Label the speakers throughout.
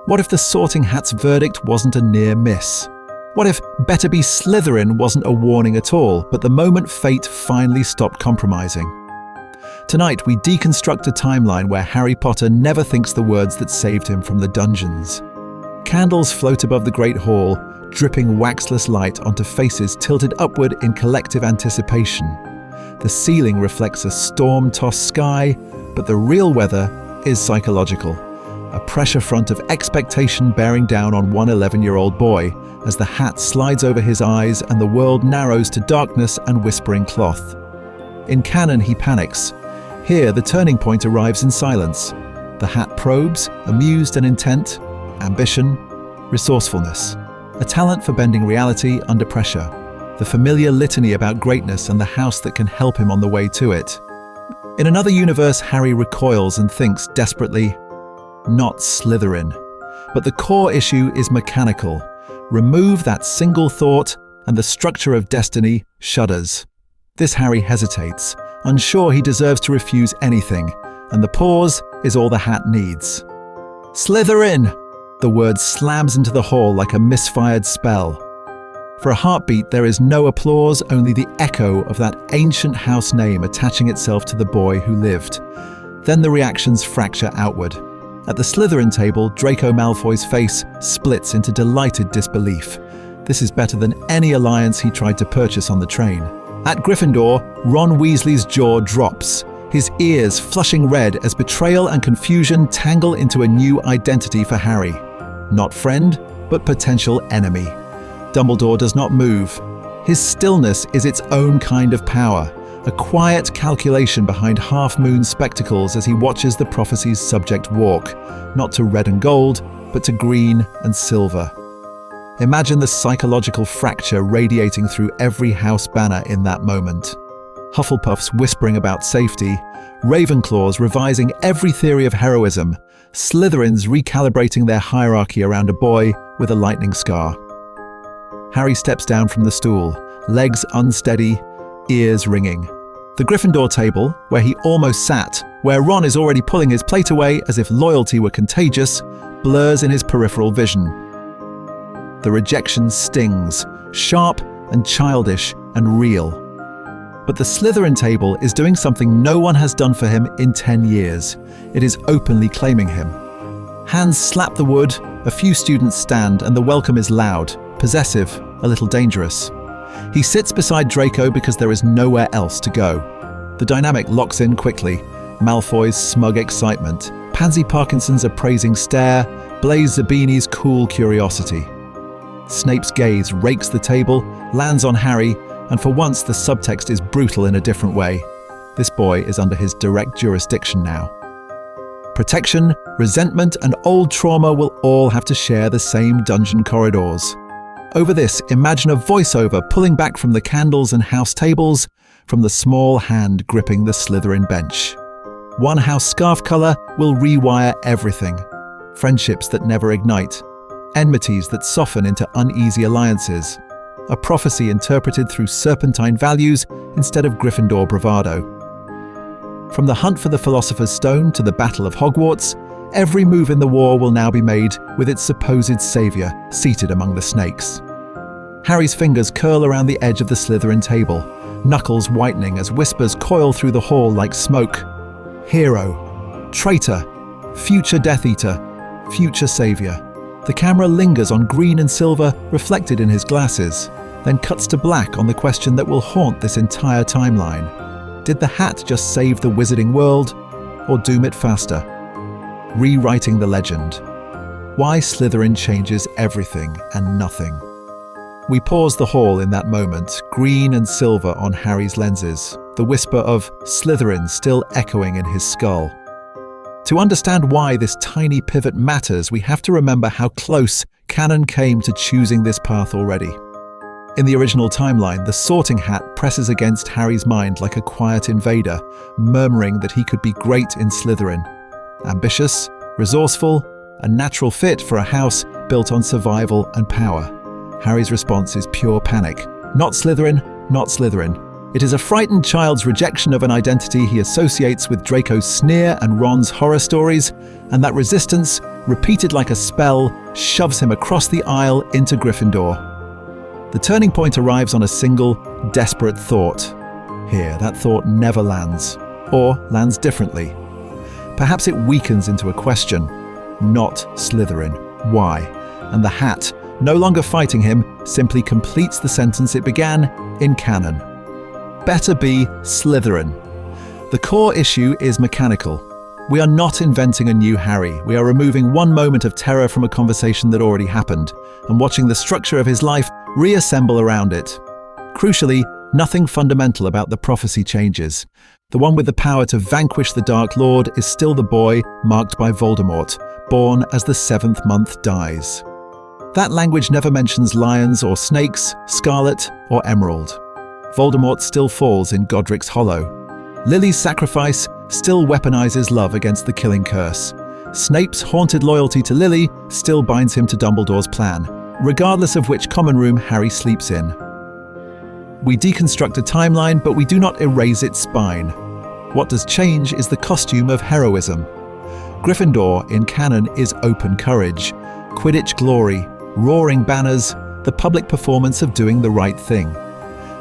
Speaker 1: What if the Sorting Hat's verdict wasn't a near miss? What if better be Slytherin wasn't a warning at all, but the moment fate finally stopped compromising? Tonight, we deconstruct a timeline where Harry Potter never thinks the words that saved him from the dungeons. Candles float above the Great Hall, dripping waxless light onto faces tilted upward in collective anticipation. The ceiling reflects a storm-tossed sky, but the real weather is psychological. A pressure front of expectation bearing down on one 11-year-old boy as the hat slides over his eyes and the world narrows to darkness and whispering cloth. In canon, he panics. Here, the turning point arrives in silence. The hat probes, amused and intent, ambition, resourcefulness, a talent for bending reality under pressure, the familiar litany about greatness and the house that can help him on the way to it. In another universe, Harry recoils and thinks desperately, not Slytherin. But the core issue is mechanical. Remove that single thought and the structure of destiny shudders. This Harry hesitates, unsure he deserves to refuse anything, and the pause is all the hat needs. Slytherin! The word slams into the hall like a misfired spell. For a heartbeat, there is no applause, only the echo of that ancient house name attaching itself to the boy who lived. Then the reactions fracture outward. At the Slytherin table, Draco Malfoy's face splits into delighted disbelief. This is better than any alliance he tried to purchase on the train. At Gryffindor, Ron Weasley's jaw drops, his ears flushing red as betrayal and confusion tangle into a new identity for Harry. Not friend, but potential enemy. Dumbledore does not move. His stillness is its own kind of power, a quiet calculation behind half-moon spectacles as he watches the prophecy's subject walk, not to red and gold, but to green and silver. Imagine the psychological fracture radiating through every house banner in that moment. Hufflepuffs whispering about safety, Ravenclaws revising every theory of heroism, Slytherins recalibrating their hierarchy around a boy with a lightning scar. Harry steps down from the stool, legs unsteady, ears ringing. The Gryffindor table, where he almost sat, where Ron is already pulling his plate away as if loyalty were contagious, blurs in his peripheral vision. The rejection stings, sharp and childish and real. But the Slytherin table is doing something no one has done for him in 10 years. It is openly claiming him. Hands slap the wood, a few students stand, and the welcome is loud, possessive, a little dangerous. He sits beside Draco because there is nowhere else to go. The dynamic locks in quickly. Malfoy's smug excitement, Pansy Parkinson's appraising stare, Blaise Zabini's cool curiosity. Snape's gaze rakes the table, lands on Harry, and for once the subtext is brutal in a different way. This boy is under his direct jurisdiction now. Protection, resentment, and old trauma will all have to share the same dungeon corridors. Over this, imagine a voiceover pulling back from the candles and house tables, from the small hand gripping the Slytherin bench. One house scarf color will rewire everything. Friendships that never ignite. Enmities that soften into uneasy alliances. A prophecy interpreted through Serpentine values instead of Gryffindor bravado. From the hunt for the Philosopher's Stone to the Battle of Hogwarts, every move in the war will now be made with its supposed savior seated among the snakes. Harry's fingers curl around the edge of the Slytherin table, knuckles whitening as whispers coil through the hall like smoke. Hero, traitor, future Death Eater, future savior. The camera lingers on green and silver reflected in his glasses, then cuts to black on the question that will haunt this entire timeline. Did the hat just save the wizarding world, or doom it faster? Rewriting the legend. Why Slytherin changes everything and nothing. We pause the hall in that moment, green and silver on Harry's lenses, the whisper of Slytherin still echoing in his skull. To understand why this tiny pivot matters, we have to remember how close canon came to choosing this path already. In the original timeline, the Sorting Hat presses against Harry's mind like a quiet invader, murmuring that he could be great in Slytherin. Ambitious, resourceful, a natural fit for a house built on survival and power. Harry's response is pure panic. Not Slytherin, not Slytherin. It is a frightened child's rejection of an identity he associates with Draco's sneer and Ron's horror stories, and that resistance, repeated like a spell, shoves him across the aisle into Gryffindor. The turning point arrives on a single, desperate thought. Here, that thought never lands, or lands differently. Perhaps it weakens into a question. Not Slytherin. Why? And the hat, no longer fighting him, simply completes the sentence it began in canon. Better be Slytherin. The core issue is mechanical. We are not inventing a new Harry. We are removing one moment of terror from a conversation that already happened, and watching the structure of his life reassemble around it. Crucially, nothing fundamental about the prophecy changes. The one with the power to vanquish the Dark Lord is still the boy marked by Voldemort, born as the 7th month dies. That language never mentions lions or snakes, scarlet or emerald. Voldemort still falls in Godric's Hollow. Lily's sacrifice still weaponizes love against the killing curse. Snape's haunted loyalty to Lily still binds him to Dumbledore's plan, regardless of which common room Harry sleeps in. We deconstruct a timeline, but we do not erase its spine. What does change is the costume of heroism. Gryffindor in canon is open courage, Quidditch glory, roaring banners, the public performance of doing the right thing.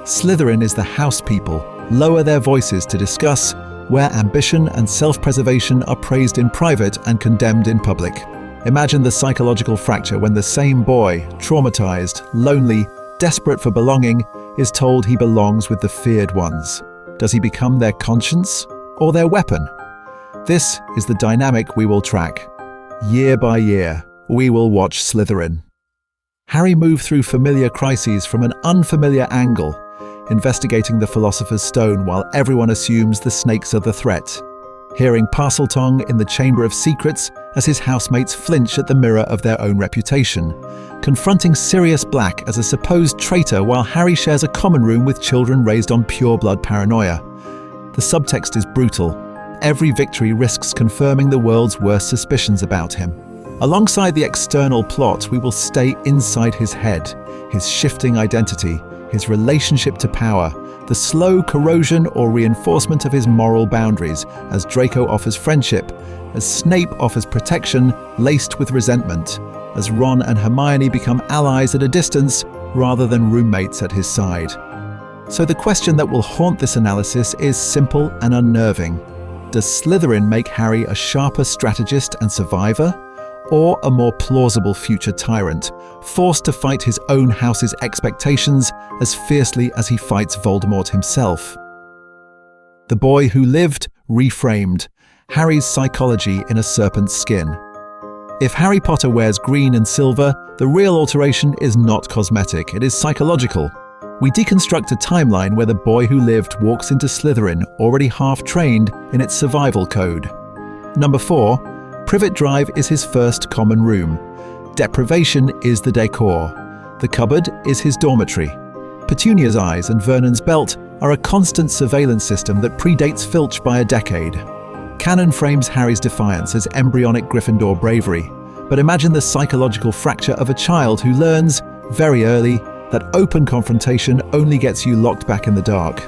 Speaker 1: Slytherin is the house people, lower their voices to discuss, where ambition and self-preservation are praised in private and condemned in public. Imagine the psychological fracture when the same boy, traumatized, lonely, desperate for belonging, is told he belongs with the feared ones. Does he become their conscience or their weapon? This is the dynamic we will track. Year by year, we will watch Slytherin. Harry moved through familiar crises from an unfamiliar angle, investigating the Philosopher's Stone while everyone assumes the snakes are the threat, hearing Parseltongue in the Chamber of Secrets as his housemates flinch at the mirror of their own reputation, confronting Sirius Black as a supposed traitor while Harry shares a common room with children raised on pure-blood paranoia. The subtext is brutal. Every victory risks confirming the world's worst suspicions about him. Alongside the external plot, we will stay inside his head, his shifting identity, his relationship to power, the slow corrosion or reinforcement of his moral boundaries as Draco offers friendship, as Snape offers protection laced with resentment, as Ron and Hermione become allies at a distance rather than roommates at his side. So the question that will haunt this analysis is simple and unnerving. Does Slytherin make Harry a sharper strategist and survivor, or a more plausible future tyrant, forced to fight his own house's expectations as fiercely as he fights Voldemort himself? The boy who lived, reframed, Harry's psychology in a serpent's skin. If Harry Potter wears green and silver, the real alteration is not cosmetic, it is psychological. We deconstruct a timeline where the boy who lived walks into Slytherin already half-trained in its survival code. Number 4. Privet Drive is his first common room. Deprivation is the decor. The cupboard is his dormitory. Petunia's eyes and Vernon's belt are a constant surveillance system that predates Filch by a decade. Canon frames Harry's defiance as embryonic Gryffindor bravery, but imagine the psychological fracture of a child who learns, very early, that open confrontation only gets you locked back in the dark.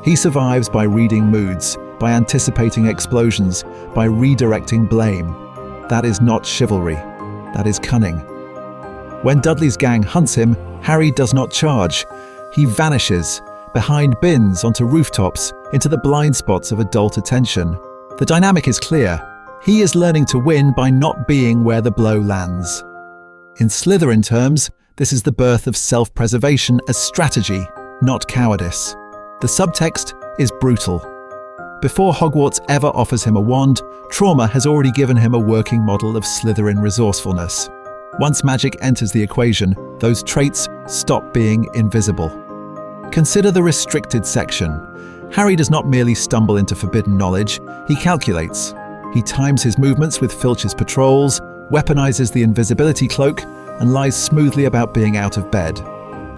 Speaker 1: He survives by reading moods, by anticipating explosions, by redirecting blame. That is not chivalry. That is cunning. When Dudley's gang hunts him, Harry does not charge. He vanishes, behind bins, onto rooftops, into the blind spots of adult attention. The dynamic is clear. He is learning to win by not being where the blow lands. In Slytherin terms, this is the birth of self-preservation as strategy, not cowardice. The subtext is brutal. Before Hogwarts ever offers him a wand, trauma has already given him a working model of Slytherin resourcefulness. Once magic enters the equation, those traits stop being invisible. Consider the restricted section. Harry does not merely stumble into forbidden knowledge, he calculates. He times his movements with Filch's patrols, weaponizes the invisibility cloak, and lies smoothly about being out of bed.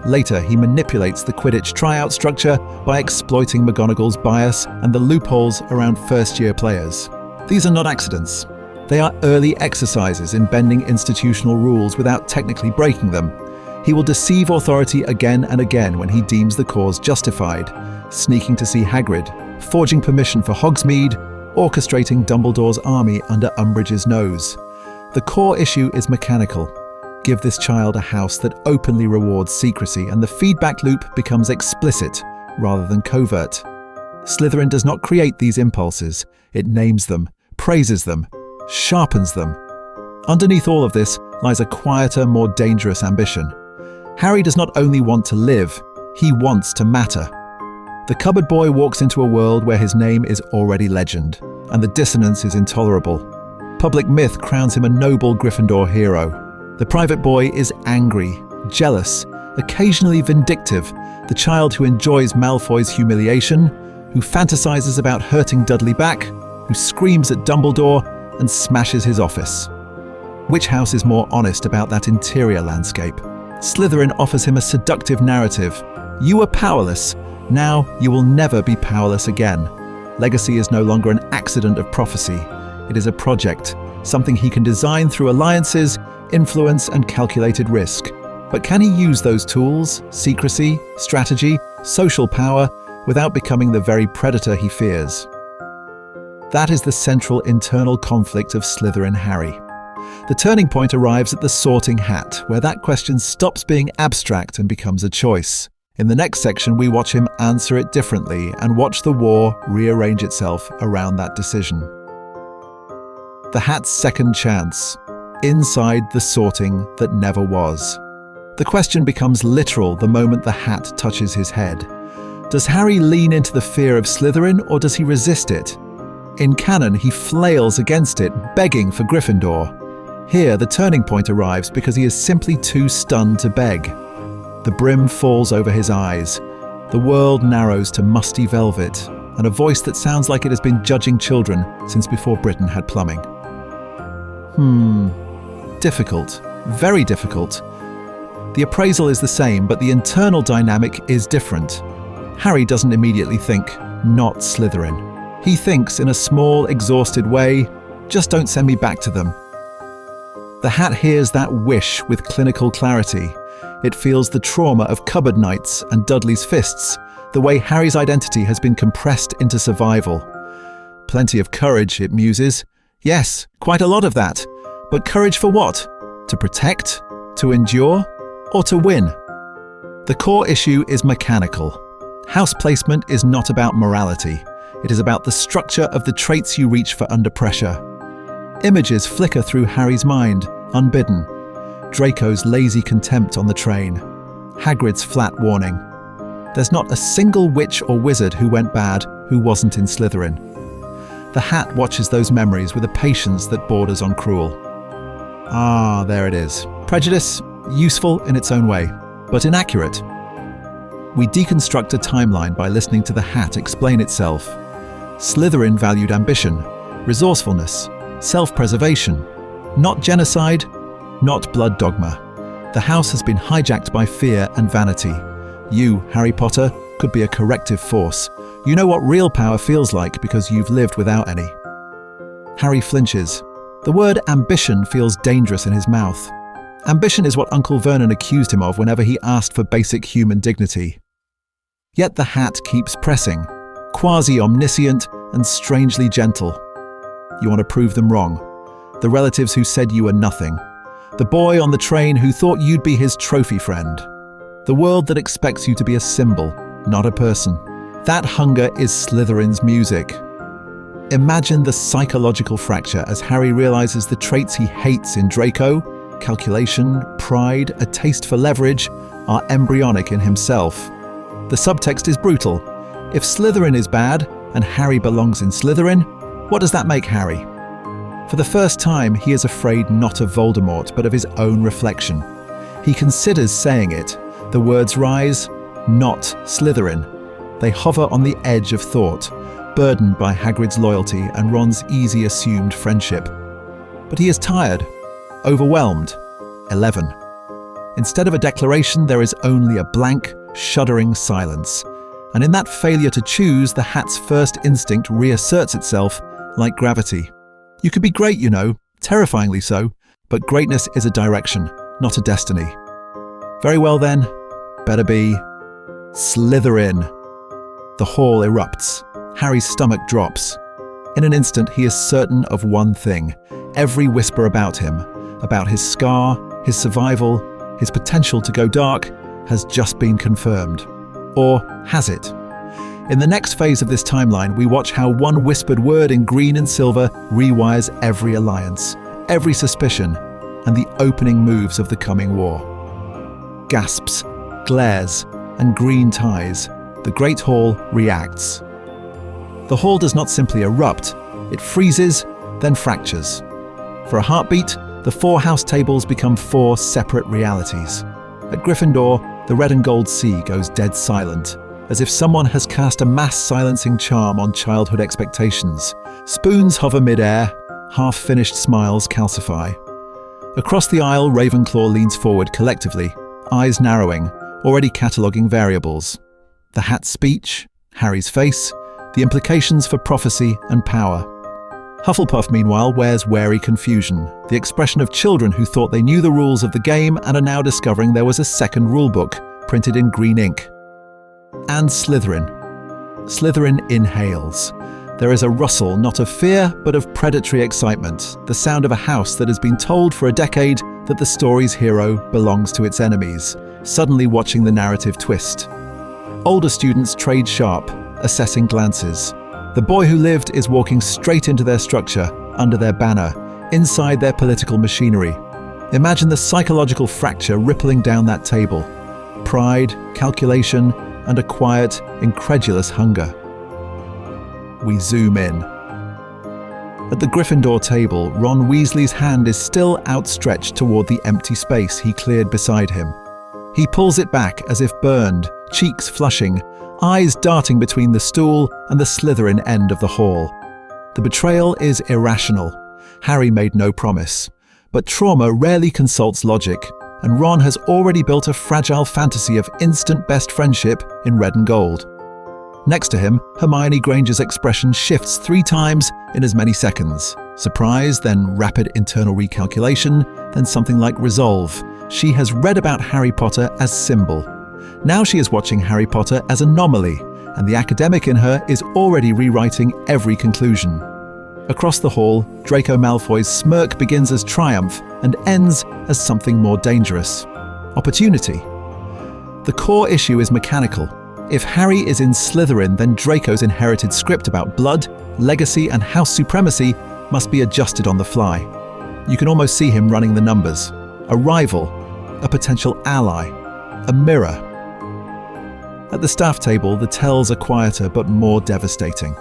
Speaker 1: Later, he manipulates the Quidditch tryout structure by exploiting McGonagall's bias and the loopholes around first-year players. These are not accidents. They are early exercises in bending institutional rules without technically breaking them. He will deceive authority again and again when he deems the cause justified, sneaking to see Hagrid, forging permission for Hogsmeade, orchestrating Dumbledore's army under Umbridge's nose. The core issue is mechanical. Give this child a house that openly rewards secrecy, and the feedback loop becomes explicit rather than covert. Slytherin does not create these impulses. It names them, praises them, sharpens them. Underneath all of this lies a quieter, more dangerous ambition. Harry does not only want to live, he wants to matter. The cupboard boy walks into a world where his name is already legend, and the dissonance is intolerable. Public myth crowns him a noble Gryffindor hero. The private boy is angry, jealous, occasionally vindictive, the child who enjoys Malfoy's humiliation, who fantasizes about hurting Dudley back, who screams at Dumbledore and smashes his office. Which house is more honest about that interior landscape? Slytherin offers him a seductive narrative. You were powerless. Now you will never be powerless again. Legacy is no longer an accident of prophecy. It is a project, something he can design through alliances, influence, and calculated risk. But can he use those tools, secrecy, strategy, social power, without becoming the very predator he fears? That is the central internal conflict of Slytherin Harry. The turning point arrives at the Sorting Hat, where that question stops being abstract and becomes a choice. In the next section, we watch him answer it differently and watch the war rearrange itself around that decision. The Hat's second chance. Inside the sorting that never was. The question becomes literal the moment the hat touches his head. Does Harry lean into the fear of Slytherin, or does he resist it? In canon, he flails against it, begging for Gryffindor. Here, the turning point arrives because he is simply too stunned to beg. The brim falls over his eyes. The world narrows to musty velvet, and a voice that sounds like it has been judging children since before Britain had plumbing. Difficult. Very difficult. The appraisal is the same, but the internal dynamic is different. Harry doesn't immediately think, not Slytherin. He thinks in a small, exhausted way, just don't send me back to them. The Hat hears that wish with clinical clarity. It feels the trauma of cupboard nights and Dudley's fists, the way Harry's identity has been compressed into survival. Plenty of courage, it muses. Yes, quite a lot of that. But courage for what? To protect? To endure? Or to win? The core issue is mechanical. House placement is not about morality. It is about the structure of the traits you reach for under pressure. Images flicker through Harry's mind, unbidden. Draco's lazy contempt on the train. Hagrid's flat warning. There's not a single witch or wizard who went bad who wasn't in Slytherin. The Hat watches those memories with a patience that borders on cruel. Ah, there it is. Prejudice, useful in its own way, but inaccurate. We deconstruct a timeline by listening to the Hat explain itself. Slytherin valued ambition, resourcefulness, self-preservation, not genocide, not blood dogma. The house has been hijacked by fear and vanity. You, Harry Potter, could be a corrective force. You know what real power feels like because you've lived without any. Harry flinches. The word ambition feels dangerous in his mouth. Ambition is what Uncle Vernon accused him of whenever he asked for basic human dignity. Yet the Hat keeps pressing, quasi-omniscient and strangely gentle. You want to prove them wrong. The relatives who said you were nothing. The boy on the train who thought you'd be his trophy friend. The world that expects you to be a symbol, not a person. That hunger is Slytherin's music. Imagine the psychological fracture as Harry realizes the traits he hates in Draco, calculation, pride, a taste for leverage, are embryonic in himself. The subtext is brutal. If Slytherin is bad and Harry belongs in Slytherin, what does that make Harry? For the first time, he is afraid not of Voldemort, but of his own reflection. He considers saying it. The words rise, not Slytherin. They hover on the edge of thought, burdened by Hagrid's loyalty and Ron's easy assumed friendship. But he is tired, overwhelmed. 11. Instead of a declaration, there is only a blank, shuddering silence. And in that failure to choose, the Hat's first instinct reasserts itself like gravity. You could be great, you know, terrifyingly so, but greatness is a direction, not a destiny. Very well then, better be Slytherin. The hall erupts. Harry's stomach drops. In an instant, he is certain of one thing. Every whisper about him, about his scar, his survival, his potential to go dark, has just been confirmed. Or has it? In the next phase of this timeline, we watch how one whispered word in green and silver rewires every alliance, every suspicion, and the opening moves of the coming war. Gasps, glares, and green ties. The Great Hall reacts. The hall does not simply erupt, it freezes, then fractures. For a heartbeat, the 4 house tables become 4 separate realities. At Gryffindor, the red and gold sea goes dead silent, as if someone has cast a mass silencing charm on childhood expectations. Spoons hover mid-air, half-finished smiles calcify. Across the aisle, Ravenclaw leans forward collectively, eyes narrowing, already cataloguing variables. The hat's speech, Harry's face, the implications for prophecy and power. Hufflepuff, meanwhile, wears wary confusion, the expression of children who thought they knew the rules of the game and are now discovering there was a second rulebook, printed in green ink. And Slytherin. Slytherin inhales. There is a rustle, not of fear, but of predatory excitement, the sound of a house that has been told for a decade that the story's hero belongs to its enemies, suddenly watching the narrative twist. Older students trade sharp, assessing glances. The boy who lived is walking straight into their structure, under their banner, inside their political machinery. Imagine the psychological fracture rippling down that table. Pride, calculation, and a quiet, incredulous hunger. We zoom in. At the Gryffindor table, Ron Weasley's hand is still outstretched toward the empty space he cleared beside him. He pulls it back as if burned, cheeks flushing, eyes darting between the stool and the Slytherin end of the hall. The betrayal is irrational. Harry made no promise. But trauma rarely consults logic, and Ron has already built a fragile fantasy of instant best friendship in red and gold. Next to him, Hermione Granger's expression shifts 3 times in as many seconds. Surprise, then rapid internal recalculation, then something like resolve. She has read about Harry Potter as symbol. Now she is watching Harry Potter as anomaly, and the academic in her is already rewriting every conclusion. Across the hall, Draco Malfoy's smirk begins as triumph and ends as something more dangerous. Opportunity. The core issue is mechanical. If Harry is in Slytherin, then Draco's inherited script about blood, legacy, and house supremacy must be adjusted on the fly. You can almost see him running the numbers. A rival, a potential ally, a mirror. At the staff table, the tells are quieter but more devastating.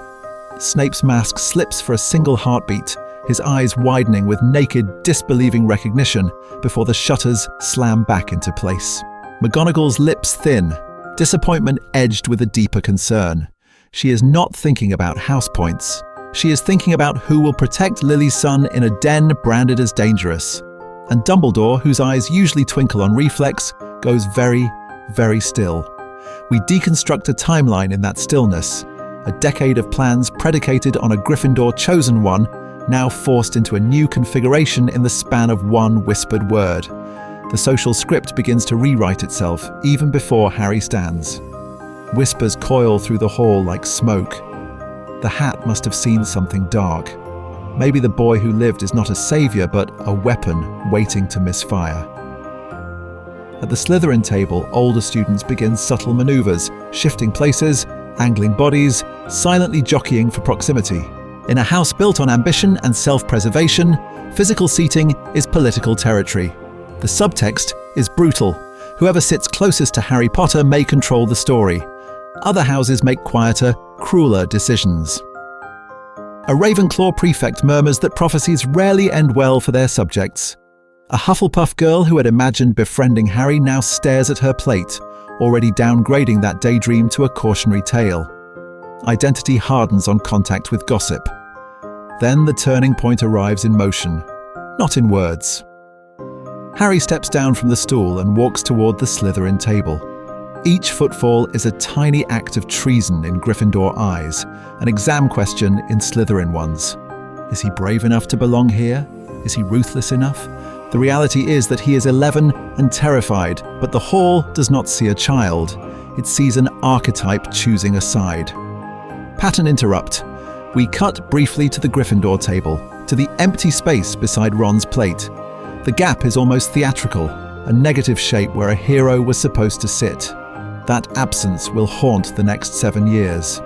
Speaker 1: Snape's mask slips for a single heartbeat, his eyes widening with naked, disbelieving recognition before the shutters slam back into place. McGonagall's lips thin, disappointment edged with a deeper concern. She is not thinking about house points. She is thinking about who will protect Lily's son in a den branded as dangerous. And Dumbledore, whose eyes usually twinkle on reflex, goes very, very still. We deconstruct a timeline in that stillness. A decade of plans predicated on a Gryffindor chosen one, now forced into a new configuration in the span of one whispered word. The social script begins to rewrite itself even before Harry stands. Whispers coil through the hall like smoke. The hat must have seen something dark. Maybe the boy who lived is not a savior, but a weapon waiting to misfire. At the Slytherin table, older students begin subtle maneuvers, shifting places, angling bodies, silently jockeying for proximity. In a house built on ambition and self-preservation, physical seating is political territory. The subtext is brutal. Whoever sits closest to Harry Potter may control the story. Other houses make quieter, crueler decisions. A Ravenclaw prefect murmurs that prophecies rarely end well for their subjects. A Hufflepuff girl who had imagined befriending Harry now stares at her plate, already downgrading that daydream to a cautionary tale. Identity hardens on contact with gossip. Then the turning point arrives in motion, not in words. Harry steps down from the stool and walks toward the Slytherin table. Each footfall is a tiny act of treason in Gryffindor eyes, an exam question in Slytherin ones. Is he brave enough to belong here? Is he ruthless enough? The reality is that he is 11 and terrified, but the hall does not see a child. It sees an archetype choosing a side. Pattern interrupt. We cut briefly to the Gryffindor table, to the empty space beside Ron's plate. The gap is almost theatrical, a negative shape where a hero was supposed to sit. That absence will haunt the next 7 years.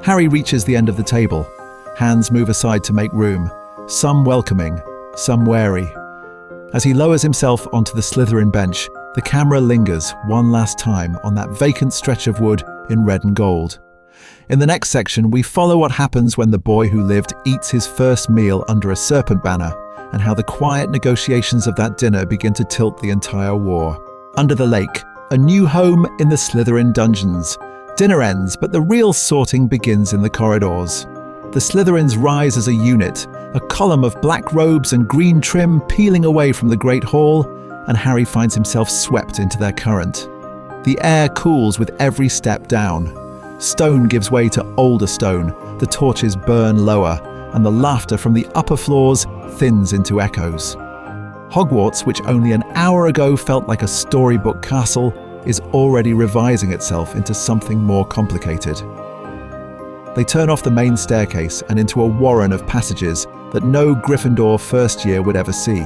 Speaker 1: Harry reaches the end of the table. Hands move aside to make room, some welcoming, some wary. As he lowers himself onto the Slytherin bench, the camera lingers one last time on that vacant stretch of wood in red and gold. In the next section, we follow what happens when the boy who lived eats his first meal under a Serpent banner, and how the quiet negotiations of that dinner begin to tilt the entire war. Under the lake, a new home in the Slytherin dungeons. Dinner ends, but the real sorting begins in the corridors. The Slytherins rise as a unit, a column of black robes and green trim peeling away from the Great Hall, and Harry finds himself swept into their current. The air cools with every step down. Stone gives way to older stone, the torches burn lower, and the laughter from the upper floors thins into echoes. Hogwarts, which only an hour ago felt like a storybook castle, is already revising itself into something more complicated. They turn off the main staircase and into a warren of passages that no Gryffindor first year would ever see.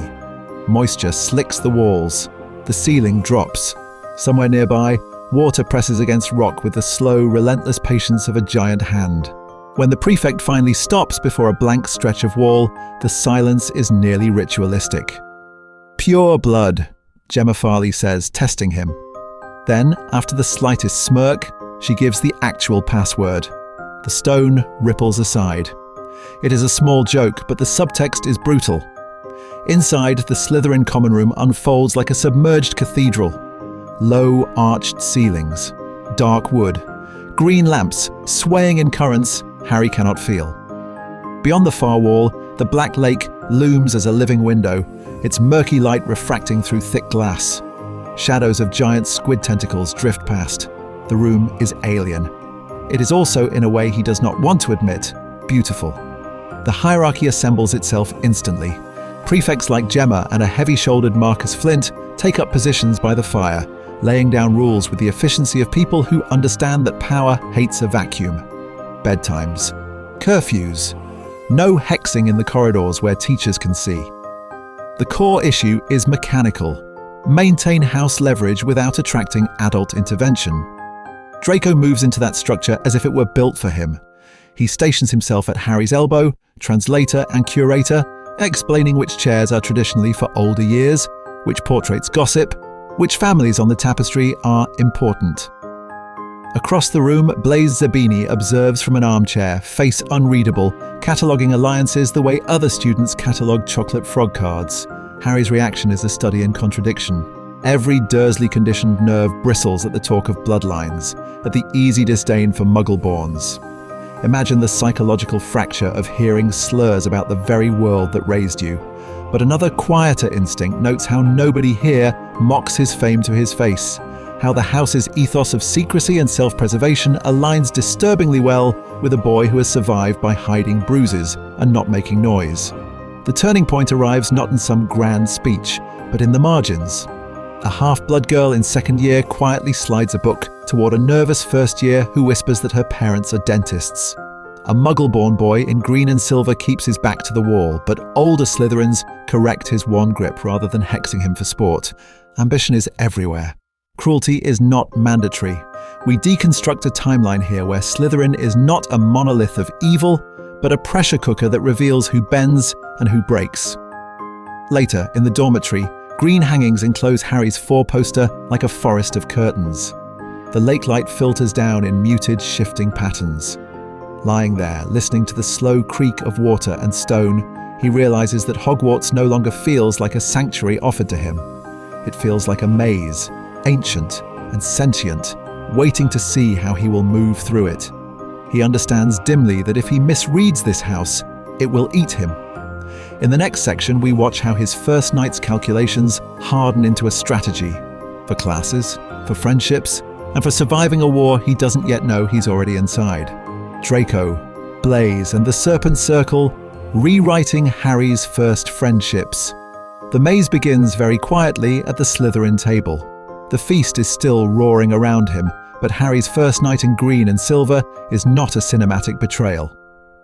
Speaker 1: Moisture slicks the walls. The ceiling drops. Somewhere nearby, water presses against rock with the slow, relentless patience of a giant hand. When the prefect finally stops before a blank stretch of wall, the silence is nearly ritualistic. "Pure blood," Gemma Farley says, testing him. Then, after the slightest smirk, she gives the actual password. The stone ripples aside. It is a small joke, but the subtext is brutal. Inside, the Slytherin common room unfolds like a submerged cathedral. Low, arched ceilings, dark wood, green lamps swaying in currents Harry cannot feel. Beyond the far wall, the black lake looms as a living window, its murky light refracting through thick glass. Shadows of giant squid tentacles drift past. The room is alien. It is also, in a way he does not want to admit, beautiful. The hierarchy assembles itself instantly. Prefects like Gemma and a heavy-shouldered Marcus Flint take up positions by the fire, laying down rules with the efficiency of people who understand that power hates a vacuum. Bedtimes. Curfews. No hexing in the corridors where teachers can see. The core issue is mechanical. Maintain house leverage without attracting adult intervention. Draco moves into that structure as if it were built for him. He stations himself at Harry's elbow, translator and curator, explaining which chairs are traditionally for older years, which portraits gossip, which families on the tapestry are important. Across the room, Blaise Zabini observes from an armchair, face unreadable, cataloguing alliances the way other students catalogue chocolate frog cards. Harry's reaction is a study in contradiction. Every Dursley-conditioned nerve bristles at the talk of bloodlines, at the easy disdain for Muggle-borns. Imagine the psychological fracture of hearing slurs about the very world that raised you. But another quieter instinct notes how nobody here mocks his fame to his face, how the house's ethos of secrecy and self-preservation aligns disturbingly well with a boy who has survived by hiding bruises and not making noise. The turning point arrives not in some grand speech, but in the margins. A half-blood girl in second year quietly slides a book toward a nervous first year who whispers that her parents are dentists. A Muggle-born boy in green and silver keeps his back to the wall, but older Slytherins correct his wand grip rather than hexing him for sport. Ambition is everywhere. Cruelty is not mandatory. We deconstruct a timeline here where Slytherin is not a monolith of evil, but a pressure cooker that reveals who bends and who breaks. Later, in the dormitory, green hangings enclose Harry's four-poster like a forest of curtains. The lake light filters down in muted, shifting patterns. Lying there, listening to the slow creak of water and stone, he realizes that Hogwarts no longer feels like a sanctuary offered to him. It feels like a maze, ancient and sentient, waiting to see how he will move through it. He understands dimly that if he misreads this house, it will eat him. In the next section, we watch how his first night's calculations harden into a strategy. For classes, for friendships, and for surviving a war he doesn't yet know he's already inside. Draco, Blaise, and the Serpent Circle, rewriting Harry's first friendships. The maze begins very quietly at the Slytherin table. The feast is still roaring around him, but Harry's first night in green and silver is not a cinematic betrayal.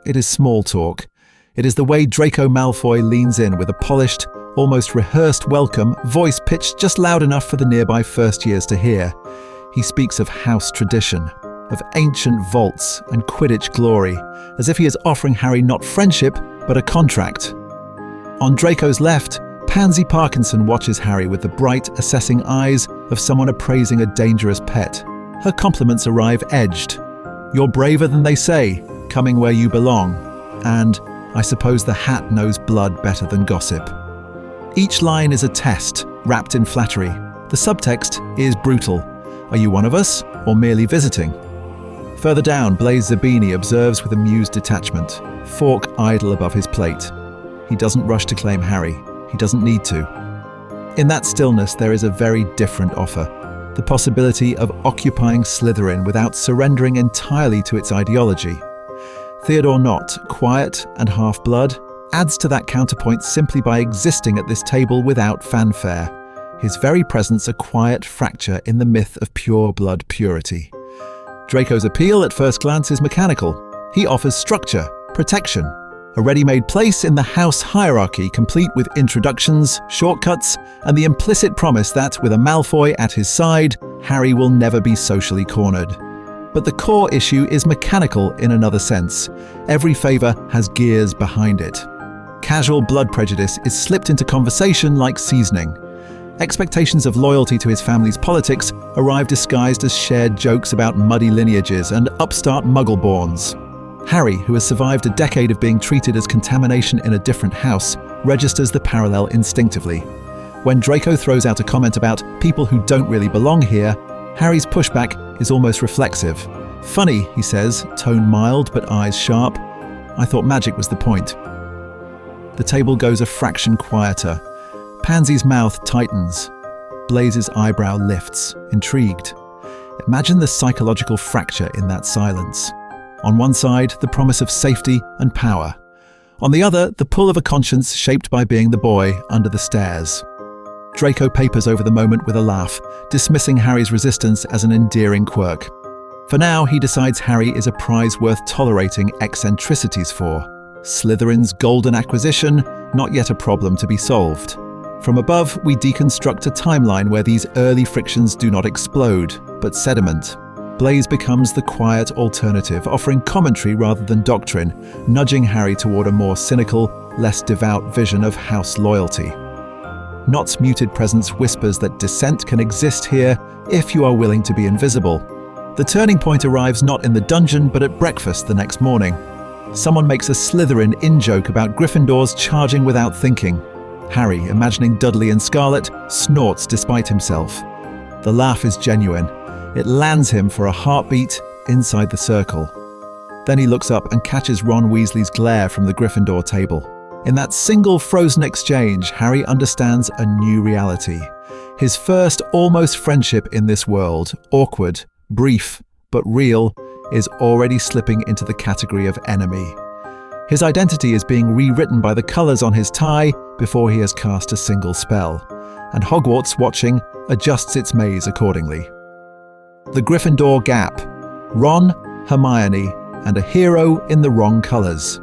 Speaker 1: It is small talk. It is the way Draco Malfoy leans in with a polished, almost rehearsed welcome, voice pitched just loud enough for the nearby first years to hear. He speaks of house tradition, of ancient vaults and Quidditch glory, as if he is offering Harry not friendship, but a contract. On Draco's left, Pansy Parkinson watches Harry with the bright, assessing eyes of someone appraising a dangerous pet. Her compliments arrive edged. "You're braver than they say, coming where you belong." And, "I suppose the hat knows blood better than gossip." Each line is a test, wrapped in flattery. The subtext is brutal. Are you one of us, or merely visiting? Further down, Blaise Zabini observes with amused detachment, fork idle above his plate. He doesn't rush to claim Harry. He doesn't need to. In that stillness, there is a very different offer. The possibility of occupying Slytherin without surrendering entirely to its ideology. Theodore Nott, quiet and half-blood, adds to that counterpoint simply by existing at this table without fanfare. His very presence a quiet fracture in the myth of pure blood purity. Draco's appeal at first glance is mechanical. He offers structure, protection, a ready-made place in the house hierarchy complete with introductions, shortcuts, and the implicit promise that, with a Malfoy at his side, Harry will never be socially cornered. But the core issue is mechanical in another sense. Every favour has gears behind it. Casual blood prejudice is slipped into conversation like seasoning. Expectations of loyalty to his family's politics arrive disguised as shared jokes about muddy lineages and upstart muggle-borns. Harry, who has survived a decade of being treated as contamination in a different house, registers the parallel instinctively. When Draco throws out a comment about people who don't really belong here, Harry's pushback is almost reflexive. "Funny," he says, tone mild but eyes sharp. "I thought magic was the point." The table goes a fraction quieter. Pansy's mouth tightens. Blaise's eyebrow lifts, intrigued. Imagine the psychological fracture in that silence. On one side, the promise of safety and power. On the other, the pull of a conscience shaped by being the boy under the stairs. Draco papers over the moment with a laugh, dismissing Harry's resistance as an endearing quirk. For now, he decides Harry is a prize worth tolerating eccentricities for. Slytherin's golden acquisition, not yet a problem to be solved. From above, we deconstruct a timeline where these early frictions do not explode, but sediment. Blaise becomes the quiet alternative, offering commentary rather than doctrine, nudging Harry toward a more cynical, less devout vision of house loyalty. Nott's muted presence whispers that dissent can exist here if you are willing to be invisible. The turning point arrives not in the dungeon but at breakfast the next morning. Someone makes a Slytherin in-joke about Gryffindors charging without thinking. Harry, imagining Dudley and Scarlet, snorts despite himself. The laugh is genuine. It lands him for a heartbeat inside the circle. Then he looks up and catches Ron Weasley's glare from the Gryffindor table. In that single frozen exchange, Harry understands a new reality. His first almost friendship in this world, awkward, brief, but real, is already slipping into the category of enemy. His identity is being rewritten by the colours on his tie before he has cast a single spell, and Hogwarts, watching, adjusts its maze accordingly. The Gryffindor gap. Ron, Hermione, and a hero in the wrong colours.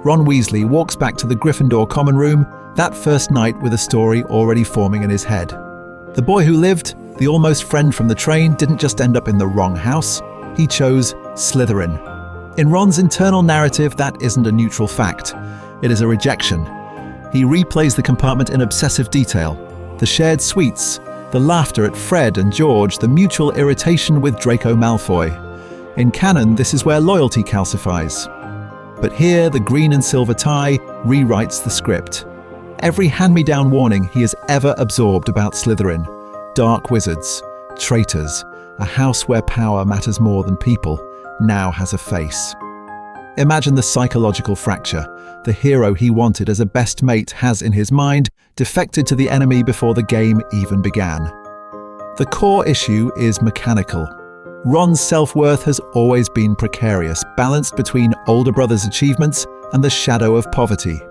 Speaker 1: Ron Weasley walks back to the Gryffindor common room that first night with a story already forming in his head. The boy who lived, the almost friend from the train, didn't just end up in the wrong house. He chose Slytherin. In Ron's internal narrative, that isn't a neutral fact. It is a rejection. He replays the compartment in obsessive detail. The shared sweets, the laughter at Fred and George, the mutual irritation with Draco Malfoy. In canon, this is where loyalty calcifies. But here, the green and silver tie rewrites the script. Every hand-me-down warning he has ever absorbed about Slytherin. Dark wizards, traitors, a house where power matters more than people, now has a face. Imagine the psychological fracture. The hero he wanted as a best mate has, in his mind, defected to the enemy before the game even began. The core issue is mechanical. Ron's self-worth has always been precarious, balanced between older brother's achievements and the shadow of poverty.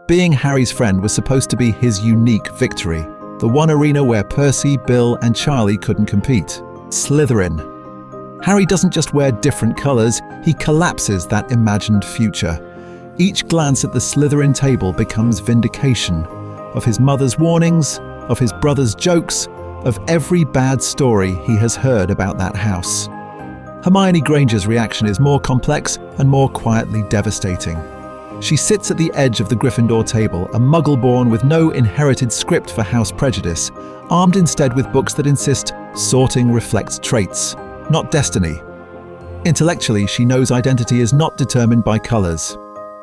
Speaker 1: Being Harry's friend was supposed to be his unique victory, the one arena where Percy, Bill, and Charlie couldn't compete. Slytherin. Harry doesn't just wear different colours, he collapses that imagined future. Each glance at the Slytherin table becomes vindication of his mother's warnings, of his brother's jokes, of every bad story he has heard about that house. Hermione Granger's reaction is more complex and more quietly devastating. She sits at the edge of the Gryffindor table, a muggle-born with no inherited script for house prejudice, armed instead with books that insist sorting reflects traits, not destiny. Intellectually, she knows identity is not determined by colours.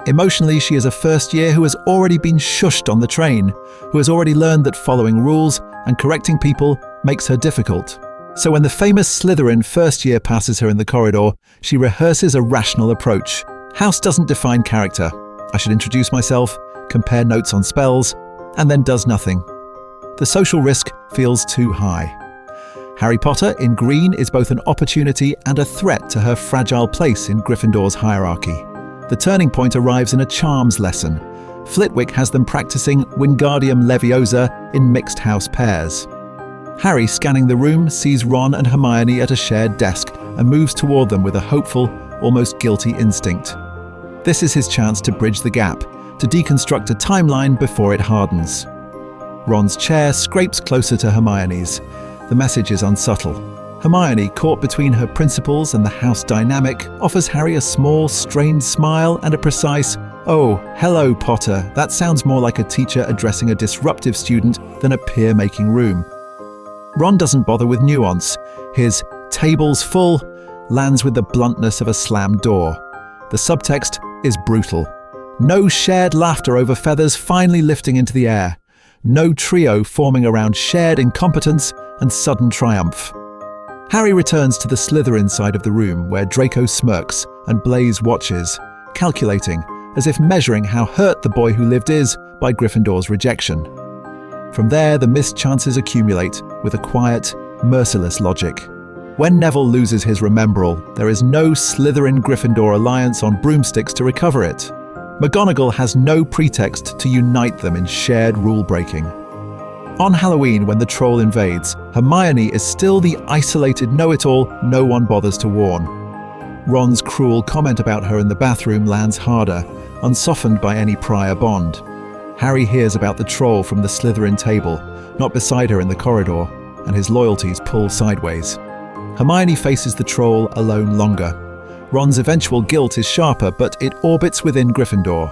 Speaker 1: Emotionally, she is a first year who has already been shushed on the train, who has already learned that following rules and correcting people makes her difficult. So when the famous Slytherin first year passes her in the corridor, she rehearses a rational approach. House doesn't define character. I should introduce myself, compare notes on spells, and then does nothing. The social risk feels too high. Harry Potter in green is both an opportunity and a threat to her fragile place in Gryffindor's hierarchy. The turning point arrives in a charms lesson. Flitwick has them practicing Wingardium Leviosa in mixed house pairs. Harry, scanning the room, sees Ron and Hermione at a shared desk and moves toward them with a hopeful, almost guilty instinct. This is his chance to bridge the gap, to deconstruct a timeline before it hardens. Ron's chair scrapes closer to Hermione's. The message is unsubtle. Hermione, caught between her principles and the house dynamic, offers Harry a small, strained smile and a precise, "Oh, hello, Potter." That sounds more like a teacher addressing a disruptive student than a peer-making room. Ron doesn't bother with nuance. His "table's full" lands with the bluntness of a slammed door. The subtext is brutal. No shared laughter over feathers finally lifting into the air. No trio forming around shared incompetence and sudden triumph. Harry returns to the Slytherin side of the room where Draco smirks and Blaise watches, calculating, as if measuring how hurt the boy who lived is by Gryffindor's rejection. From there, the missed chances accumulate with a quiet, merciless logic. When Neville loses his Remembrall, there is no Slytherin-Gryffindor alliance on broomsticks to recover it. McGonagall has no pretext to unite them in shared rule-breaking. On Halloween, when the troll invades, Hermione is still the isolated know-it-all no one bothers to warn. Ron's cruel comment about her in the bathroom lands harder, unsoftened by any prior bond. Harry hears about the troll from the Slytherin table, not beside her in the corridor, and his loyalties pull sideways. Hermione faces the troll alone longer. Ron's eventual guilt is sharper, but it orbits within Gryffindor.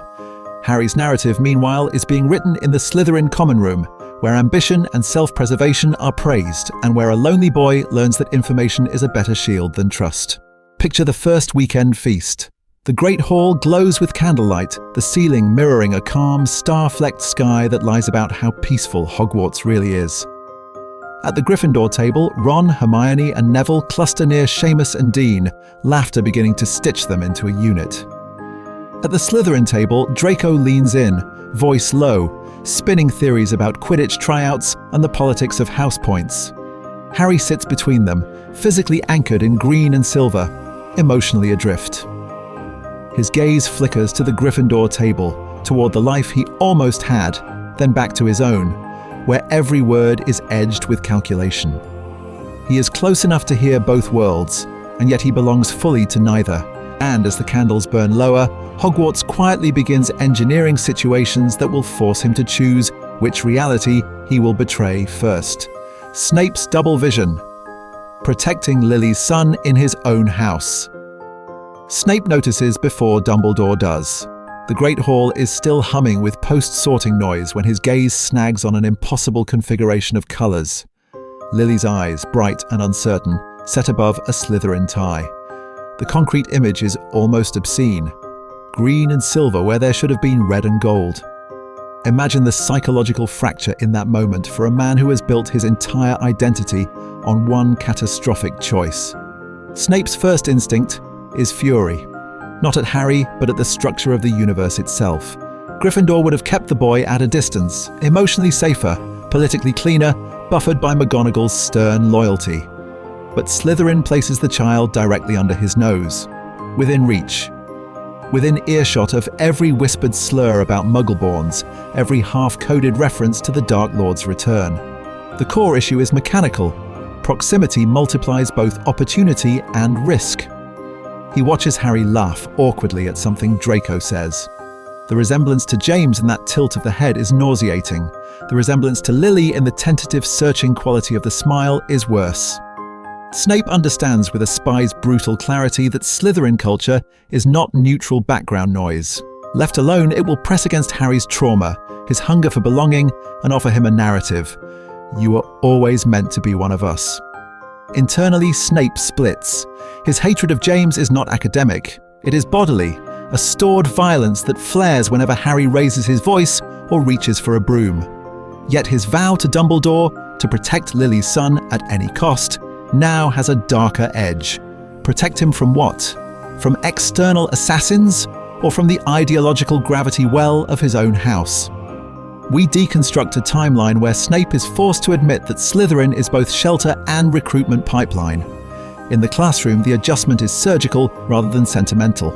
Speaker 1: Harry's narrative, meanwhile, is being written in the Slytherin common room, where ambition and self-preservation are praised, and where a lonely boy learns that information is a better shield than trust. Picture the first weekend feast. The Great Hall glows with candlelight, the ceiling mirroring a calm, star-flecked sky that lies about how peaceful Hogwarts really is. At the Gryffindor table, Ron, Hermione, and Neville cluster near Seamus and Dean, laughter beginning to stitch them into a unit. At the Slytherin table, Draco leans in, voice low, spinning theories about Quidditch tryouts and the politics of house points. Harry sits between them, physically anchored in green and silver, emotionally adrift. His gaze flickers to the Gryffindor table, toward the life he almost had, then back to his own, where every word is edged with calculation. He is close enough to hear both worlds, and yet he belongs fully to neither. And as the candles burn lower, Hogwarts quietly begins engineering situations that will force him to choose which reality he will betray first. Snape's double vision. Protecting Lily's son in his own house. Snape notices before Dumbledore does. The Great Hall is still humming with post-sorting noise when his gaze snags on an impossible configuration of colours. Lily's eyes, bright and uncertain, set above a Slytherin tie. The concrete image is almost obscene. Green and silver where there should have been red and gold. Imagine the psychological fracture in that moment for a man who has built his entire identity on one catastrophic choice. Snape's first instinct is fury. Not at Harry, but at the structure of the universe itself. Gryffindor would have kept the boy at a distance, emotionally safer, politically cleaner, buffered by McGonagall's stern loyalty. But Slytherin places the child directly under his nose, within reach. within earshot of every whispered slur about Muggleborns, every half-coded reference to the Dark Lord's return. The core issue is mechanical. Proximity multiplies both opportunity and risk. He watches Harry laugh awkwardly at something Draco says. The resemblance to James in that tilt of the head is nauseating. The resemblance to Lily in the tentative, searching quality of the smile is worse. Snape understands with a spy's brutal clarity that Slytherin culture is not neutral background noise. Left alone, it will press against Harry's trauma, his hunger for belonging, and offer him a narrative. You were always meant to be one of us. Internally, Snape splits. His hatred of James is not academic. It is bodily, a stored violence that flares whenever Harry raises his voice or reaches for a broom. Yet his vow to Dumbledore, to protect Lily's son at any cost, now has a darker edge. Protect him from what? From external assassins, or from the ideological gravity well of his own house? We deconstruct a timeline where Snape is forced to admit that Slytherin is both shelter and recruitment pipeline. In the classroom, the adjustment is surgical rather than sentimental.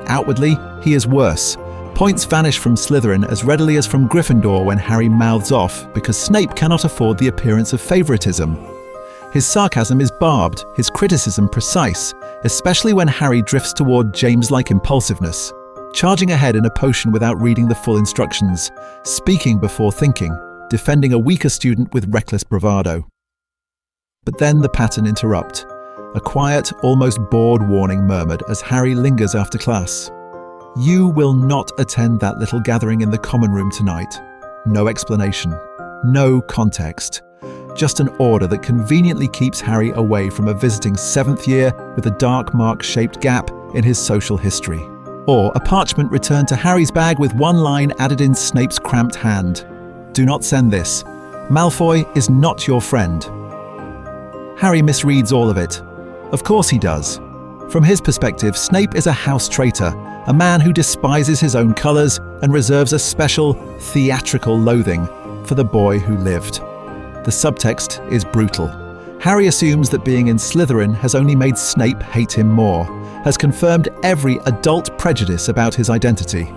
Speaker 1: Outwardly, he is worse. Points vanish from Slytherin as readily as from Gryffindor when Harry mouths off because Snape cannot afford the appearance of favoritism. His sarcasm is barbed, his criticism precise, especially when Harry drifts toward James-like impulsiveness, charging ahead in a potion without reading the full instructions, speaking before thinking, defending a weaker student with reckless bravado. But then the pattern interrupts. A quiet, almost bored warning murmured as Harry lingers after class. You will not attend that little gathering in the common room tonight. No explanation. No context. Just an order that conveniently keeps Harry away from a visiting 7th year with a dark mark-shaped gap in his social history. Or a parchment returned to Harry's bag with one line added in Snape's cramped hand. Do not send this. Malfoy is not your friend. Harry misreads all of it. Of course he does. From his perspective, Snape is a house traitor, a man who despises his own colours and reserves a special, theatrical loathing for the boy who lived. The subtext is brutal. Harry assumes that being in Slytherin has only made Snape hate him more, has confirmed every adult prejudice about his identity.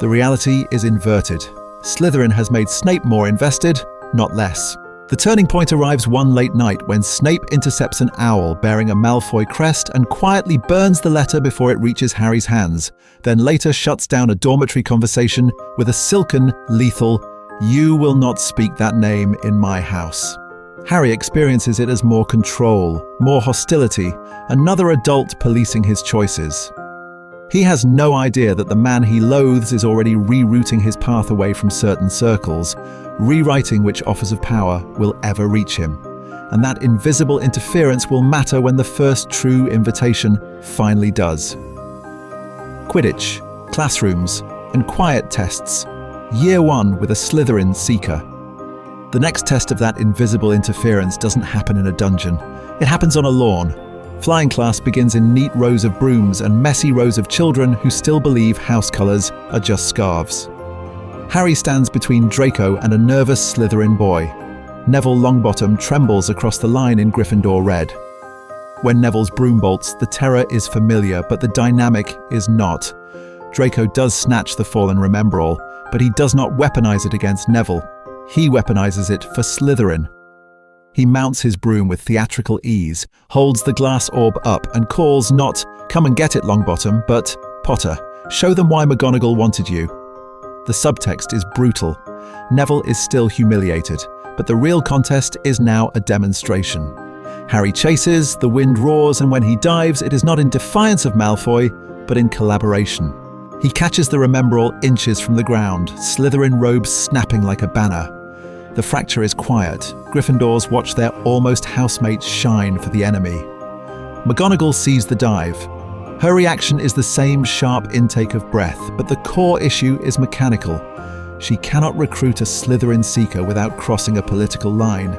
Speaker 1: The reality is inverted. Slytherin has made Snape more invested, not less. The turning point arrives one late night when Snape intercepts an owl bearing a Malfoy crest and quietly burns the letter before it reaches Harry's hands, then later shuts down a dormitory conversation with a silken, lethal, "You will not speak that name in my house." Harry experiences it as more control, more hostility, another adult policing his choices. He has no idea that the man he loathes is already rerouting his path away from certain circles, rewriting which offers of power will ever reach him. And that invisible interference will matter when the first true invitation finally does. Quidditch, classrooms, and quiet tests. Year 1 with a Slytherin seeker. The next test of that invisible interference doesn't happen in a dungeon. It happens on a lawn. Flying class begins in neat rows of brooms and messy rows of children who still believe house colours are just scarves. Harry stands between Draco and a nervous Slytherin boy. Neville Longbottom trembles across the line in Gryffindor red. When Neville's broom bolts, the terror is familiar, but the dynamic is not. Draco does snatch the fallen Remembrall, but he does not weaponize it against Neville. He weaponizes it for Slytherin. He mounts his broom with theatrical ease, holds the glass orb up and calls not, "Come and get it, Longbottom," but, "Potter, show them why McGonagall wanted you." The subtext is brutal. Neville is still humiliated, but the real contest is now a demonstration. Harry chases, the wind roars, and when he dives, it is not in defiance of Malfoy, but in collaboration. He catches the Remembrall inches from the ground, Slytherin robes snapping like a banner. The fracture is quiet. Gryffindors watch their almost housemates shine for the enemy. McGonagall sees the dive. Her reaction is the same sharp intake of breath, but the core issue is mechanical. She cannot recruit a Slytherin seeker without crossing a political line.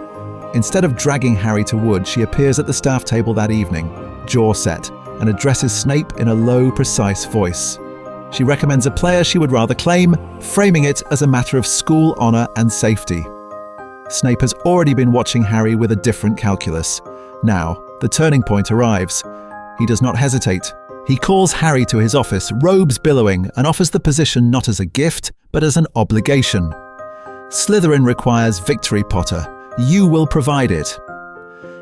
Speaker 1: Instead of dragging Harry to wood, she appears at the staff table that evening, jaw set, and addresses Snape in a low, precise voice. She recommends a player she would rather claim, framing it as a matter of school honour and safety. Snape has already been watching Harry with a different calculus. Now, the turning point arrives. He does not hesitate. He calls Harry to his office, robes billowing, and offers the position not as a gift, but as an obligation. Slytherin requires victory, Potter. You will provide it.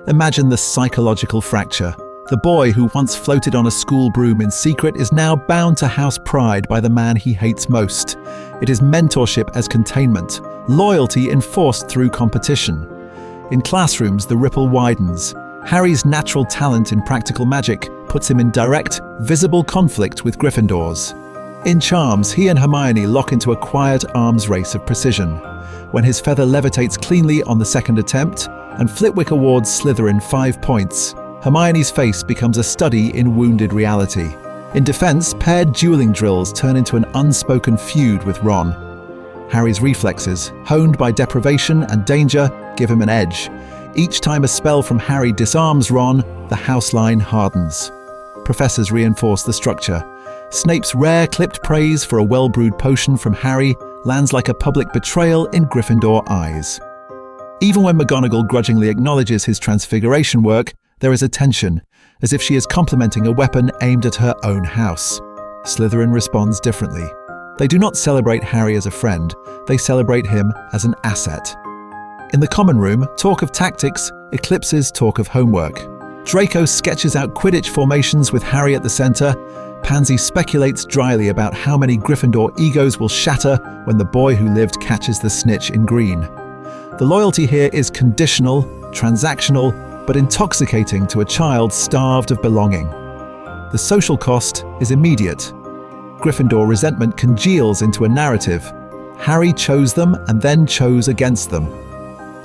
Speaker 1: Imagine the psychological fracture. The boy who once floated on a school broom in secret is now bound to house pride by the man he hates most. It is mentorship as containment, loyalty enforced through competition. In classrooms, the ripple widens. Harry's natural talent in practical magic puts him in direct, visible conflict with Gryffindors. In charms, he and Hermione lock into a quiet arms race of precision. When his feather levitates cleanly on the second attempt, and Flitwick awards Slytherin 5 points, Hermione's face becomes a study in wounded reality. In defense, paired dueling drills turn into an unspoken feud with Ron. Harry's reflexes, honed by deprivation and danger, give him an edge. Each time a spell from Harry disarms Ron, the house line hardens. Professors reinforce the structure. Snape's rare clipped praise for a well-brewed potion from Harry lands like a public betrayal in Gryffindor eyes. Even when McGonagall grudgingly acknowledges his transfiguration work, there is a tension, as if she is complimenting a weapon aimed at her own house. Slytherin responds differently. They do not celebrate Harry as a friend, they celebrate him as an asset. In the common room, talk of tactics eclipses talk of homework. Draco sketches out Quidditch formations with Harry at the centre. Pansy speculates dryly about how many Gryffindor egos will shatter when the boy who lived catches the snitch in green. The loyalty here is conditional, transactional, but intoxicating to a child starved of belonging. The social cost is immediate. Gryffindor resentment congeals into a narrative. Harry chose them and then chose against them.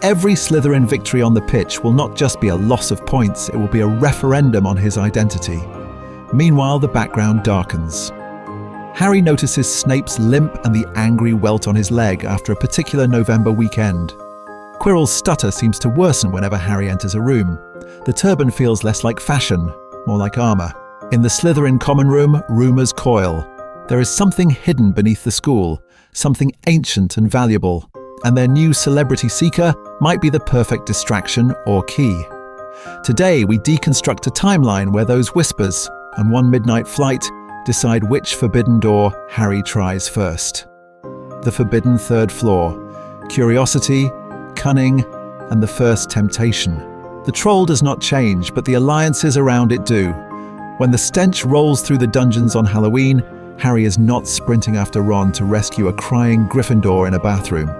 Speaker 1: Every Slytherin victory on the pitch will not just be a loss of points, it will be a referendum on his identity. Meanwhile, the background darkens. Harry notices Snape's limp and the angry welt on his leg after a particular November weekend. Quirrell's stutter seems to worsen whenever Harry enters a room. The turban feels less like fashion, more like armor. In the Slytherin common room, rumors coil. There is something hidden beneath the school, something ancient and valuable, and their new celebrity seeker might be the perfect distraction or key. Today, we deconstruct a timeline where those whispers and one midnight flight decide which forbidden door Harry tries first. The forbidden third floor. Curiosity, cunning, and the first temptation. The troll does not change, but the alliances around it do. When the stench rolls through the dungeons on Halloween, Harry is not sprinting after Ron to rescue a crying Gryffindor in a bathroom.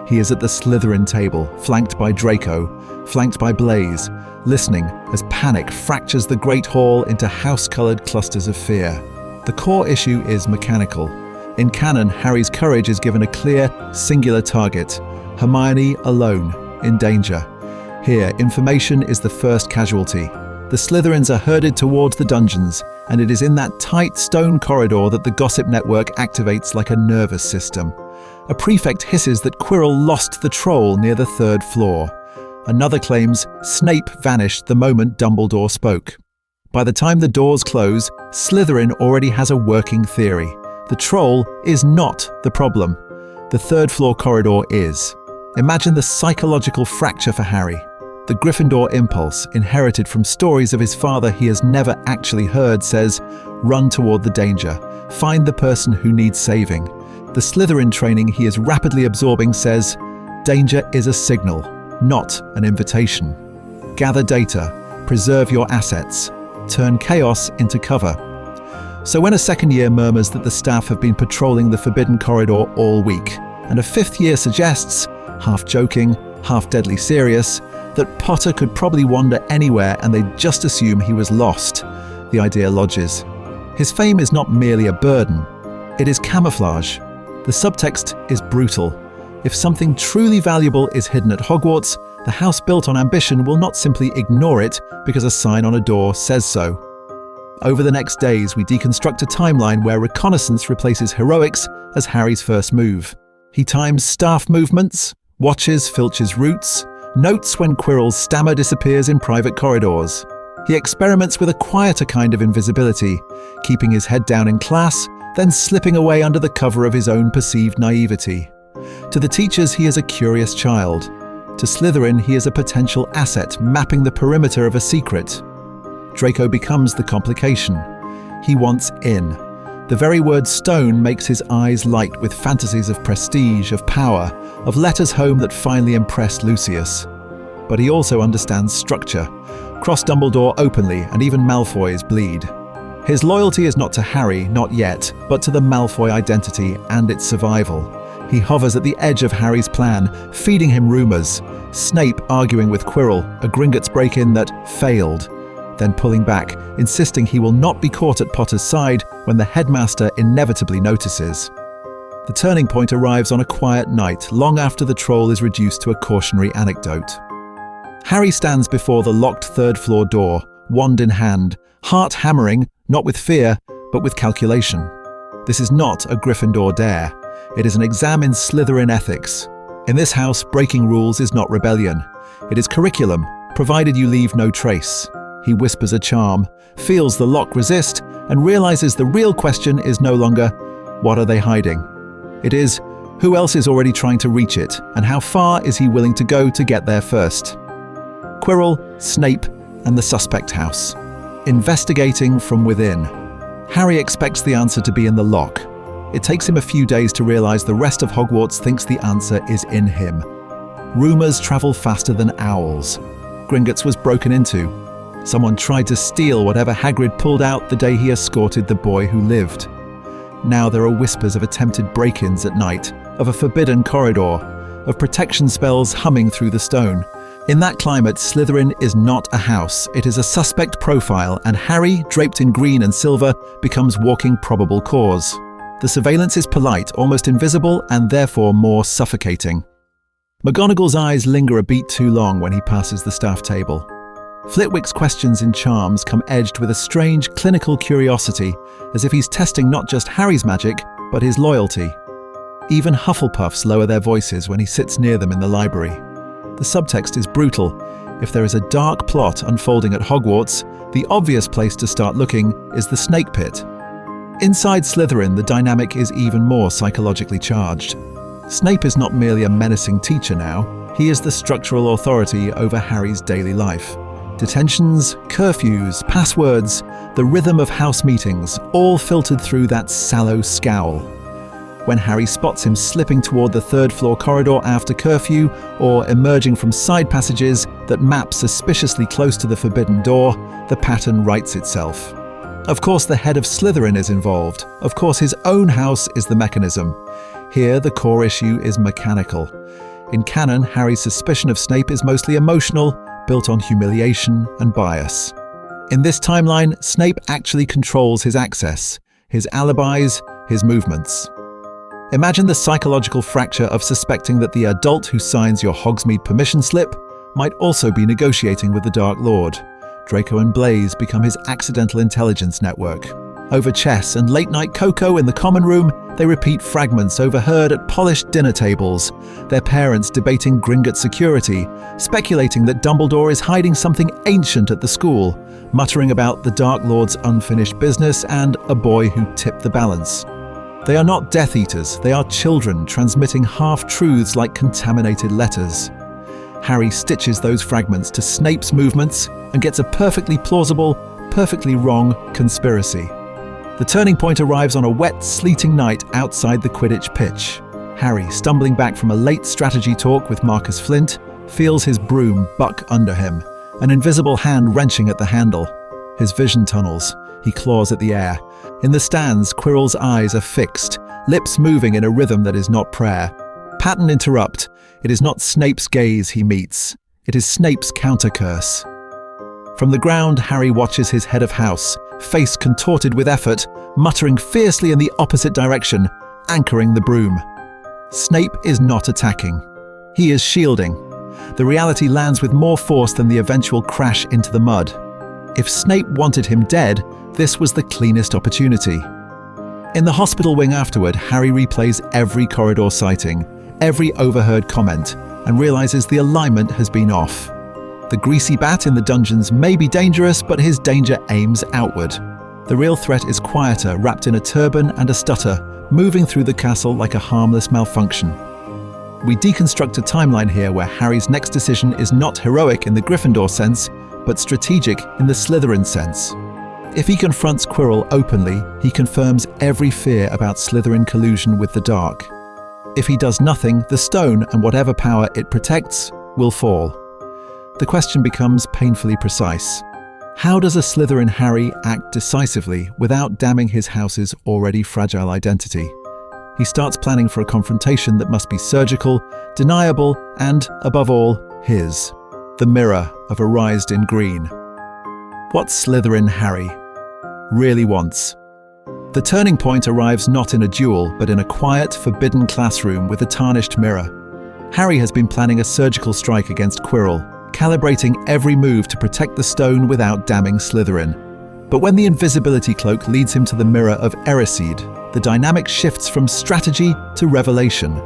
Speaker 1: He is at the Slytherin table, flanked by Draco, flanked by Blaze, listening as panic fractures the Great Hall into house-coloured clusters of fear. The core issue is mechanical. In canon, Harry's courage is given a clear, singular target. Hermione alone, in danger. Here, information is the first casualty. The Slytherins are herded towards the dungeons, and it is in that tight stone corridor that the gossip network activates like a nervous system. A prefect hisses that Quirrell lost the troll near the third floor. Another claims Snape vanished the moment Dumbledore spoke. By the time the doors close, Slytherin already has a working theory. The troll is not the problem. The third floor corridor is. Imagine the psychological fracture for Harry. The Gryffindor impulse, inherited from stories of his father he has never actually heard, says, run toward the danger, find the person who needs saving. The Slytherin training he is rapidly absorbing says, danger is a signal, not an invitation. Gather data, preserve your assets, turn chaos into cover. So when a second year murmurs that the staff have been patrolling the forbidden corridor all week, and a fifth year suggests, half joking, half deadly serious, that Potter could probably wander anywhere and they'd just assume he was lost, the idea lodges. His fame is not merely a burden, it is camouflage. The subtext is brutal. If something truly valuable is hidden at Hogwarts, the house built on ambition will not simply ignore it because a sign on a door says so. Over the next days, we deconstruct a timeline where reconnaissance replaces heroics as Harry's first move. He times staff movements, watches Filch's routes, notes when Quirrell's stammer disappears in private corridors. He experiments with a quieter kind of invisibility, keeping his head down in class, then slipping away under the cover of his own perceived naivety. To the teachers, he is a curious child. To Slytherin, he is a potential asset, mapping the perimeter of a secret. Draco becomes the complication. He wants in. The very word stone makes his eyes light with fantasies of prestige, of power, of letters home that finally impress Lucius. But he also understands structure. Cross Dumbledore openly, and even Malfoys bleed. His loyalty is not to Harry, not yet, but to the Malfoy identity and its survival. He hovers at the edge of Harry's plan, feeding him rumours. Snape arguing with Quirrell, a Gringotts break-in that failed. Then pulling back, insisting he will not be caught at Potter's side when the headmaster inevitably notices. The turning point arrives on a quiet night, long after the troll is reduced to a cautionary anecdote. Harry stands before the locked third-floor door, wand in hand, heart hammering, not with fear, but with calculation. This is not a Gryffindor dare. It is an exam in Slytherin ethics. In this house, breaking rules is not rebellion. It is curriculum, provided you leave no trace. He whispers a charm, feels the lock resist, and realizes the real question is no longer, what are they hiding? It is, who else is already trying to reach it, and how far is he willing to go to get there first? Quirrell, Snape, and the suspect house. Investigating from within. Harry expects the answer to be in the lock. It takes him a few days to realize the rest of Hogwarts thinks the answer is in him. Rumors travel faster than owls. Gringotts was broken into. Someone tried to steal whatever Hagrid pulled out the day he escorted the boy who lived. Now there are whispers of attempted break-ins at night, of a forbidden corridor, of protection spells humming through the stone. In that climate, Slytherin is not a house, it is a suspect profile, and Harry, draped in green and silver, becomes walking probable cause. The surveillance is polite, almost invisible, and therefore more suffocating. McGonagall's eyes linger a beat too long when he passes the staff table. Flitwick's questions and charms come edged with a strange clinical curiosity, as if he's testing not just Harry's magic, but his loyalty. Even Hufflepuffs lower their voices when he sits near them in the library. The subtext is brutal. If there is a dark plot unfolding at Hogwarts, the obvious place to start looking is the Snake Pit. Inside Slytherin, the dynamic is even more psychologically charged. Snape is not merely a menacing teacher now, he is the structural authority over Harry's daily life. Detentions, curfews, passwords, the rhythm of house meetings, all filtered through that sallow scowl. When Harry spots him slipping toward the third-floor corridor after curfew, or emerging from side passages that map suspiciously close to the forbidden door, the pattern writes itself. Of course, the head of Slytherin is involved. Of course, his own house is the mechanism. Here, the core issue is mechanical. In canon, Harry's suspicion of Snape is mostly emotional, built on humiliation and bias. In this timeline, Snape actually controls his access, his alibis, his movements. Imagine the psychological fracture of suspecting that the adult who signs your Hogsmeade permission slip might also be negotiating with the Dark Lord. Draco and Blaze become his accidental intelligence network. Over chess and late-night cocoa in the common room, they repeat fragments overheard at polished dinner tables, their parents debating Gringotts security, speculating that Dumbledore is hiding something ancient at the school, muttering about the Dark Lord's unfinished business and a boy who tipped the balance. They are not Death Eaters, they are children transmitting half-truths like contaminated letters. Harry stitches those fragments to Snape's movements and gets a perfectly plausible, perfectly wrong conspiracy. The turning point arrives on a wet, sleeting night outside the Quidditch pitch. Harry, stumbling back from a late strategy talk with Marcus Flint, feels his broom buck under him, an invisible hand wrenching at the handle. His vision tunnels. He claws at the air. In the stands, Quirrell's eyes are fixed, lips moving in a rhythm that is not prayer. Pattern interrupt. It is not Snape's gaze he meets. It is Snape's counter-curse. From the ground, Harry watches his head of house, face contorted with effort, muttering fiercely in the opposite direction, anchoring the broom. Snape is not attacking. He is shielding. The reality lands with more force than the eventual crash into the mud. If Snape wanted him dead, this was the cleanest opportunity. In the hospital wing afterward, Harry replays every corridor sighting, every overheard comment, and realizes the alignment has been off. The greasy bat in the dungeons may be dangerous, but his danger aims outward. The real threat is quieter, wrapped in a turban and a stutter, moving through the castle like a harmless malfunction. We deconstruct a timeline here where Harry's next decision is not heroic in the Gryffindor sense, but strategic in the Slytherin sense. If he confronts Quirrell openly, he confirms every fear about Slytherin collusion with the dark. If he does nothing, the stone and whatever power it protects will fall. The question becomes painfully precise. How does a Slytherin Harry act decisively without damning his house's already fragile identity? He starts planning for a confrontation that must be surgical, deniable, and, above all, his. The mirror of Erised in green. What Slytherin Harry really wants. The turning point arrives not in a duel, but in a quiet, forbidden classroom with a tarnished mirror. Harry has been planning a surgical strike against Quirrell, calibrating every move to protect the stone without damning Slytherin. But when the invisibility cloak leads him to the mirror of Erised, the dynamic shifts from strategy to revelation.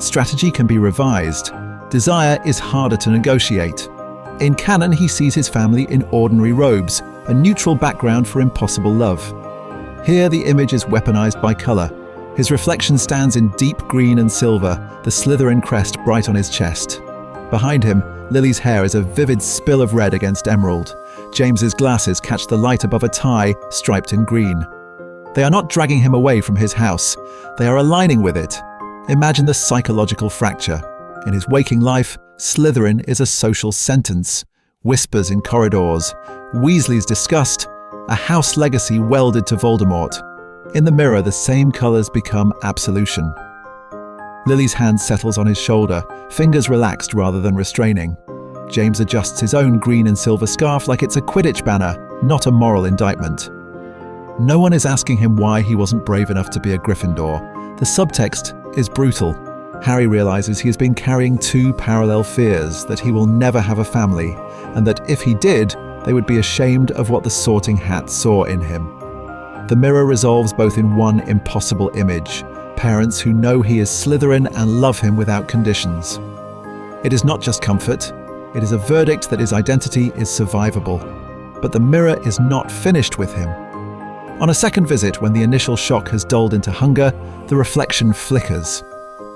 Speaker 1: Strategy can be revised. Desire is harder to negotiate. In canon, he sees his family in ordinary robes, a neutral background for impossible love. Here, the image is weaponized by color. His reflection stands in deep green and silver, the Slytherin crest bright on his chest. Behind him, Lily's hair is a vivid spill of red against emerald. James's glasses catch the light above a tie striped in green. They are not dragging him away from his house. They are aligning with it. Imagine the psychological fracture. In his waking life, Slytherin is a social sentence. Whispers in corridors. Weasley's disgust. A house legacy welded to Voldemort. In the mirror, the same colors become absolution. Lily's hand settles on his shoulder, fingers relaxed rather than restraining. James adjusts his own green and silver scarf like it's a Quidditch banner, not a moral indictment. No one is asking him why he wasn't brave enough to be a Gryffindor. The subtext is brutal. Harry realizes he has been carrying two parallel fears, that he will never have a family, and that if he did, they would be ashamed of what the Sorting Hat saw in him. The mirror resolves both in one impossible image: parents who know he is Slytherin and love him without conditions. It is not just comfort, it is a verdict that his identity is survivable. But the mirror is not finished with him. On a second visit, when the initial shock has dulled into hunger, the reflection flickers.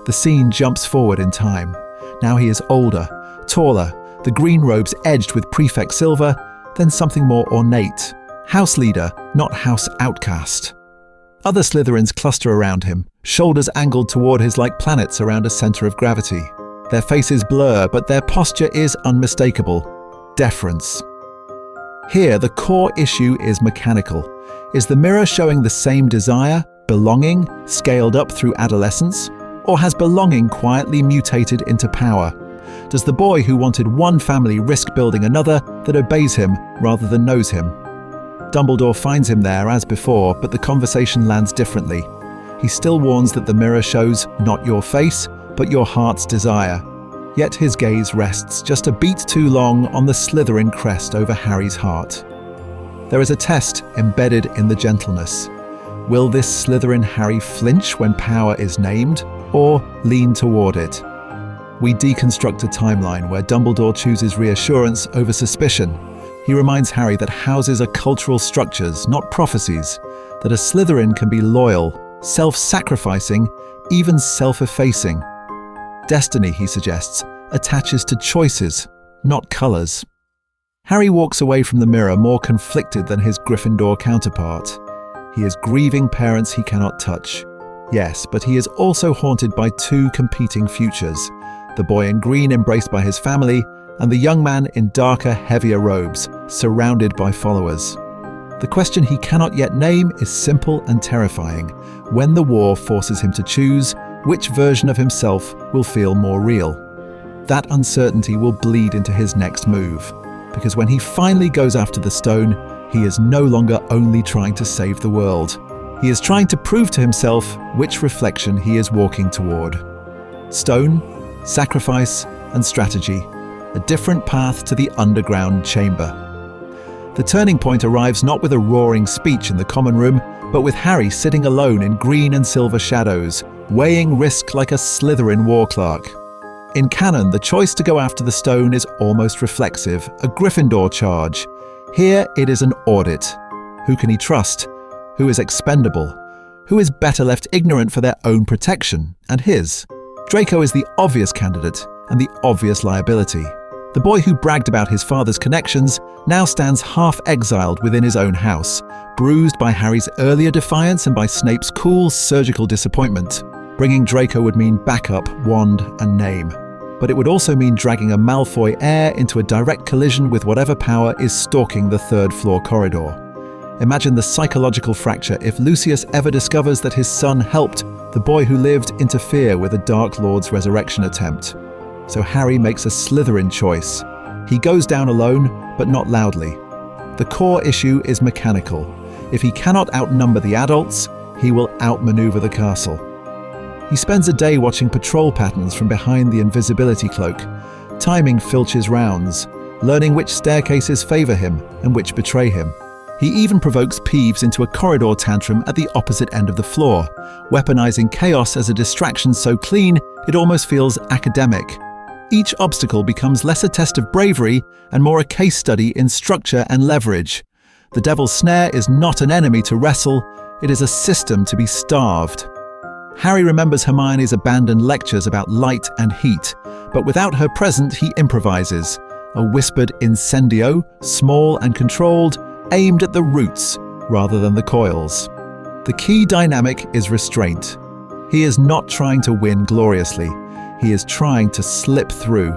Speaker 1: The scene jumps forward in time. Now he is older, taller, the green robes edged with prefect silver, then something more ornate. House leader, not house outcast. Other Slytherins cluster around him, shoulders angled toward his like planets around a center of gravity. Their faces blur, but their posture is unmistakable. Deference. Here, the core issue is mechanical. Is the mirror showing the same desire, belonging, scaled up through adolescence? Or has belonging quietly mutated into power? Does the boy who wanted one family risk building another that obeys him rather than knows him? Dumbledore finds him there as before, but the conversation lands differently. He still warns that the mirror shows not your face, but your heart's desire. Yet his gaze rests just a beat too long on the Slytherin crest over Harry's heart. There is a test embedded in the gentleness. Will this Slytherin Harry flinch when power is named, or lean toward it? We deconstruct a timeline where Dumbledore chooses reassurance over suspicion. He reminds Harry that houses are cultural structures, not prophecies, that a Slytherin can be loyal, self-sacrificing, even self-effacing. Destiny, he suggests, attaches to choices, not colors. Harry walks away from the mirror more conflicted than his Gryffindor counterpart. He is grieving parents he cannot touch. Yes, but he is also haunted by two competing futures: the boy in green embraced by his family, and the young man in darker, heavier robes, surrounded by followers. The question he cannot yet name is simple and terrifying. When the war forces him to choose, which version of himself will feel more real? That uncertainty will bleed into his next move, because when he finally goes after the stone, he is no longer only trying to save the world. He is trying to prove to himself which reflection he is walking toward. Stone, sacrifice, and strategy, a different path to the underground chamber. The turning point arrives not with a roaring speech in the common room, but with Harry sitting alone in green and silver shadows, weighing risk like a Slytherin war clerk. In canon, the choice to go after the stone is almost reflexive, a Gryffindor charge. Here it is an audit. Who can he trust? Who is expendable? Who is better left ignorant for their own protection and his? Draco is the obvious candidate and the obvious liability. The boy who bragged about his father's connections now stands half-exiled within his own house, bruised by Harry's earlier defiance and by Snape's cool, surgical disappointment. Bringing Draco would mean backup, wand, and name. But it would also mean dragging a Malfoy heir into a direct collision with whatever power is stalking the third-floor corridor. Imagine the psychological fracture if Lucius ever discovers that his son helped the boy who lived interfere with a Dark Lord's resurrection attempt. So Harry makes a Slytherin choice. He goes down alone, but not loudly. The core issue is mechanical. If he cannot outnumber the adults, he will outmaneuver the castle. He spends a day watching patrol patterns from behind the invisibility cloak, timing Filch's rounds, learning which staircases favor him and which betray him. He even provokes Peeves into a corridor tantrum at the opposite end of the floor, weaponizing chaos as a distraction so clean it almost feels academic. Each obstacle becomes less a test of bravery and more a case study in structure and leverage. The Devil's Snare is not an enemy to wrestle, it is a system to be starved. Harry remembers Hermione's abandoned lectures about light and heat, but without her present, he improvises. A whispered incendio, small and controlled, aimed at the roots rather than the coils. The key dynamic is restraint. He is not trying to win gloriously. He is trying to slip through.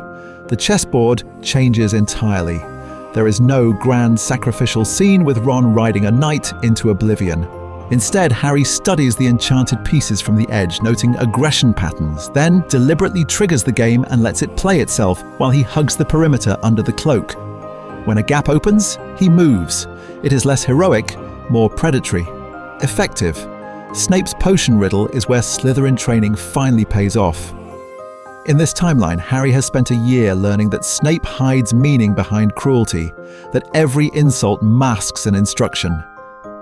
Speaker 1: The chessboard changes entirely. There is no grand sacrificial scene with Ron riding a knight into oblivion. Instead, Harry studies the enchanted pieces from the edge, noting aggression patterns, then deliberately triggers the game and lets it play itself while he hugs the perimeter under the cloak. When a gap opens, he moves. It is less heroic, more predatory. Effective. Snape's potion riddle is where Slytherin training finally pays off. In this timeline, Harry has spent a year learning that Snape hides meaning behind cruelty, that every insult masks an instruction.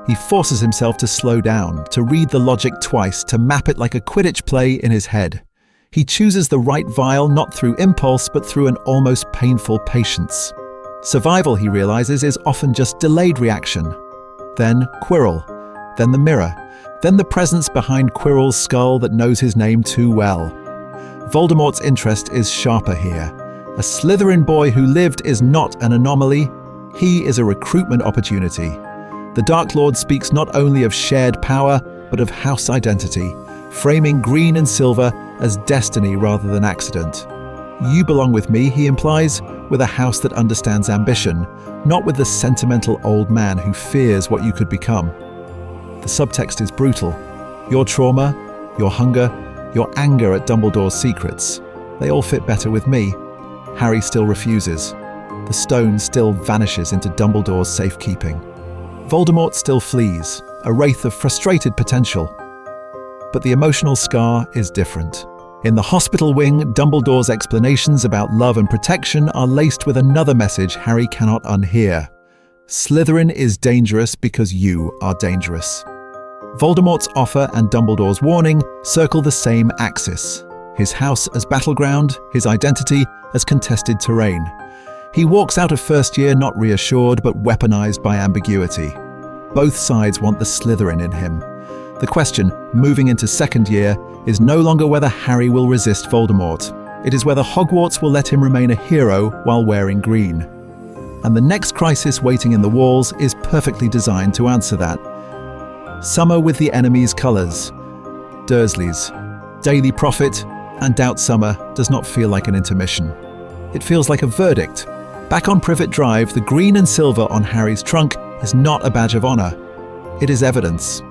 Speaker 1: He forces himself to slow down, to read the logic twice, to map it like a Quidditch play in his head. He chooses the right vial not through impulse, but through an almost painful patience. Survival, he realizes, is often just delayed reaction. Then Quirrell, then the mirror, then the presence behind Quirrell's skull that knows his name too well. Voldemort's interest is sharper here. A Slytherin boy who lived is not an anomaly, he is a recruitment opportunity. The Dark Lord speaks not only of shared power, but of house identity, framing green and silver as destiny rather than accident. You belong with me, he implies, with a house that understands ambition, not with the sentimental old man who fears what you could become. The subtext is brutal. Your trauma, your hunger, your anger at Dumbledore's secrets, they all fit better with me. Harry still refuses. The stone still vanishes into Dumbledore's safekeeping. Voldemort still flees, a wraith of frustrated potential. But the emotional scar is different. In the hospital wing, Dumbledore's explanations about love and protection are laced with another message Harry cannot unhear. Slytherin is dangerous because you are dangerous. Voldemort's offer and Dumbledore's warning circle the same axis. His house as battleground, his identity as contested terrain. He walks out of first year not reassured but weaponized by ambiguity. Both sides want the Slytherin in him. The question, moving into second year, is no longer whether Harry will resist Voldemort. It is whether Hogwarts will let him remain a hero while wearing green. And the next crisis waiting in the walls is perfectly designed to answer that. Summer with the enemy's colours. Dursleys. Daily Prophet and Doubt Summer does not feel like an intermission. It feels like a verdict. Back on Privet Drive, the green and silver on Harry's trunk is not a badge of honour. It is evidence.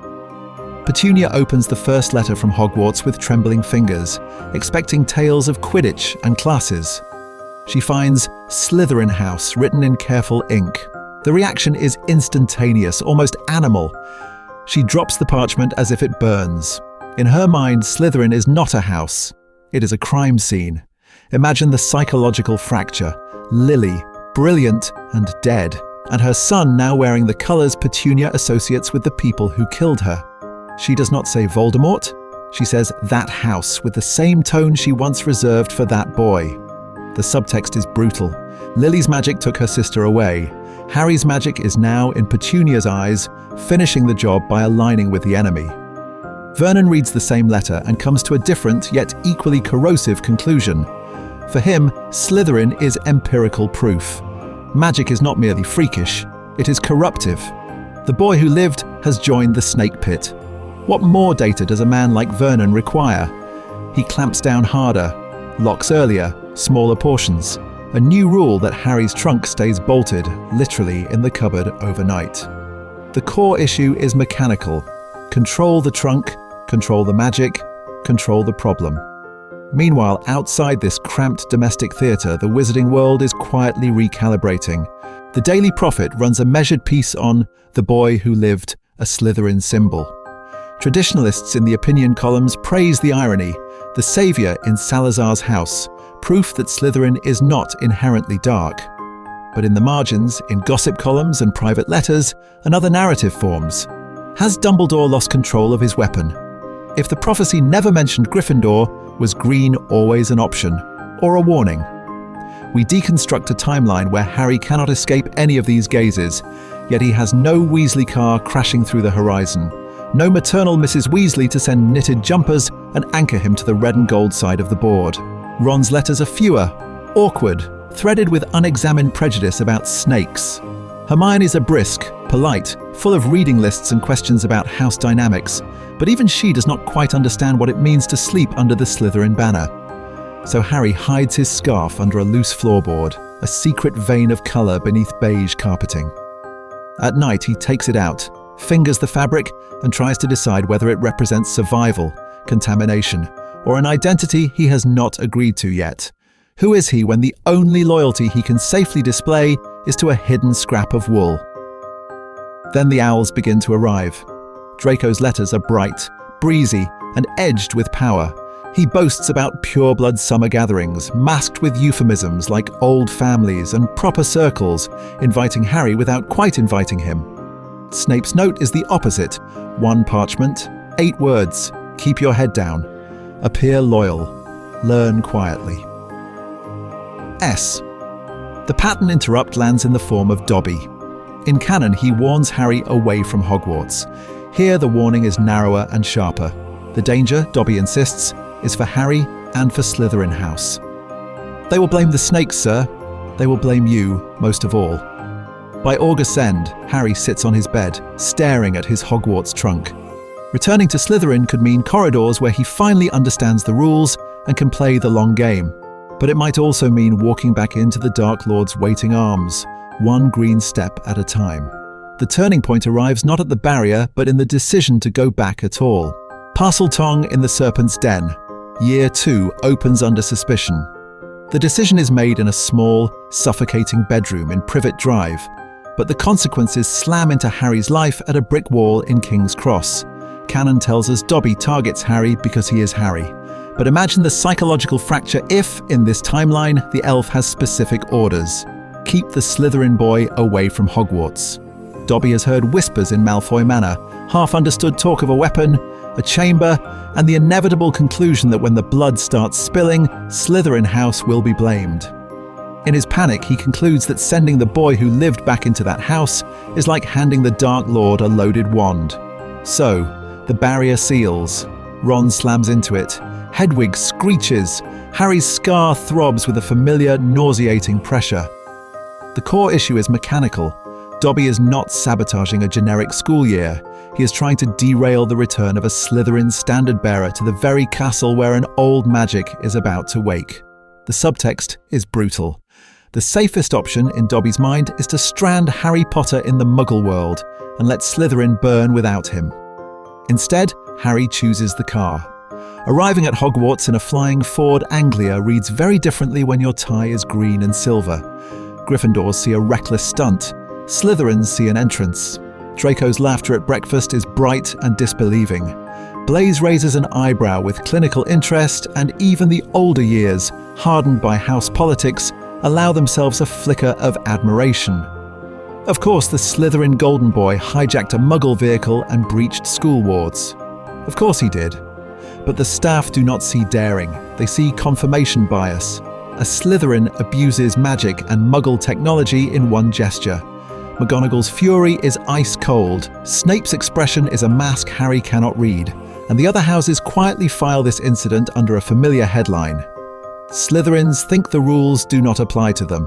Speaker 1: Petunia opens the first letter from Hogwarts with trembling fingers, expecting tales of Quidditch and classes. She finds Slytherin House written in careful ink. The reaction is instantaneous, almost animal. She drops the parchment as if it burns. In her mind, Slytherin is not a house. It is a crime scene. Imagine the psychological fracture. Lily, brilliant and dead, and her son now wearing the colours Petunia associates with the people who killed her. She does not say Voldemort, she says that house with the same tone she once reserved for that boy. The subtext is brutal. Lily's magic took her sister away. Harry's magic is now, in Petunia's eyes, finishing the job by aligning with the enemy. Vernon reads the same letter and comes to a different yet equally corrosive conclusion. For him, Slytherin is empirical proof. Magic is not merely freakish, it is corruptive. The boy who lived has joined the snake pit. What more data does a man like Vernon require? He clamps down harder, locks earlier, smaller portions. A new rule that Harry's trunk stays bolted, literally in the cupboard overnight. The core issue is mechanical. Control the trunk, control the magic, control the problem. Meanwhile, outside this cramped domestic theatre, the wizarding world is quietly recalibrating. The Daily Prophet runs a measured piece on the boy who lived, a Slytherin symbol. Traditionalists in the opinion columns praise the irony, the saviour in Salazar's house, proof that Slytherin is not inherently dark. But in the margins, in gossip columns and private letters, another narrative forms. Has Dumbledore lost control of his weapon? If the prophecy never mentioned Gryffindor, was green always an option, or a warning? We deconstruct a timeline where Harry cannot escape any of these gazes, yet he has no Weasley car crashing through the horizon, no maternal Mrs. Weasley to send knitted jumpers and anchor him to the red and gold side of the board. Ron's letters are fewer, awkward, threaded with unexamined prejudice about snakes. Hermione's are brisk, polite, full of reading lists and questions about house dynamics, but even she does not quite understand what it means to sleep under the Slytherin banner. So Harry hides his scarf under a loose floorboard, a secret vein of colour beneath beige carpeting. At night he takes it out, fingers the fabric, and tries to decide whether it represents survival, contamination, or an identity he has not agreed to yet. Who is he when the only loyalty he can safely display is to a hidden scrap of wool? Then the owls begin to arrive. Draco's letters are bright, breezy, and edged with power. He boasts about pureblood summer gatherings, masked with euphemisms like old families and proper circles, inviting Harry without quite inviting him. Snape's note is the opposite. 1 parchment, 8 words, keep your head down. Appear loyal, learn quietly. S. The pattern interrupt lands in the form of Dobby. In canon, he warns Harry away from Hogwarts. Here the warning is narrower and sharper. The danger, Dobby insists, is for Harry and for Slytherin House. They will blame the snakes, sir. They will blame you, most of all. By August's end, Harry sits on his bed, staring at his Hogwarts trunk. Returning to Slytherin could mean corridors where he finally understands the rules and can play the long game. But it might also mean walking back into the Dark Lord's waiting arms, one green step at a time. The turning point arrives not at the barrier, but in the decision to go back at all. Parseltongue in the Serpent's Den. Year 2 opens under suspicion. The decision is made in a small, suffocating bedroom in Privet Drive, but the consequences slam into Harry's life at a brick wall in King's Cross. Canon tells us Dobby targets Harry because he is Harry. But imagine the psychological fracture if, in this timeline, the elf has specific orders. Keep the Slytherin boy away from Hogwarts. Dobby has heard whispers in Malfoy Manor, half-understood talk of a weapon, a chamber, and the inevitable conclusion that when the blood starts spilling, Slytherin House will be blamed. In his panic, he concludes that sending the boy who lived back into that house is like handing the Dark Lord a loaded wand. So, the barrier seals. Ron slams into it. Hedwig screeches. Harry's scar throbs with a familiar, nauseating pressure. The core issue is mechanical. Dobby is not sabotaging a generic school year. He is trying to derail the return of a Slytherin standard-bearer to the very castle where an old magic is about to wake. The subtext is brutal. The safest option, in Dobby's mind, is to strand Harry Potter in the Muggle world and let Slytherin burn without him. Instead, Harry chooses the car. Arriving at Hogwarts in a flying Ford Anglia reads very differently when your tie is green and silver. Gryffindors see a reckless stunt. Slytherins see an entrance. Draco's laughter at breakfast is bright and disbelieving. Blaise raises an eyebrow with clinical interest, and even the older years, hardened by house politics, allow themselves a flicker of admiration. Of course, the Slytherin Golden Boy hijacked a Muggle vehicle and breached school wards. Of course he did. But the staff do not see daring. They see confirmation bias. A Slytherin abuses magic and Muggle technology in one gesture. McGonagall's fury is ice cold. Snape's expression is a mask Harry cannot read. And the other houses quietly file this incident under a familiar headline. Slytherins think the rules do not apply to them.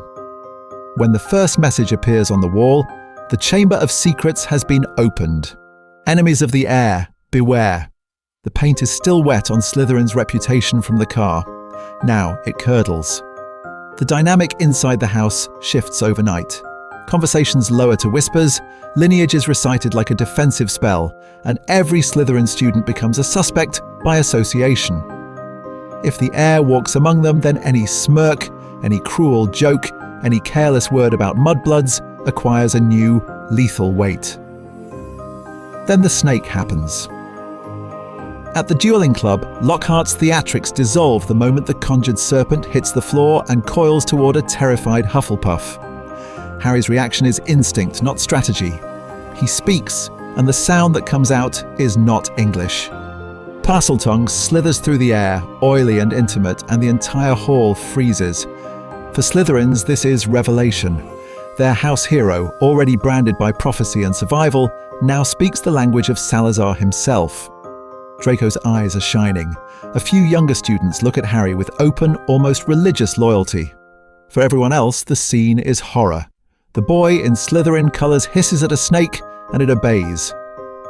Speaker 1: When the first message appears on the wall, the Chamber of Secrets has been opened. Enemies of the Heir, beware. The paint is still wet on Slytherin's reputation from the car. Now it curdles. The dynamic inside the house shifts overnight. Conversations lower to whispers, lineage is recited like a defensive spell, and every Slytherin student becomes a suspect by association. If the Heir walks among them, then any smirk, any cruel joke, any careless word about mudbloods acquires a new, lethal weight. Then the snake happens. At the dueling club, Lockhart's theatrics dissolve the moment the conjured serpent hits the floor and coils toward a terrified Hufflepuff. Harry's reaction is instinct, not strategy. He speaks, and the sound that comes out is not English. Parseltongue slithers through the air, oily and intimate, and the entire hall freezes. For Slytherins, this is revelation. Their house hero, already branded by prophecy and survival, now speaks the language of Salazar himself. Draco's eyes are shining. A few younger students look at Harry with open, almost religious loyalty. For everyone else, the scene is horror. The boy in Slytherin colours hisses at a snake, and it obeys.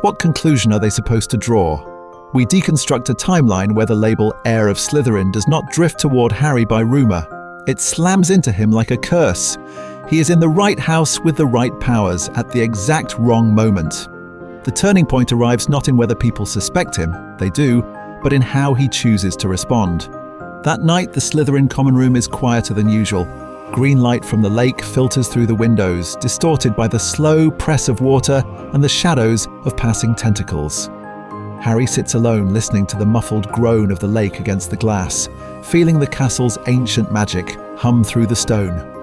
Speaker 1: What conclusion are they supposed to draw? We deconstruct a timeline where the label Heir of Slytherin does not drift toward Harry by rumour. It slams into him like a curse. He is in the right house with the right powers at the exact wrong moment. The turning point arrives not in whether people suspect him, they do, but in how he chooses to respond. That night, the Slytherin common room is quieter than usual. Green light from the lake filters through the windows, distorted by the slow press of water and the shadows of passing tentacles. Harry sits alone, listening to the muffled groan of the lake against the glass, feeling the castle's ancient magic hum through the stone.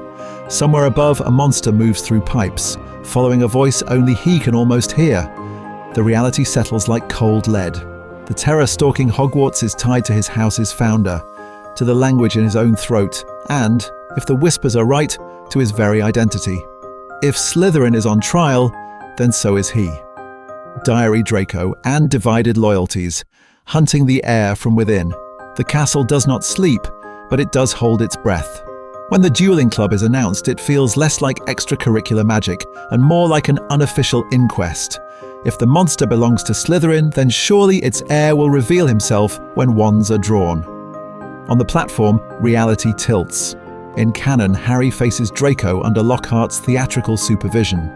Speaker 1: Somewhere above, a monster moves through pipes, following a voice only he can almost hear. The reality settles like cold lead. The terror stalking Hogwarts is tied to his house's founder, to the language in his own throat, and, if the whispers are right, to his very identity. If Slytherin is on trial, then so is he. Diary Draco and divided loyalties, hunting the Heir from within. The castle does not sleep, but it does hold its breath. When the dueling club is announced, it feels less like extracurricular magic and more like an unofficial inquest. If the monster belongs to Slytherin, then surely its heir will reveal himself when wands are drawn. On the platform, reality tilts. In canon, Harry faces Draco under Lockhart's theatrical supervision.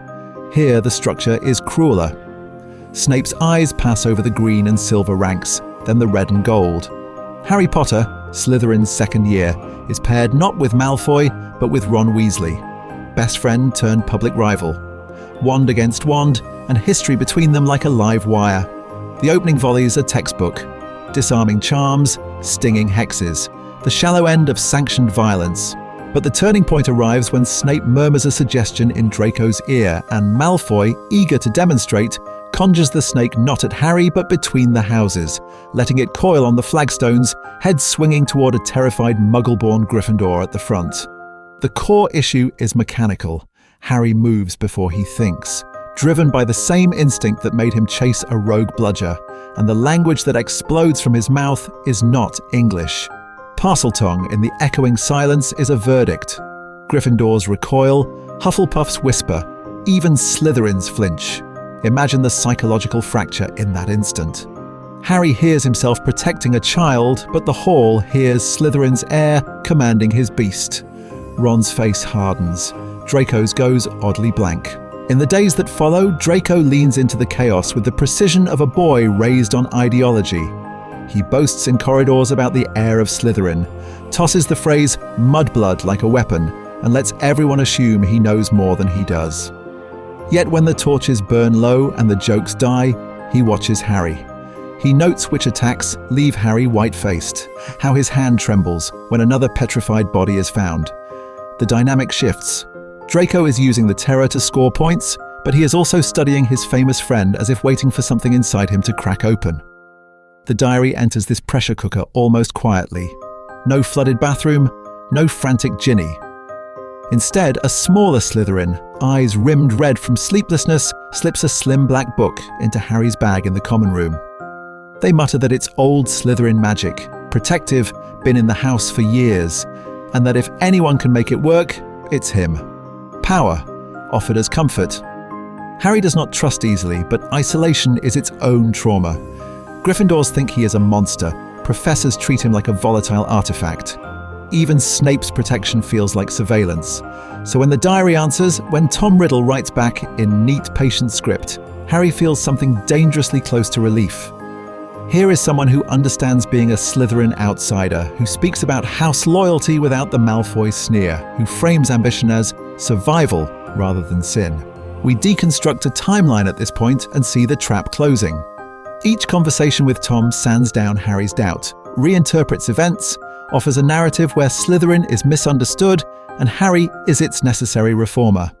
Speaker 1: Here, the structure is crueler. Snape's eyes pass over the green and silver ranks, then the red and gold. Harry Potter, Slytherin's second year, is paired not with Malfoy, but with Ron Weasley. Best friend turned public rival. Wand against wand, and history between them like a live wire. The opening volleys are textbook. Disarming charms, stinging hexes. The shallow end of sanctioned violence. But the turning point arrives when Snape murmurs a suggestion in Draco's ear, and Malfoy, eager to demonstrate, conjures the snake not at Harry but between the houses, letting it coil on the flagstones, head swinging toward a terrified Muggle-born Gryffindor at the front. The core issue is mechanical. Harry moves before he thinks, driven by the same instinct that made him chase a rogue bludger, and the language that explodes from his mouth is not English. Parseltongue in the echoing silence is a verdict. Gryffindors recoil, Hufflepuffs whisper, even Slytherins flinch. Imagine the psychological fracture in that instant. Harry hears himself protecting a child, but the hall hears Slytherin's heir commanding his beast. Ron's face hardens. Draco's goes oddly blank. In the days that follow, Draco leans into the chaos with the precision of a boy raised on ideology. He boasts in corridors about the heir of Slytherin, tosses the phrase mudblood like a weapon, and lets everyone assume he knows more than he does. Yet when the torches burn low and the jokes die, he watches Harry. He notes which attacks leave Harry white-faced, how his hand trembles when another petrified body is found. The dynamic shifts. Draco is using the terror to score points, but he is also studying his famous friend as if waiting for something inside him to crack open. The diary enters this pressure cooker almost quietly. No flooded bathroom, no frantic Ginny. Instead, a smaller Slytherin, eyes rimmed red from sleeplessness, slips a slim black book into Harry's bag in the common room. They mutter that it's old Slytherin magic, protective, been in the house for years, and that if anyone can make it work, it's him. Power, offered as comfort. Harry does not trust easily, but isolation is its own trauma. Gryffindors think he is a monster. Professors treat him like a volatile artifact. Even Snape's protection feels like surveillance. So when the diary answers, when Tom Riddle writes back in neat, patient script, Harry feels something dangerously close to relief. Here is someone who understands being a Slytherin outsider, who speaks about house loyalty without the Malfoy sneer, who frames ambition as survival rather than sin. We deconstruct a timeline at this point and see the trap closing. Each conversation with Tom sands down Harry's doubt, reinterprets events, offers a narrative where Slytherin is misunderstood and Harry is its necessary reformer.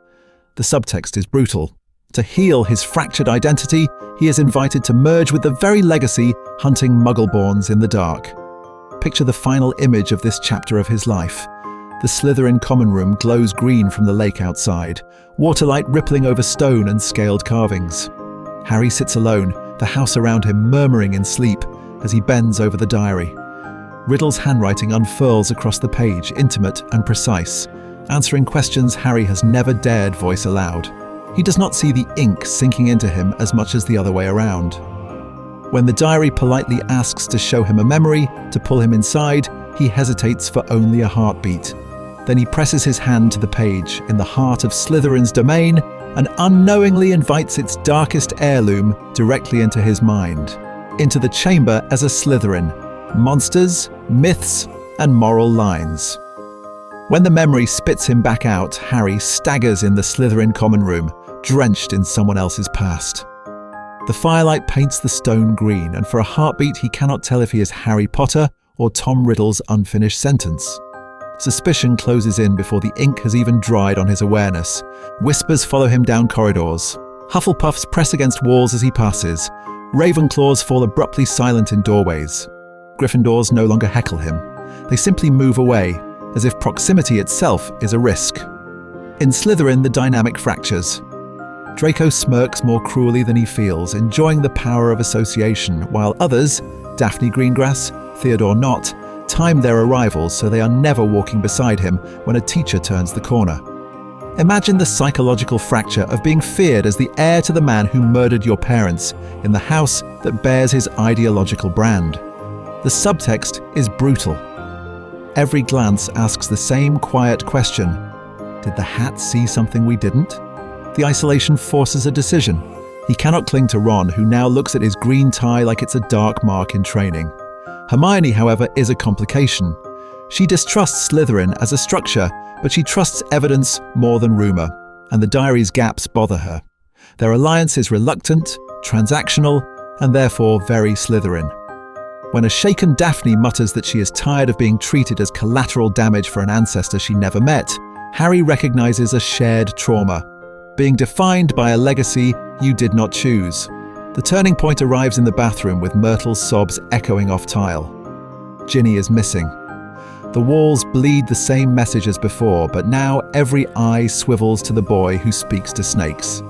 Speaker 1: The subtext is brutal. To heal his fractured identity, he is invited to merge with the very legacy hunting Muggleborns in the dark. Picture the final image of this chapter of his life. The Slytherin common room glows green from the lake outside, waterlight rippling over stone and scaled carvings. Harry sits alone, the house around him murmuring in sleep as he bends over the diary. Riddle's handwriting unfurls across the page, intimate and precise, answering questions Harry has never dared voice aloud. He does not see the ink sinking into him as much as the other way around. When the diary politely asks to show him a memory, to pull him inside, he hesitates for only a heartbeat. Then he presses his hand to the page in the heart of Slytherin's domain and unknowingly invites its darkest heirloom directly into his mind, into the chamber as a Slytherin, monsters, myths, and moral lines. When the memory spits him back out, Harry staggers in the Slytherin common room, drenched in someone else's past. The firelight paints the stone green, and for a heartbeat he cannot tell if he is Harry Potter or Tom Riddle's unfinished sentence. Suspicion closes in before the ink has even dried on his awareness. Whispers follow him down corridors. Hufflepuffs press against walls as he passes. Ravenclaws fall abruptly silent in doorways. Gryffindors no longer heckle him. They simply move away, as if proximity itself is a risk. In Slytherin, the dynamic fractures. Draco smirks more cruelly than he feels, enjoying the power of association, while others, Daphne Greengrass, Theodore Nott, time their arrivals so they are never walking beside him when a teacher turns the corner. Imagine the psychological fracture of being feared as the heir to the man who murdered your parents in the house that bears his ideological brand. The subtext is brutal. Every glance asks the same quiet question. Did the hat see something we didn't? The isolation forces a decision. He cannot cling to Ron, who now looks at his green tie like it's a dark mark in training. Hermione, however, is a complication. She distrusts Slytherin as a structure, but she trusts evidence more than rumour, and the diary's gaps bother her. Their alliance is reluctant, transactional, and therefore very Slytherin. When a shaken Daphne mutters that she is tired of being treated as collateral damage for an ancestor she never met, Harry recognises a shared trauma, being defined by a legacy you did not choose. The turning point arrives in the bathroom with Myrtle's sobs echoing off tile. Ginny is missing. The walls bleed the same message as before, but now every eye swivels to the boy who speaks to snakes.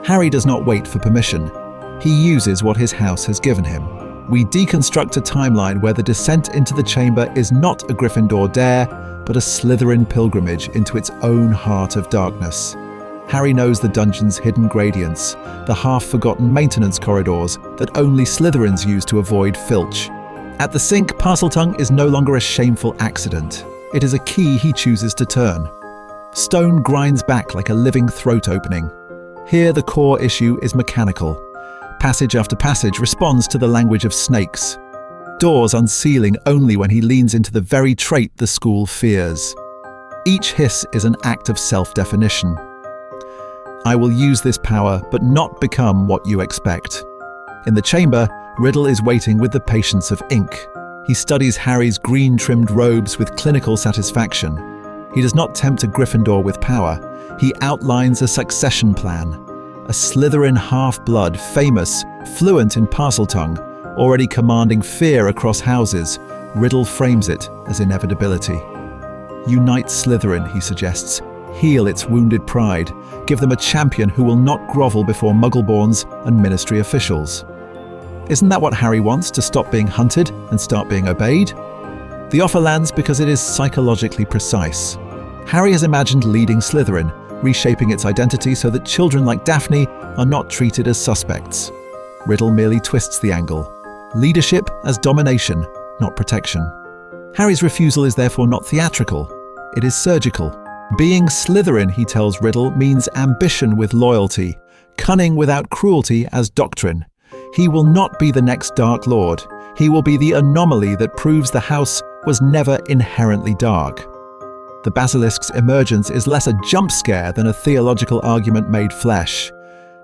Speaker 1: Harry does not wait for permission. He uses what his house has given him. We deconstruct a timeline where the descent into the chamber is not a Gryffindor dare, but a Slytherin pilgrimage into its own heart of darkness. Harry knows the dungeon's hidden gradients, the half-forgotten maintenance corridors that only Slytherins use to avoid filch. At the sink, Parseltongue is no longer a shameful accident. It is a key he chooses to turn. Stone grinds back like a living throat opening. Here the core issue is mechanical. Passage after passage responds to the language of snakes. Doors unsealing only when he leans into the very trait the school fears. Each hiss is an act of self-definition. I will use this power, but not become what you expect. In the chamber, Riddle is waiting with the patience of ink. He studies Harry's green-trimmed robes with clinical satisfaction. He does not tempt a Gryffindor with power. He outlines a succession plan. A Slytherin half-blood, famous, fluent in Parseltongue, already commanding fear across houses, Riddle frames it as inevitability. Unite Slytherin, he suggests. Heal its wounded pride. Give them a champion who will not grovel before Muggleborns and ministry officials. Isn't that what Harry wants, to stop being hunted and start being obeyed? The offer lands because it is psychologically precise. Harry has imagined leading Slytherin, reshaping its identity so that children like Daphne are not treated as suspects. Riddle merely twists the angle. Leadership as domination, not protection. Harry's refusal is therefore not theatrical. It is surgical. Being Slytherin, he tells Riddle, means ambition with loyalty, cunning without cruelty as doctrine. He will not be the next Dark Lord. He will be the anomaly that proves the house was never inherently dark. The basilisk's emergence is less a jump scare than a theological argument made flesh.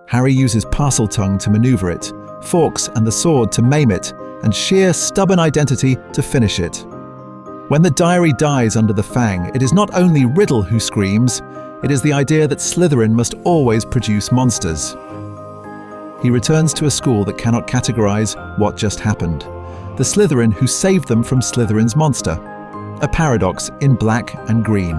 Speaker 1: Harry uses Parseltongue to maneuver it, forks and the sword to maim it, and sheer stubborn identity to finish it. When the diary dies under the fang, it is not only Riddle who screams, it is the idea that Slytherin must always produce monsters. He returns to a school that cannot categorize what just happened. The Slytherin who saved them from Slytherin's monster. A paradox in black and green.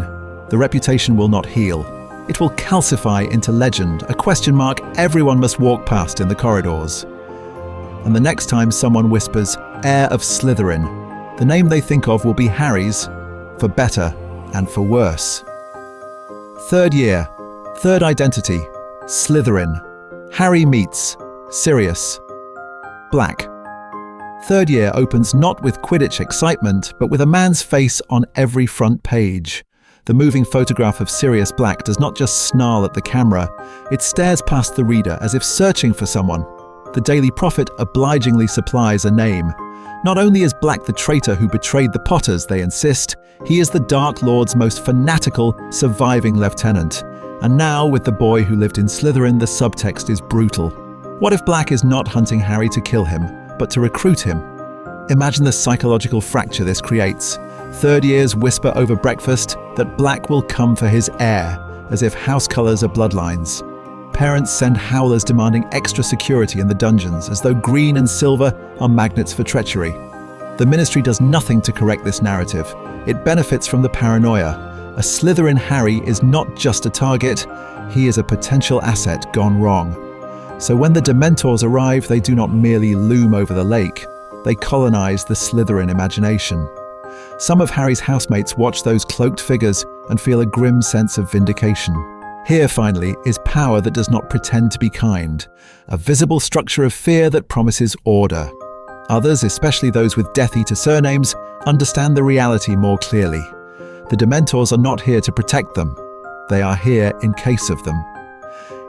Speaker 1: The reputation will not heal. It will calcify into legend, a question mark everyone must walk past in the corridors. And the next time someone whispers, Heir of Slytherin, the name they think of will be Harry's, for better and for worse. Third year, third identity, Slytherin. Harry meets Sirius. Black. Third year opens not with Quidditch excitement, but with a man's face on every front page. The moving photograph of Sirius Black does not just snarl at the camera, it stares past the reader as if searching for someone. The Daily Prophet obligingly supplies a name. Not only is Black the traitor who betrayed the Potters, they insist, he is the Dark Lord's most fanatical, surviving lieutenant. And now, with the boy who lived in Slytherin, the subtext is brutal. What if Black is not hunting Harry to kill him, but to recruit him? Imagine the psychological fracture this creates. Third years whisper over breakfast that Black will come for his heir, as if house colours are bloodlines. Parents send howlers demanding extra security in the dungeons, as though green and silver are magnets for treachery. The Ministry does nothing to correct this narrative. It benefits from the paranoia. A Slytherin Harry is not just a target, he is a potential asset gone wrong. So when the Dementors arrive, they do not merely loom over the lake, they colonize the Slytherin imagination. Some of Harry's housemates watch those cloaked figures and feel a grim sense of vindication. Here, finally, is power that does not pretend to be kind, a visible structure of fear that promises order. Others, especially those with Death Eater surnames, understand the reality more clearly. The Dementors are not here to protect them. They are here in case of them.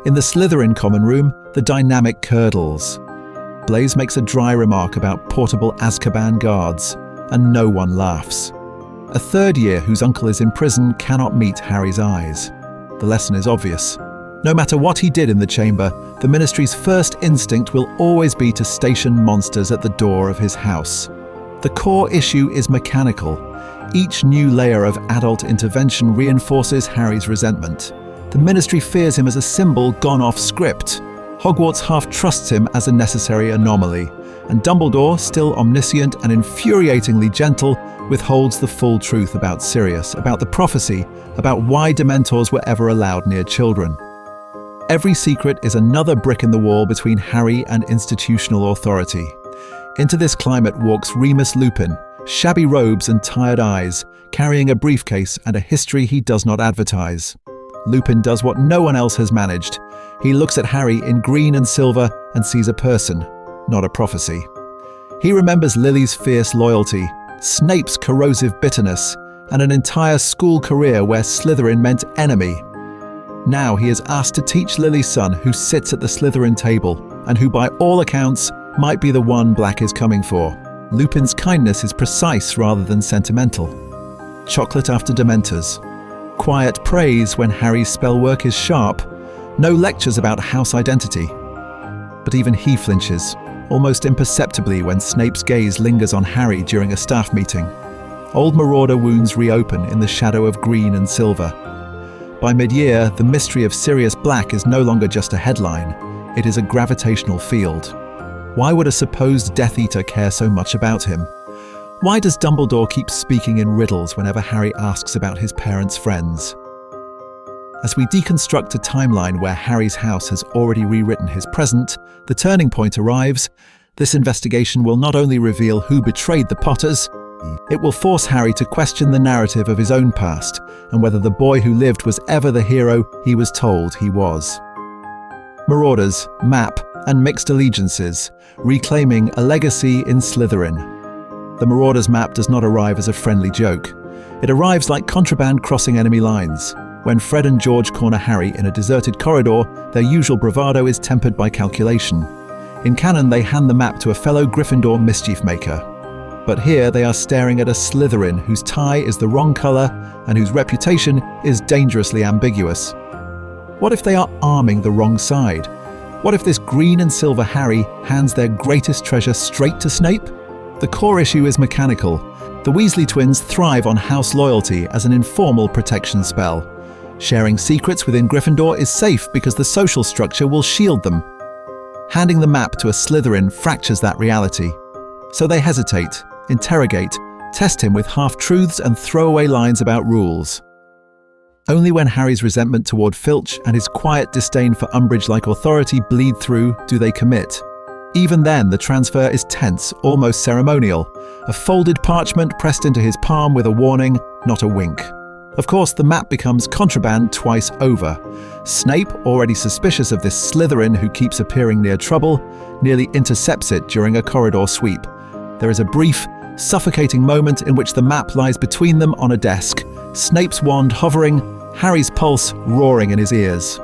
Speaker 1: In the Slytherin common room, the dynamic curdles. Blaise makes a dry remark about portable Azkaban guards, and no one laughs. A third year whose uncle is in prison cannot meet Harry's eyes. The lesson is obvious. No matter what he did in the chamber, the Ministry's first instinct will always be to station monsters at the door of his house. The core issue is mechanical. Each new layer of adult intervention reinforces Harry's resentment. The Ministry fears him as a symbol gone off script. Hogwarts half trusts him as a necessary anomaly, and Dumbledore, still omniscient and infuriatingly gentle, withholds the full truth about Sirius, about the prophecy, about why Dementors were ever allowed near children. Every secret is another brick in the wall between Harry and institutional authority. Into this climate walks Remus Lupin, shabby robes and tired eyes, carrying a briefcase and a history he does not advertise. Lupin does what no one else has managed. He looks at Harry in green and silver and sees a person, not a prophecy. He remembers Lily's fierce loyalty, Snape's corrosive bitterness, and an entire school career where Slytherin meant enemy. Now he is asked to teach Lily's son, who sits at the Slytherin table, and who by all accounts might be the one Black is coming for. Lupin's kindness is precise rather than sentimental. Chocolate after Dementors. Quiet praise when Harry's spell work is sharp. No lectures about house identity. But even he flinches, almost imperceptibly when Snape's gaze lingers on Harry during a staff meeting. Old Marauder wounds reopen in the shadow of green and silver. By mid-year, the mystery of Sirius Black is no longer just a headline. It is a gravitational field. Why would a supposed Death Eater care so much about him? Why does Dumbledore keep speaking in riddles whenever Harry asks about his parents' friends? As we deconstruct a timeline where Harry's house has already rewritten his present, the turning point arrives. This investigation will not only reveal who betrayed the Potters, it will force Harry to question the narrative of his own past and whether the boy who lived was ever the hero he was told he was. Marauders, map, and mixed allegiances, reclaiming a legacy in Slytherin. The Marauders map does not arrive as a friendly joke. It arrives like contraband crossing enemy lines. When Fred and George corner Harry in a deserted corridor, their usual bravado is tempered by calculation. In canon, they hand the map to a fellow Gryffindor mischief maker. But here they are staring at a Slytherin whose tie is the wrong colour and whose reputation is dangerously ambiguous. What if they are arming the wrong side? What if this green and silver Harry hands their greatest treasure straight to Snape? The core issue is mechanical. The Weasley twins thrive on house loyalty as an informal protection spell. Sharing secrets within Gryffindor is safe because the social structure will shield them. Handing the map to a Slytherin fractures that reality. So they hesitate, interrogate, test him with half-truths and throwaway lines about rules. Only when Harry's resentment toward Filch and his quiet disdain for Umbridge-like authority bleed through do they commit. Even then, the transfer is tense, almost ceremonial, a folded parchment pressed into his palm with a warning, not a wink. Of course, the map becomes contraband twice over. Snape, already suspicious of this Slytherin who keeps appearing near trouble, nearly intercepts it during a corridor sweep. There is a brief, suffocating moment in which the map lies between them on a desk, Snape's wand hovering, Harry's pulse roaring in his ears.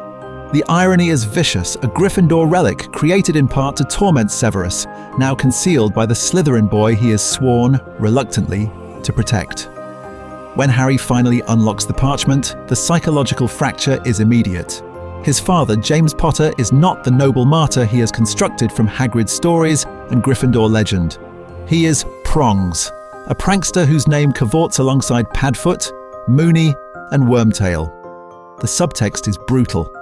Speaker 1: The irony is vicious, a Gryffindor relic created in part to torment Severus, now concealed by the Slytherin boy he is sworn, reluctantly, to protect. When Harry finally unlocks the parchment, the psychological fracture is immediate. His father, James Potter, is not the noble martyr he has constructed from Hagrid's stories and Gryffindor legend. He is Prongs, a prankster whose name cavorts alongside Padfoot, Moony, and Wormtail. The subtext is brutal.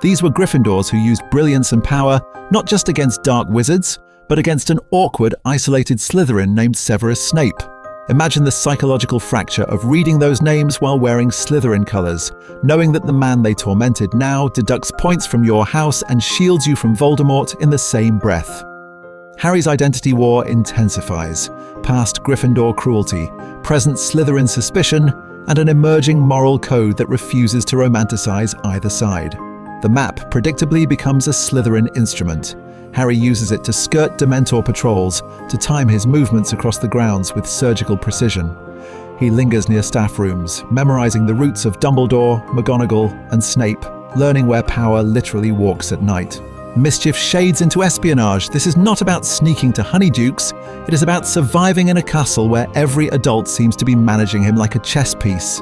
Speaker 1: These were Gryffindors who used brilliance and power not just against dark wizards, but against an awkward, isolated Slytherin named Severus Snape. Imagine the psychological fracture of reading those names while wearing Slytherin colours, knowing that the man they tormented now deducts points from your house and shields you from Voldemort in the same breath. Harry's identity war intensifies, past Gryffindor cruelty, present Slytherin suspicion, and an emerging moral code that refuses to romanticize either side. The map predictably becomes a Slytherin instrument. Harry uses it to skirt Dementor patrols, to time his movements across the grounds with surgical precision. He lingers near staff rooms, memorizing the routes of Dumbledore, McGonagall, and Snape, learning where power literally walks at night. Mischief shades into espionage. This is not about sneaking to honeydukes. It is about surviving in a castle where every adult seems to be managing him like a chess piece.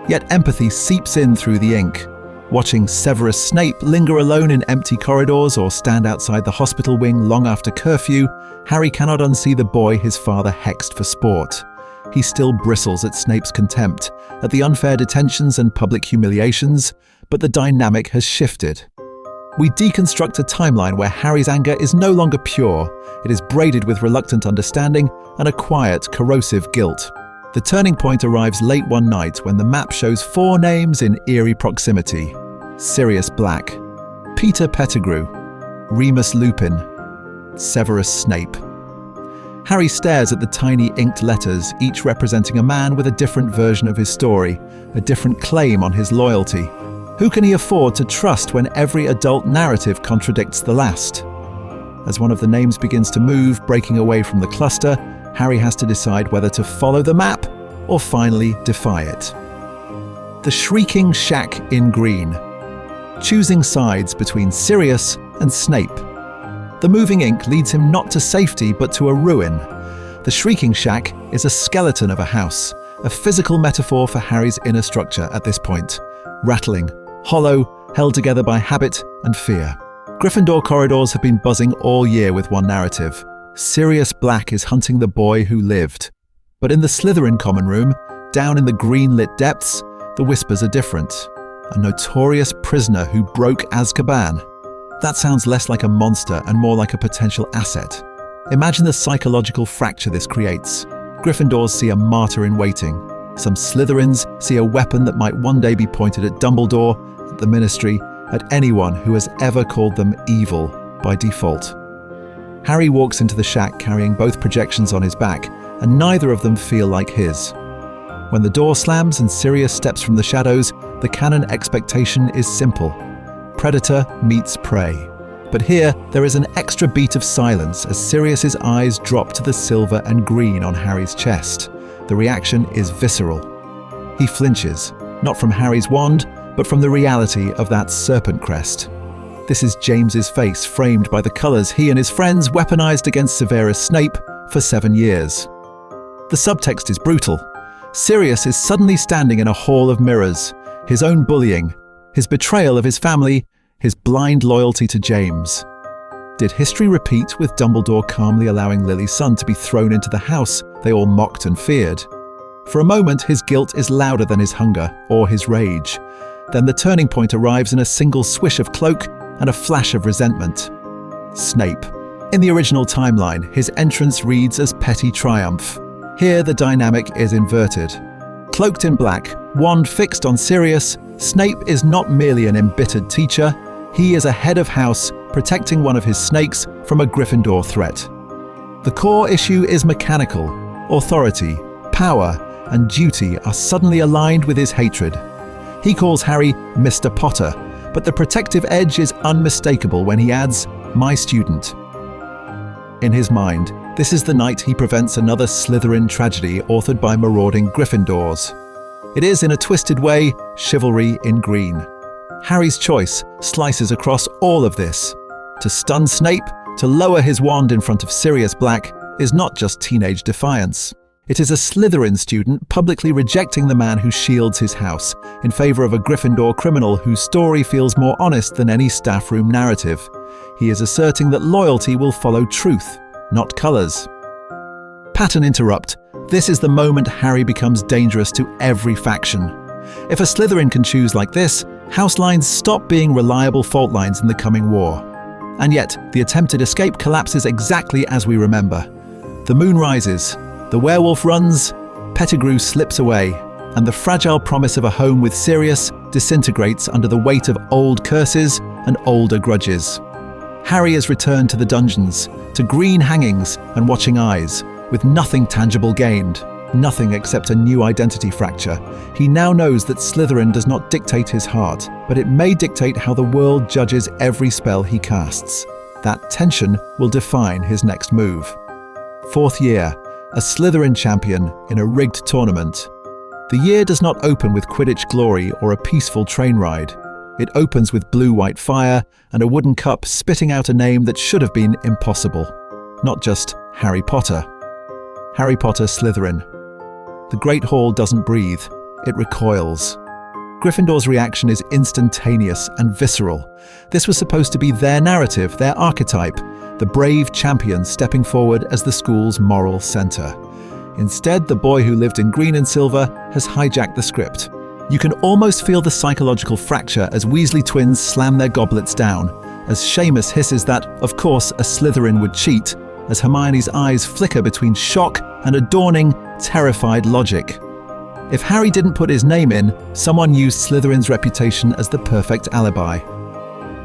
Speaker 1: Yet empathy seeps in through the ink. Watching Severus Snape linger alone in empty corridors or stand outside the hospital wing long after curfew, Harry cannot unsee the boy his father hexed for sport. He still bristles at Snape's contempt, at the unfair detentions and public humiliations, but the dynamic has shifted. We deconstruct a timeline where Harry's anger is no longer pure. It is braided with reluctant understanding and a quiet, corrosive guilt. The turning point arrives late one night when the map shows 4 names in eerie proximity: Sirius Black, Peter Pettigrew, Remus Lupin, Severus Snape. Harry stares at the tiny inked letters, each representing a man with a different version of his story, a different claim on his loyalty. Who can he afford to trust when every adult narrative contradicts the last? As one of the names begins to move, breaking away from the cluster, Harry has to decide whether to follow the map or finally defy it. The Shrieking Shack in Green. Choosing sides between Sirius and Snape. The moving ink leads him not to safety but to a ruin. The Shrieking Shack is a skeleton of a house, a physical metaphor for Harry's inner structure at this point. Rattling, hollow, held together by habit and fear. Gryffindor corridors have been buzzing all year with one narrative. Sirius Black is hunting the boy who lived. But in the Slytherin common room, down in the green-lit depths, the whispers are different. A notorious prisoner who broke Azkaban. That sounds less like a monster and more like a potential asset. Imagine the psychological fracture this creates. Gryffindors see a martyr in waiting. Some Slytherins see a weapon that might one day be pointed at Dumbledore, at the Ministry, at anyone who has ever called them evil by default. Harry walks into the shack carrying both projections on his back, and neither of them feel like his. When the door slams and Sirius steps from the shadows, the canon expectation is simple. Predator meets prey. But here, there is an extra beat of silence as Sirius's eyes drop to the silver and green on Harry's chest. The reaction is visceral. He flinches, not from Harry's wand, but from the reality of that serpent crest. This is James's face framed by the colours he and his friends weaponized against Severus Snape for 7 years. The subtext is brutal. Sirius is suddenly standing in a hall of mirrors, his own bullying, his betrayal of his family, his blind loyalty to James. Did history repeat with Dumbledore calmly allowing Lily's son to be thrown into the house they all mocked and feared? For a moment, his guilt is louder than his hunger or his rage. Then the turning point arrives in a single swish of cloak and a flash of resentment. Snape. In the original timeline, his entrance reads as petty triumph. Here, the dynamic is inverted. Cloaked in black, wand fixed on Sirius, Snape is not merely an embittered teacher, he is a head of house protecting one of his snakes from a Gryffindor threat. The core issue is mechanical. Authority, power, and duty are suddenly aligned with his hatred. He calls Harry Mr. Potter, but the protective edge is unmistakable when he adds, "my student." In his mind, this is the night he prevents another Slytherin tragedy authored by marauding Gryffindors. It is, in a twisted way, chivalry in green. Harry's choice slices across all of this. To stun Snape, to lower his wand in front of Sirius Black, is not just teenage defiance. It is a Slytherin student publicly rejecting the man who shields his house in favor of a Gryffindor criminal whose story feels more honest than any staff room narrative. He is asserting that loyalty will follow truth, not colours. Pattern interrupt. This is the moment Harry becomes dangerous to every faction. If a Slytherin can choose like this, house lines stop being reliable fault lines in the coming war. And yet, the attempted escape collapses exactly as we remember. The moon rises, the werewolf runs, Pettigrew slips away, and the fragile promise of a home with Sirius disintegrates under the weight of old curses and older grudges. Harry is returned to the dungeons, to green hangings and watching eyes, with nothing tangible gained, nothing except a new identity fracture. He now knows that Slytherin does not dictate his heart, but it may dictate how the world judges every spell he casts. That tension will define his next move. 4th year, a Slytherin champion in a rigged tournament. The year does not open with Quidditch glory or a peaceful train ride. It opens with blue-white fire and a wooden cup spitting out a name that should have been impossible. Not just Harry Potter. Harry Potter Slytherin. The Great Hall doesn't breathe, it recoils. Gryffindor's reaction is instantaneous and visceral. This was supposed to be their narrative, their archetype, the brave champion stepping forward as the school's moral centre. Instead, the boy who lived in green and silver has hijacked the script. You can almost feel the psychological fracture as Weasley twins slam their goblets down, as Seamus hisses that, of course, a Slytherin would cheat, as Hermione's eyes flicker between shock and a dawning, terrified logic. If Harry didn't put his name in, someone used Slytherin's reputation as the perfect alibi.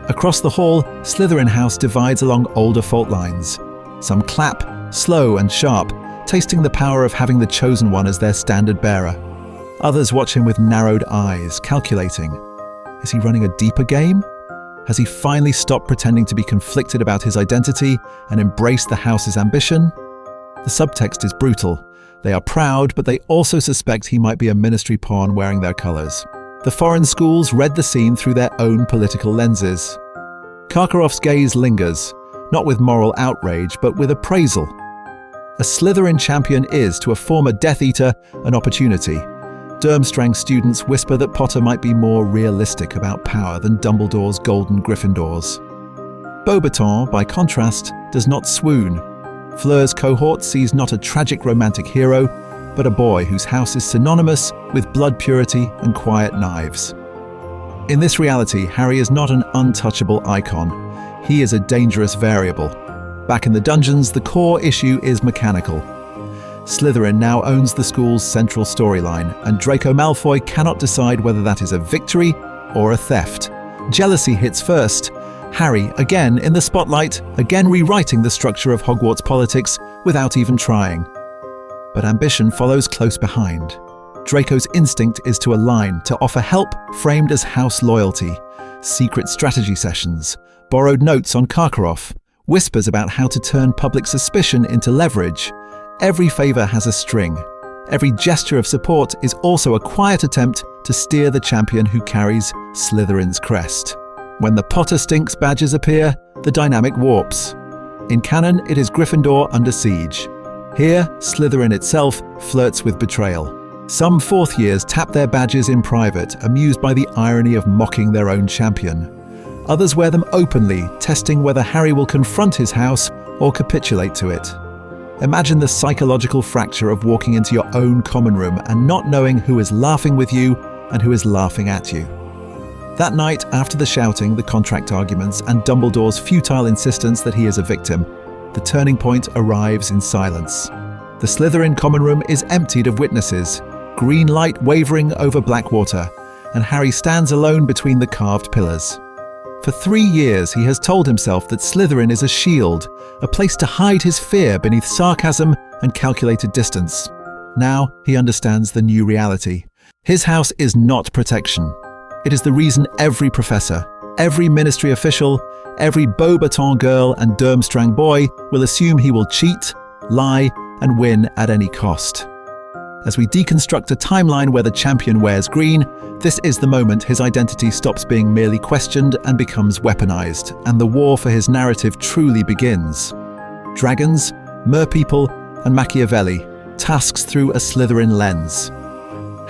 Speaker 1: Across the hall, Slytherin House divides along older fault lines. Some clap, slow and sharp, tasting the power of having the chosen one as their standard bearer. Others watch him with narrowed eyes, calculating. Is he running a deeper game? Has he finally stopped pretending to be conflicted about his identity and embraced the house's ambition? The subtext is brutal. They are proud, but they also suspect he might be a ministry pawn wearing their colours. The foreign schools read the scene through their own political lenses. Karkaroff's gaze lingers, not with moral outrage, but with appraisal. A Slytherin champion is, to a former Death Eater, an opportunity. Durmstrang students whisper that Potter might be more realistic about power than Dumbledore's golden Gryffindors. Beauxbaton, by contrast, does not swoon. Fleur's cohort sees not a tragic romantic hero, but a boy whose house is synonymous with blood purity and quiet knives. In this reality, Harry is not an untouchable icon. He is a dangerous variable. Back in the dungeons, the core issue is mechanical. Slytherin now owns the school's central storyline, and Draco Malfoy cannot decide whether that is a victory or a theft. Jealousy hits first. Harry, again in the spotlight, again rewriting the structure of Hogwarts politics without even trying. But ambition follows close behind. Draco's instinct is to align, to offer help framed as house loyalty, secret strategy sessions, borrowed notes on Karkaroff, whispers about how to turn public suspicion into leverage. Every favour has a string. Every gesture of support is also a quiet attempt to steer the champion who carries Slytherin's crest. When the Potter Stinks badges appear, the dynamic warps. In canon, it is Gryffindor under siege. Here, Slytherin itself flirts with betrayal. Some fourth years tap their badges in private, amused by the irony of mocking their own champion. Others wear them openly, testing whether Harry will confront his house or capitulate to it. Imagine the psychological fracture of walking into your own common room and not knowing who is laughing with you and who is laughing at you. That night, after the shouting, the contract arguments, and Dumbledore's futile insistence that he is a victim, the turning point arrives in silence. The Slytherin common room is emptied of witnesses, green light wavering over black water, and Harry stands alone between the carved pillars. For 3 years, he has told himself that Slytherin is a shield, a place to hide his fear beneath sarcasm and calculated distance. Now he understands the new reality. His house is not protection. It is the reason every professor, every ministry official, every Beauxbaton girl and Durmstrang boy will assume he will cheat, lie, and win at any cost. As we deconstruct a timeline where the champion wears green, this is the moment his identity stops being merely questioned and becomes weaponized, and the war for his narrative truly begins. Dragons, Merpeople, and Machiavelli, tasks through a Slytherin lens.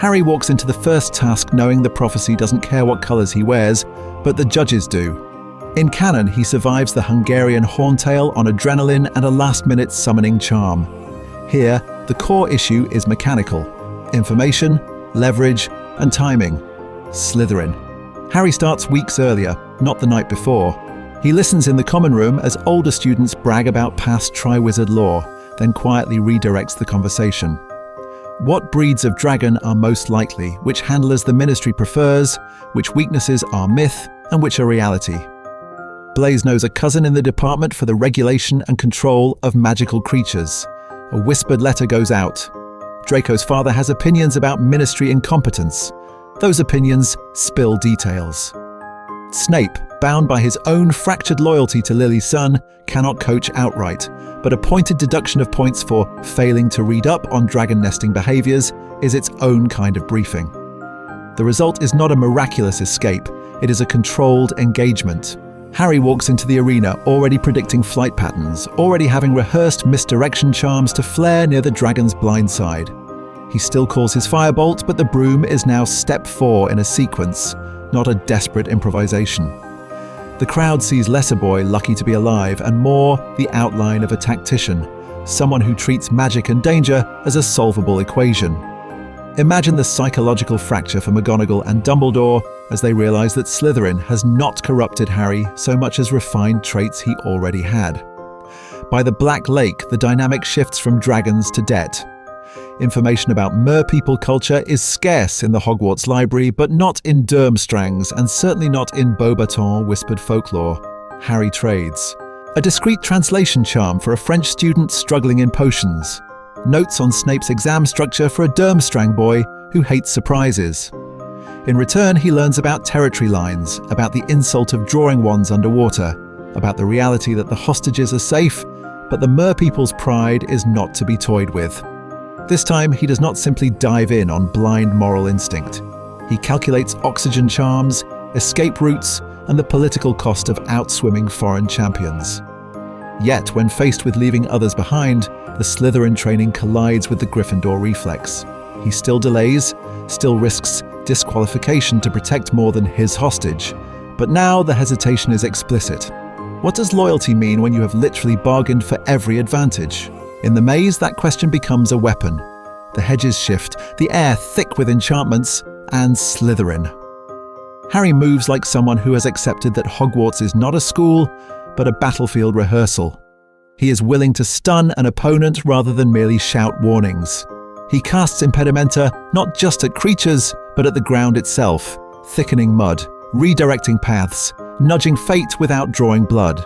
Speaker 1: Harry walks into the first task knowing the prophecy doesn't care what colours he wears, but the judges do. In canon, he survives the Hungarian Horntail on adrenaline and a last-minute summoning charm. Here, the core issue is mechanical: information, leverage, and timing. Slytherin. Harry starts weeks earlier, not the night before. He listens in the common room as older students brag about past Triwizard lore, then quietly redirects the conversation. What breeds of dragon are most likely, which handlers the ministry prefers, which weaknesses are myth, and which are reality. Blaise knows a cousin in the department for the regulation and control of magical creatures. A whispered letter goes out. Draco's father has opinions about ministry incompetence. Those opinions spill details. Snape, bound by his own fractured loyalty to Lily's son, cannot coach outright, but a pointed deduction of points for failing to read up on dragon nesting behaviours is its own kind of briefing. The result is not a miraculous escape, it is a controlled engagement. Harry walks into the arena already predicting flight patterns, already having rehearsed misdirection charms to flare near the dragon's blind side. He still calls his firebolt, but the broom is now step 4 in a sequence, not a desperate improvisation. The crowd sees less a boy lucky to be alive and more the outline of a tactician, someone who treats magic and danger as a solvable equation. Imagine the psychological fracture for McGonagall and Dumbledore as they realise that Slytherin has not corrupted Harry so much as refined traits he already had. By the Black Lake, the dynamic shifts from dragons to debt. Information about Merpeople culture is scarce in the Hogwarts library, but not in Durmstrang's, and certainly not in Beauxbaton whispered folklore. Harry trades. A discreet translation charm for a French student struggling in potions. Notes on Snape's exam structure for a Durmstrang boy who hates surprises. In return, he learns about territory lines, about the insult of drawing wands underwater, about the reality that the hostages are safe, but the Merpeople's pride is not to be toyed with. This time, he does not simply dive in on blind moral instinct. He calculates oxygen charms, escape routes, and the political cost of outswimming foreign champions. Yet, when faced with leaving others behind, the Slytherin training collides with the Gryffindor reflex. He still delays, still risks disqualification to protect more than his hostage. But now the hesitation is explicit. What does loyalty mean when you have literally bargained for every advantage? In the maze, that question becomes a weapon. The hedges shift, the air thick with enchantments, and Slytherin. Harry moves like someone who has accepted that Hogwarts is not a school, but a battlefield rehearsal. He is willing to stun an opponent rather than merely shout warnings. He casts impedimenta not just at creatures, but at the ground itself, thickening mud, redirecting paths, nudging fate without drawing blood.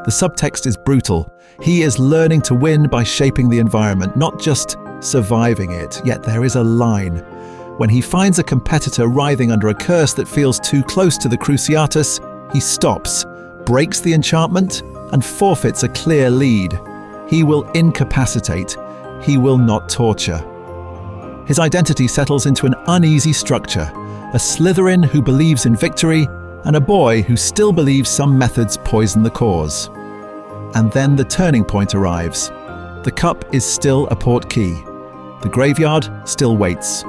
Speaker 1: The subtext is brutal. He is learning to win by shaping the environment, not just surviving it. Yet there is a line. When he finds a competitor writhing under a curse that feels too close to the Cruciatus, he stops, breaks the enchantment, and forfeits a clear lead. He will incapacitate. He will not torture. His identity settles into an uneasy structure, a Slytherin who believes in victory, and a boy who still believes some methods poison the cause. And then the turning point arrives. The cup is still a portkey. The graveyard still waits.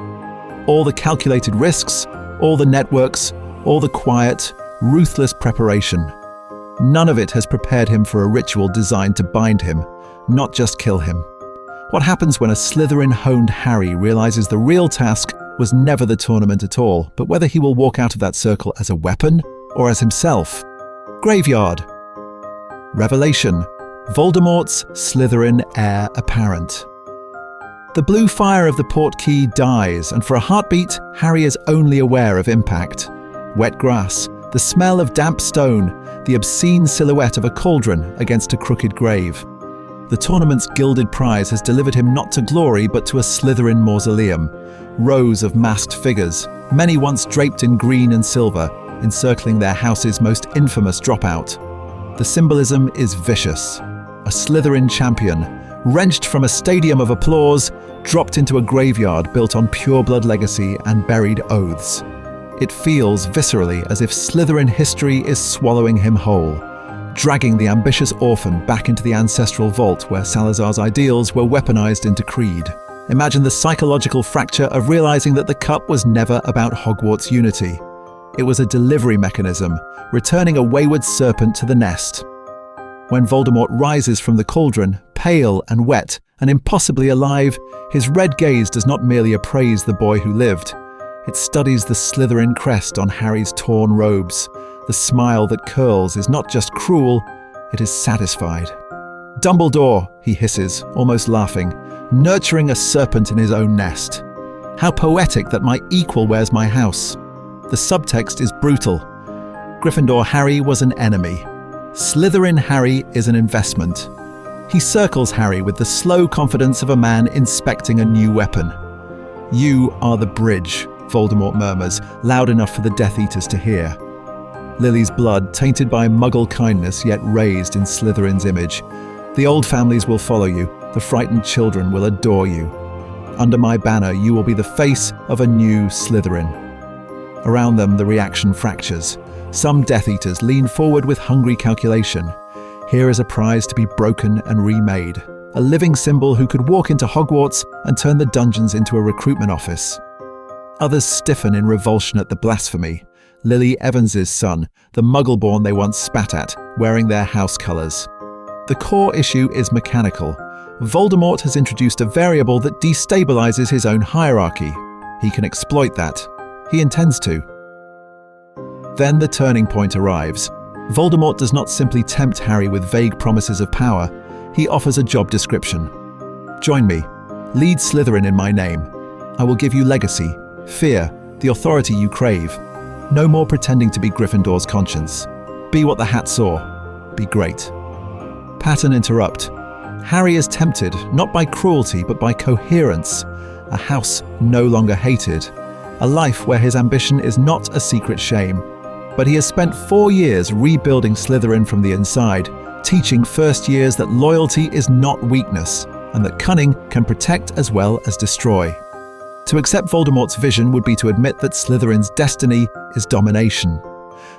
Speaker 1: All the calculated risks, all the networks, all the quiet, ruthless preparation. None of it has prepared him for a ritual designed to bind him, not just kill him. What happens when a Slytherin-honed Harry realizes the real task was never the tournament at all, but whether he will walk out of that circle as a weapon or as himself? Graveyard. Revelation. Voldemort's Slytherin heir apparent. The blue fire of the portkey dies, and for a heartbeat, Harry is only aware of impact. Wet grass, the smell of damp stone, the obscene silhouette of a cauldron against a crooked grave. The tournament's gilded prize has delivered him not to glory but to a Slytherin mausoleum. Rows of masked figures, many once draped in green and silver, encircling their house's most infamous dropout. The symbolism is vicious. A Slytherin champion, wrenched from a stadium of applause, dropped into a graveyard built on pureblood legacy and buried oaths. It feels viscerally as if Slytherin history is swallowing him whole, dragging the ambitious orphan back into the ancestral vault where Salazar's ideals were weaponized into creed. Imagine the psychological fracture of realizing that the cup was never about Hogwarts unity. It was a delivery mechanism, returning a wayward serpent to the nest. When Voldemort rises from the cauldron, pale and wet and impossibly alive, his red gaze does not merely appraise the boy who lived. It studies the Slytherin crest on Harry's torn robes. The smile that curls is not just cruel, it is satisfied. "Dumbledore," he hisses, almost laughing, nurturing a serpent in his own nest. How poetic that my equal wears my house. The subtext is brutal. Gryffindor Harry was an enemy. Slytherin Harry is an investment. He circles Harry with the slow confidence of a man inspecting a new weapon. "You are the bridge," Voldemort murmurs, loud enough for the Death Eaters to hear. Lily's blood, tainted by Muggle kindness yet raised in Slytherin's image. The old families will follow you. The frightened children will adore you. Under my banner, you will be the face of a new Slytherin. Around them, the reaction fractures. Some Death Eaters lean forward with hungry calculation. Here is a prize to be broken and remade. A living symbol who could walk into Hogwarts and turn the dungeons into a recruitment office. Others stiffen in revulsion at the blasphemy. Lily Evans's son, the Muggle-born they once spat at, wearing their house colours. The core issue is mechanical. Voldemort has introduced a variable that destabilizes his own hierarchy. He can exploit that. He intends to. Then the turning point arrives. Voldemort does not simply tempt Harry with vague promises of power. He offers a job description. "Join me. Lead Slytherin in my name. I will give you legacy, fear, the authority you crave. No more pretending to be Gryffindor's conscience. Be what the hat saw. Be great." Pattern interrupt. Harry is tempted, not by cruelty, but by coherence. A house no longer hated. A life where his ambition is not a secret shame. But he has spent 4 years rebuilding Slytherin from the inside, teaching first years that loyalty is not weakness, and that cunning can protect as well as destroy. To accept Voldemort's vision would be to admit that Slytherin's destiny is domination.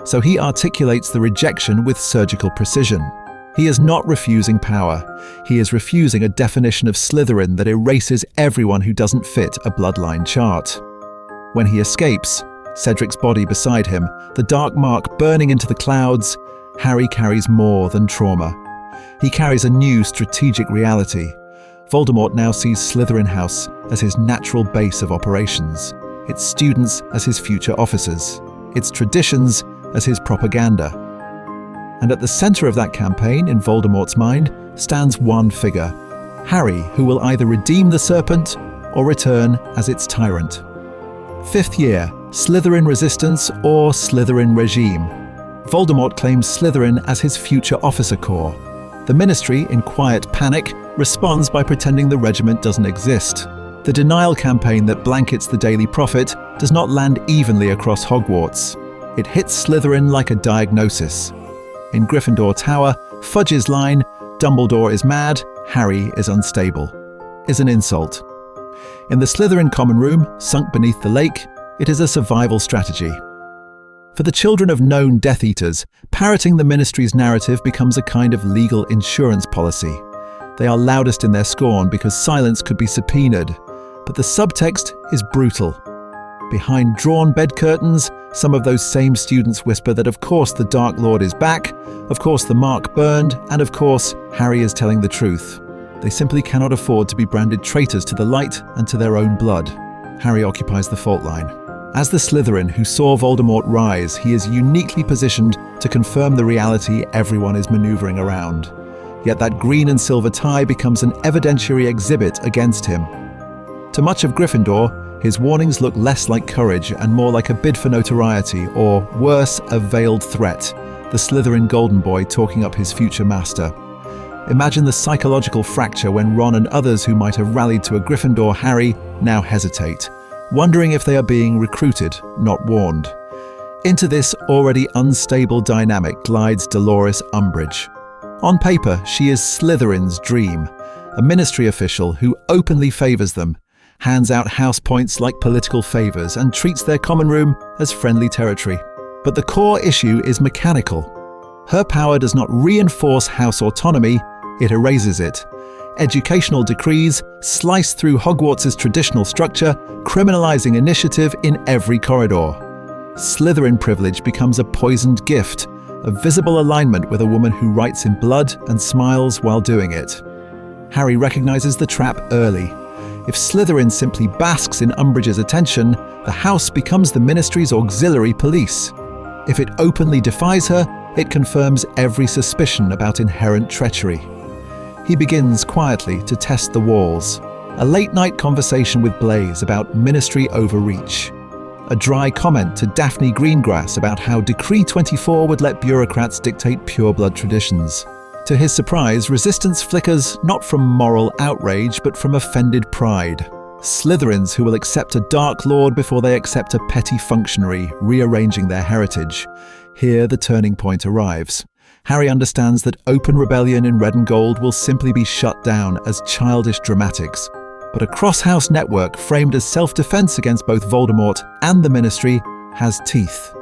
Speaker 1: So he articulates the rejection with surgical precision. He is not refusing power. He is refusing a definition of Slytherin that erases everyone who doesn't fit a bloodline chart. When he escapes, Cedric's body beside him, the dark mark burning into the clouds, Harry carries more than trauma. He carries a new strategic reality. Voldemort now sees Slytherin House as his natural base of operations, its students as his future officers, its traditions as his propaganda. And at the center of that campaign, in Voldemort's mind, stands one figure, Harry, who will either redeem the Serpent or return as its tyrant. 5th year, Slytherin resistance or Slytherin regime. Voldemort claims Slytherin as his future officer corps. The Ministry, in quiet panic, responds by pretending the regiment doesn't exist. The denial campaign that blankets the Daily Prophet does not land evenly across Hogwarts. It hits Slytherin like a diagnosis. In Gryffindor Tower, Fudge's line, "Dumbledore is mad, Harry is unstable," is an insult. In the Slytherin common room, sunk beneath the lake, it is a survival strategy. For the children of known Death Eaters, parroting the Ministry's narrative becomes a kind of legal insurance policy. They are loudest in their scorn because silence could be subpoenaed, but the subtext is brutal. Behind drawn bed curtains, some of those same students whisper that of course the Dark Lord is back, of course the mark burned, and of course Harry is telling the truth. They simply cannot afford to be branded traitors to the light and to their own blood. Harry occupies the fault line. As the Slytherin who saw Voldemort rise, he is uniquely positioned to confirm the reality everyone is maneuvering around. Yet that green and silver tie becomes an evidentiary exhibit against him. To much of Gryffindor, his warnings look less like courage and more like a bid for notoriety, or worse, a veiled threat, the Slytherin Golden Boy talking up his future master. Imagine the psychological fracture when Ron and others who might have rallied to a Gryffindor Harry now hesitate, wondering if they are being recruited, not warned. Into this already unstable dynamic glides Dolores Umbridge. On paper, she is Slytherin's dream, a ministry official who openly favours them, hands out house points like political favours, and treats their common room as friendly territory. But the core issue is mechanical. Her power does not reinforce house autonomy, it erases it. Educational decrees slice through Hogwarts' traditional structure, criminalising initiative in every corridor. Slytherin privilege becomes a poisoned gift, a visible alignment with a woman who writes in blood and smiles while doing it. Harry recognises the trap early. If Slytherin simply basks in Umbridge's attention, the house becomes the Ministry's auxiliary police. If it openly defies her, it confirms every suspicion about inherent treachery. He begins quietly to test the walls. A late-night conversation with Blaise about Ministry overreach. A dry comment to Daphne Greengrass about how Decree 24 would let bureaucrats dictate pureblood traditions. To his surprise, resistance flickers not from moral outrage, but from offended pride. Slytherins who will accept a Dark Lord before they accept a petty functionary, rearranging their heritage. Here the turning point arrives. Harry understands that open rebellion in red and gold will simply be shut down as childish dramatics. But a cross-house network framed as self-defense against both Voldemort and the Ministry has teeth.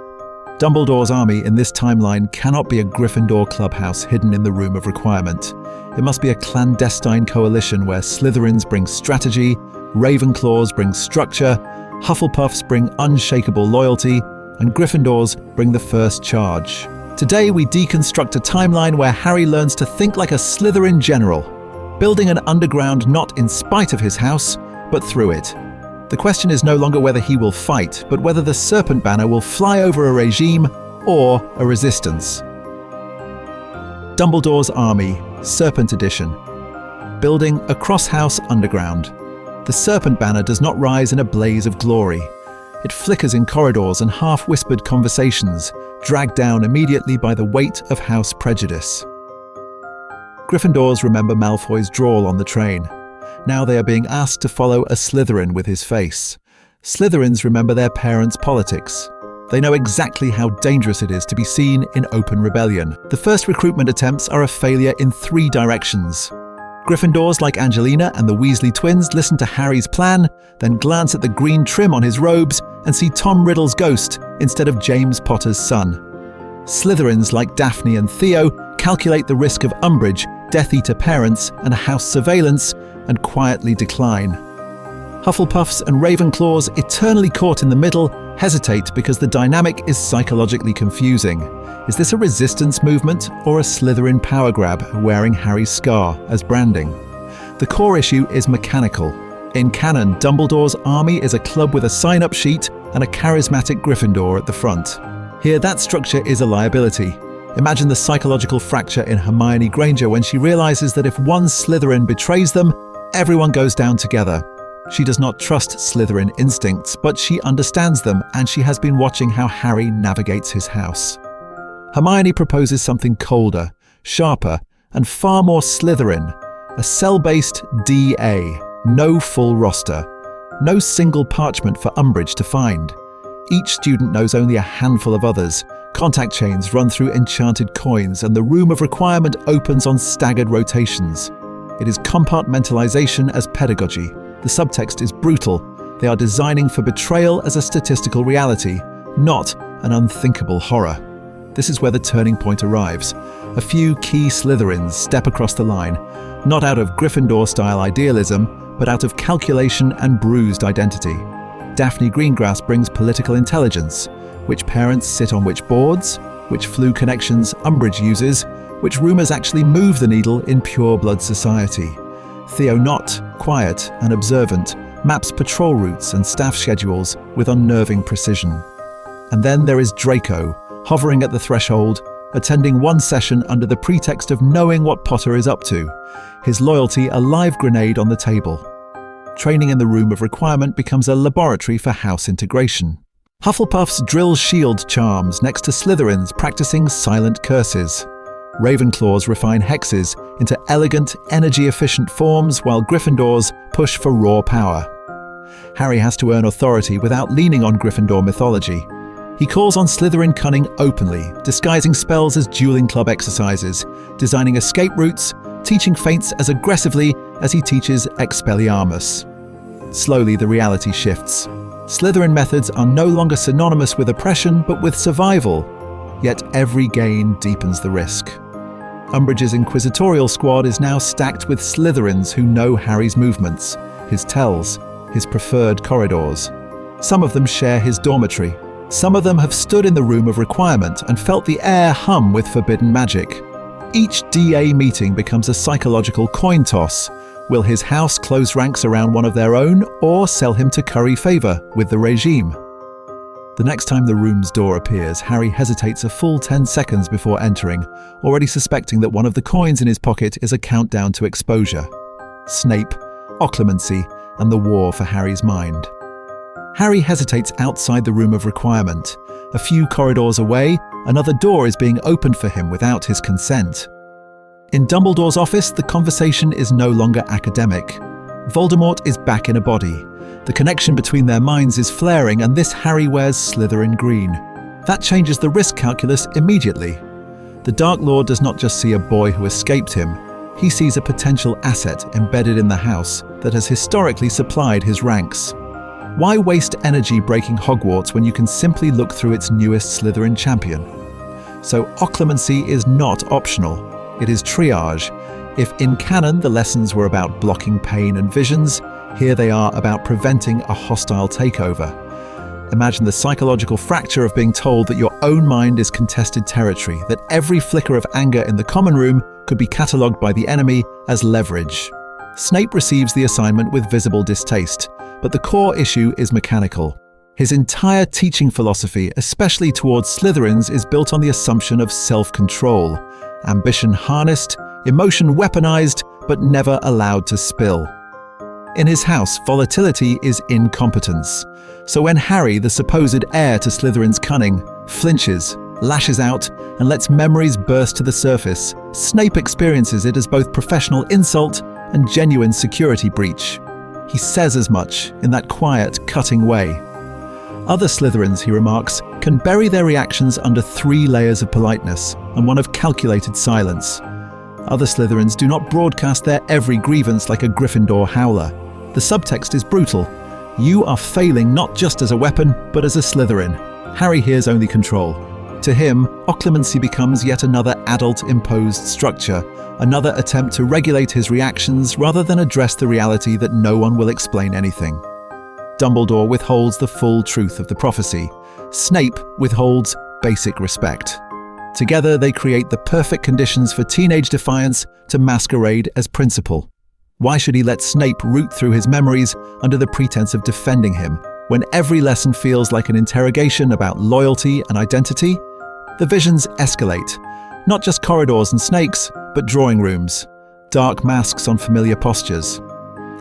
Speaker 1: Dumbledore's army in this timeline cannot be a Gryffindor clubhouse hidden in the Room of Requirement. It must be a clandestine coalition where Slytherins bring strategy, Ravenclaws bring structure, Hufflepuffs bring unshakable loyalty, and Gryffindors bring the first charge. Today we deconstruct a timeline where Harry learns to think like a Slytherin general, building an underground not in spite of his house, but through it. The question is no longer whether he will fight, but whether the Serpent banner will fly over a regime or a resistance. Dumbledore's Army, Serpent Edition. Building a cross-house underground. The Serpent banner does not rise in a blaze of glory. It flickers in corridors and half-whispered conversations, dragged down immediately by the weight of house prejudice. Gryffindors remember Malfoy's drawl on the train. Now they are being asked to follow a Slytherin with his face. Slytherins remember their parents' politics. They know exactly how dangerous it is to be seen in open rebellion. The first recruitment attempts are a failure in 3 directions. Gryffindors like Angelina and the Weasley twins listen to Harry's plan, then glance at the green trim on his robes and see Tom Riddle's ghost instead of James Potter's son. Slytherins like Daphne and Theo calculate the risk of Umbridge, Death Eater parents, and house surveillance and quietly decline. Hufflepuffs and Ravenclaws, eternally caught in the middle, hesitate because the dynamic is psychologically confusing. Is this a resistance movement or a Slytherin power grab wearing Harry's scar as branding? The core issue is mechanical. In canon, Dumbledore's army is a club with a sign-up sheet and a charismatic Gryffindor at the front. Here, that structure is a liability. Imagine the psychological fracture in Hermione Granger when she realizes that if one Slytherin betrays them, everyone goes down together. She does not trust Slytherin instincts, but she understands them, and she has been watching how Harry navigates his house. Hermione proposes something colder, sharper, and far more Slytherin, a cell-based DA, no full roster, no single parchment for Umbridge to find. Each student knows only a handful of others. Contact chains run through enchanted coins, and the room of requirement opens on staggered rotations. It is compartmentalization as pedagogy. The subtext is brutal. They are designing for betrayal as a statistical reality, not an unthinkable horror. This is where the turning point arrives. A few key Slytherins step across the line, not out of Gryffindor-style idealism, but out of calculation and bruised identity. Daphne Greengrass brings political intelligence. Which parents sit on which boards, which flu connections Umbridge uses, which rumours actually move the needle in pure-blood society. Theo Knott, quiet and observant, maps patrol routes and staff schedules with unnerving precision. And then there is Draco, hovering at the threshold, attending one session under the pretext of knowing what Potter is up to, his loyalty a live grenade on the table. Training in the room of requirement becomes a laboratory for house integration. Hufflepuffs drill shield charms next to Slytherins practicing silent curses. Ravenclaws refine hexes into elegant, energy-efficient forms, while Gryffindors push for raw power. Harry has to earn authority without leaning on Gryffindor mythology. He calls on Slytherin Cunning openly, disguising spells as dueling club exercises, designing escape routes, teaching feints as aggressively as he teaches Expelliarmus. Slowly, the reality shifts. Slytherin methods are no longer synonymous with oppression, but with survival. Yet every gain deepens the risk. Umbridge's inquisitorial squad is now stacked with Slytherins who know Harry's movements, his tells, his preferred corridors. Some of them share his dormitory. Some of them have stood in the room of requirement and felt the air hum with forbidden magic. Each DA meeting becomes a psychological coin toss. Will his house close ranks around one of their own, or sell him to curry favour with the regime? The next time the room's door appears, Harry hesitates a full 10 seconds before entering, already suspecting that one of the coins in his pocket is a countdown to exposure. Snape, Occlumency, and the war for Harry's mind. Harry hesitates outside the room of requirement. A few corridors away, another door is being opened for him without his consent. In Dumbledore's office, the conversation is no longer academic. Voldemort is back in a body. The connection between their minds is flaring, and this Harry wears Slytherin green. That changes the risk calculus immediately. The Dark Lord does not just see a boy who escaped him. He sees a potential asset embedded in the house that has historically supplied his ranks. Why waste energy breaking Hogwarts when you can simply look through its newest Slytherin champion? So Occlumency is not optional. It is triage. If in canon the lessons were about blocking pain and visions, here they are about preventing a hostile takeover. Imagine the psychological fracture of being told that your own mind is contested territory, that every flicker of anger in the common room could be catalogued by the enemy as leverage. Snape receives the assignment with visible distaste, but the core issue is mechanical. His entire teaching philosophy, especially towards Slytherins, is built on the assumption of self-control. Ambition harnessed, emotion weaponized, but never allowed to spill. In his house, volatility is incompetence. So when Harry, the supposed heir to Slytherin's cunning, flinches, lashes out, and lets memories burst to the surface, Snape experiences it as both professional insult and genuine security breach. He says as much in that quiet, cutting way. Other Slytherins, he remarks, can bury their reactions under 3 layers of politeness and one of calculated silence. Other Slytherins do not broadcast their every grievance like a Gryffindor howler. The subtext is brutal. You are failing not just as a weapon, but as a Slytherin. Harry hears only control. To him, Occlumency becomes yet another adult-imposed structure, another attempt to regulate his reactions rather than address the reality that no one will explain anything. Dumbledore withholds the full truth of the prophecy. Snape withholds basic respect. Together, they create the perfect conditions for teenage defiance to masquerade as principle. Why should he let Snape root through his memories under the pretense of defending him, when every lesson feels like an interrogation about loyalty and identity? The visions escalate. Not just corridors and snakes, but drawing rooms. Dark masks on familiar postures.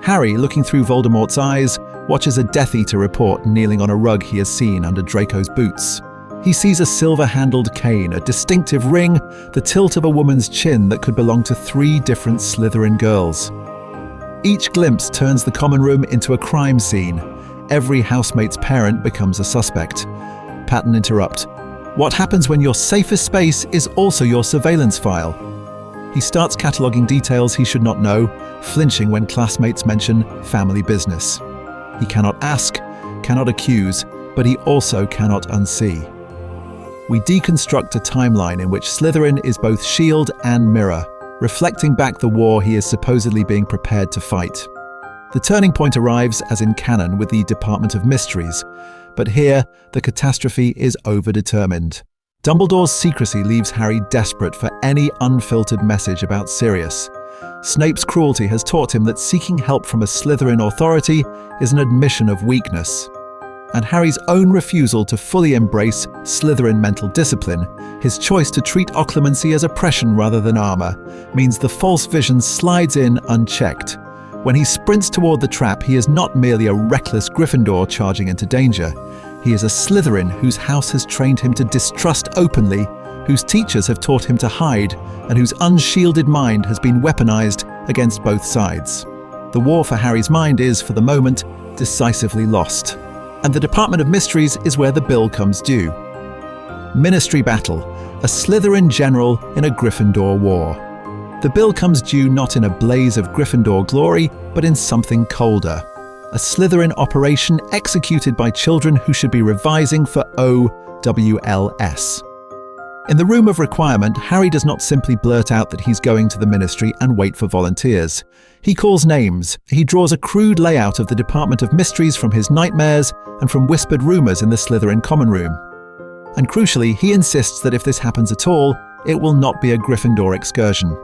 Speaker 1: Harry, looking through Voldemort's eyes, watches a Death Eater report kneeling on a rug he has seen under Draco's boots. He sees a silver-handled cane, a distinctive ring, the tilt of a woman's chin that could belong to 3 different Slytherin girls. Each glimpse turns the common room into a crime scene. Every housemate's parent becomes a suspect. Pattern interrupt. What happens when your safest space is also your surveillance file? He starts cataloguing details he should not know, flinching when classmates mention family business. He cannot ask, cannot accuse, but he also cannot unsee. We deconstruct a timeline in which Slytherin is both shield and mirror, reflecting back the war he is supposedly being prepared to fight. The turning point arrives, as in canon, with the Department of Mysteries, but here the catastrophe is overdetermined. Dumbledore's secrecy leaves Harry desperate for any unfiltered message about Sirius. Snape's cruelty has taught him that seeking help from a Slytherin authority is an admission of weakness. And Harry's own refusal to fully embrace Slytherin mental discipline, his choice to treat occlumency as oppression rather than armor, means the false vision slides in unchecked. When he sprints toward the trap, he is not merely a reckless Gryffindor charging into danger. He is a Slytherin whose house has trained him to distrust openly, whose teachers have taught him to hide, and whose unshielded mind has been weaponized against both sides. The war for Harry's mind is, for the moment, decisively lost. And the Department of Mysteries is where the bill comes due. Ministry Battle, a Slytherin general in a Gryffindor war. The bill comes due not in a blaze of Gryffindor glory, but in something colder. A Slytherin operation executed by children who should be revising for OWLS. In the room of requirement, Harry does not simply blurt out that he's going to the ministry and wait for volunteers. He calls names. He draws a crude layout of the Department of Mysteries from his nightmares and from whispered rumors in the Slytherin common room. And crucially, he insists that if this happens at all, it will not be a Gryffindor excursion.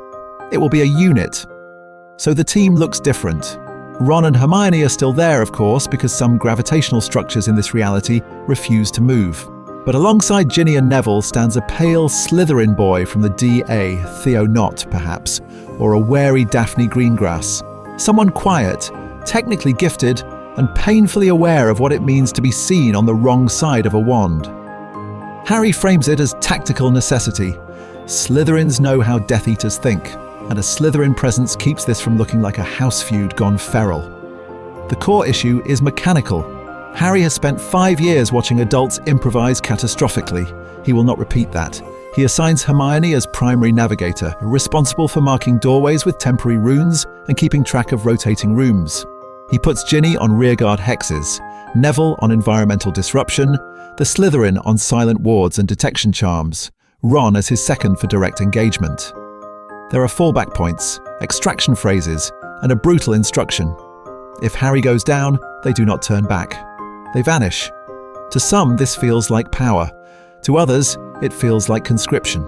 Speaker 1: It will be a unit. So the team looks different. Ron and Hermione are still there, of course, because some gravitational structures in this reality refuse to move. But alongside Ginny and Neville stands a pale Slytherin boy from the DA, Theo Knott, perhaps, or a wary Daphne Greengrass. Someone quiet, technically gifted, and painfully aware of what it means to be seen on the wrong side of a wand. Harry frames it as tactical necessity. Slytherins know how Death Eaters think, and a Slytherin presence keeps this from looking like a house feud gone feral. The core issue is mechanical. Harry has spent 5 years watching adults improvise catastrophically. He will not repeat that. He assigns Hermione as primary navigator, responsible for marking doorways with temporary runes and keeping track of rotating rooms. He puts Ginny on rearguard hexes, Neville on environmental disruption, the Slytherin on silent wards and detection charms, Ron as his second for direct engagement. There are fallback points, extraction phrases, and a brutal instruction. If Harry goes down, they do not turn back. They vanish. To some, this feels like power. To others, it feels like conscription.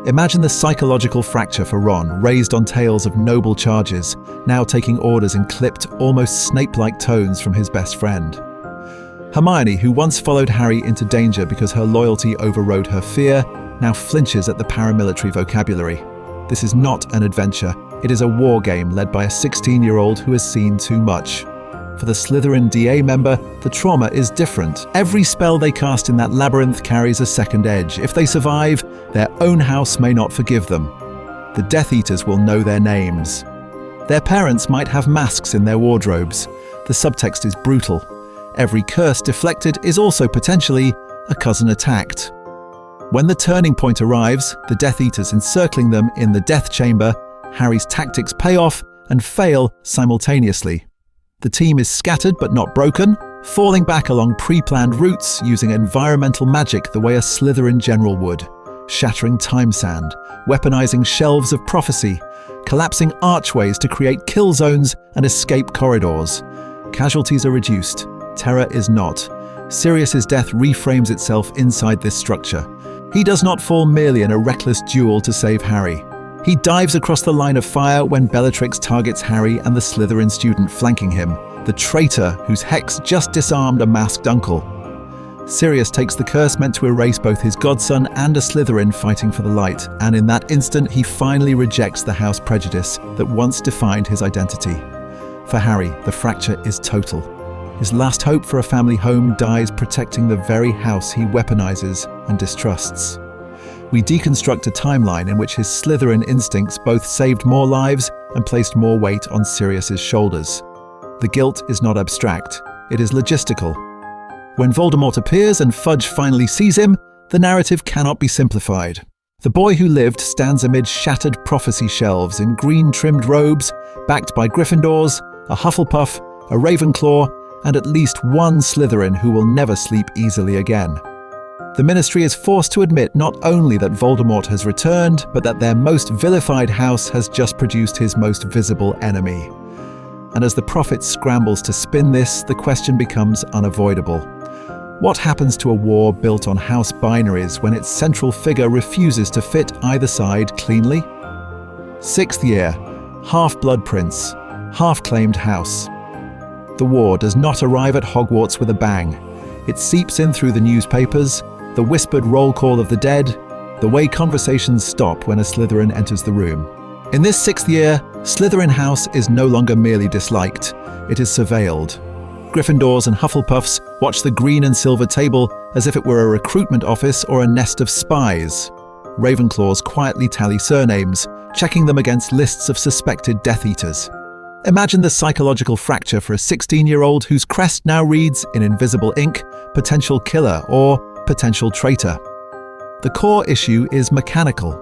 Speaker 1: Imagine the psychological fracture for Ron, raised on tales of noble charges, now taking orders in clipped, almost Snape-like tones from his best friend. Hermione, who once followed Harry into danger because her loyalty overrode her fear, now flinches at the paramilitary vocabulary. This is not an adventure. It is a war game led by a 16-year-old who has seen too much. For the Slytherin DA member, the trauma is different. Every spell they cast in that labyrinth carries a second edge. If they survive, their own house may not forgive them. The Death Eaters will know their names. Their parents might have masks in their wardrobes. The subtext is brutal. Every curse deflected is also potentially a cousin attacked. When the turning point arrives, the Death Eaters encircling them in the Death Chamber, Harry's tactics pay off and fail simultaneously. The team is scattered but not broken, falling back along pre-planned routes using environmental magic the way a Slytherin general would, shattering time sand, weaponizing shelves of prophecy, collapsing archways to create kill zones and escape corridors. Casualties are reduced, terror is not. Sirius's death reframes itself inside this structure. He does not fall merely in a reckless duel to save Harry. He dives across the line of fire when Bellatrix targets Harry and the Slytherin student flanking him, the traitor whose hex just disarmed a masked uncle. Sirius takes the curse meant to erase both his godson and a Slytherin fighting for the light, and in that instant he finally rejects the house prejudice that once defined his identity. For Harry, the fracture is total. His last hope for a family home dies protecting the very house he weaponizes and distrusts. We deconstruct a timeline in which his Slytherin instincts both saved more lives and placed more weight on Sirius's shoulders. The guilt is not abstract, it is logistical. When Voldemort appears and Fudge finally sees him, the narrative cannot be simplified. The boy who lived stands amid shattered prophecy shelves in green-trimmed robes, backed by Gryffindors, a Hufflepuff, a Ravenclaw, and at least one Slytherin who will never sleep easily again. The Ministry is forced to admit not only that Voldemort has returned, but that their most vilified house has just produced his most visible enemy. And as the prophet scrambles to spin this, the question becomes unavoidable. What happens to a war built on house binaries when its central figure refuses to fit either side cleanly? 6th year, Half-Blood Prince, Half-Claimed House. The war does not arrive at Hogwarts with a bang. It seeps in through the newspapers, the whispered roll call of the dead, the way conversations stop when a Slytherin enters the room. In this 6th year, Slytherin House is no longer merely disliked, it is surveilled. Gryffindors and Hufflepuffs watch the green and silver table as if it were a recruitment office or a nest of spies. Ravenclaws quietly tally surnames, checking them against lists of suspected Death Eaters. Imagine the psychological fracture for a 16-year-old whose crest now reads, in invisible ink, potential killer or potential traitor. The core issue is mechanical.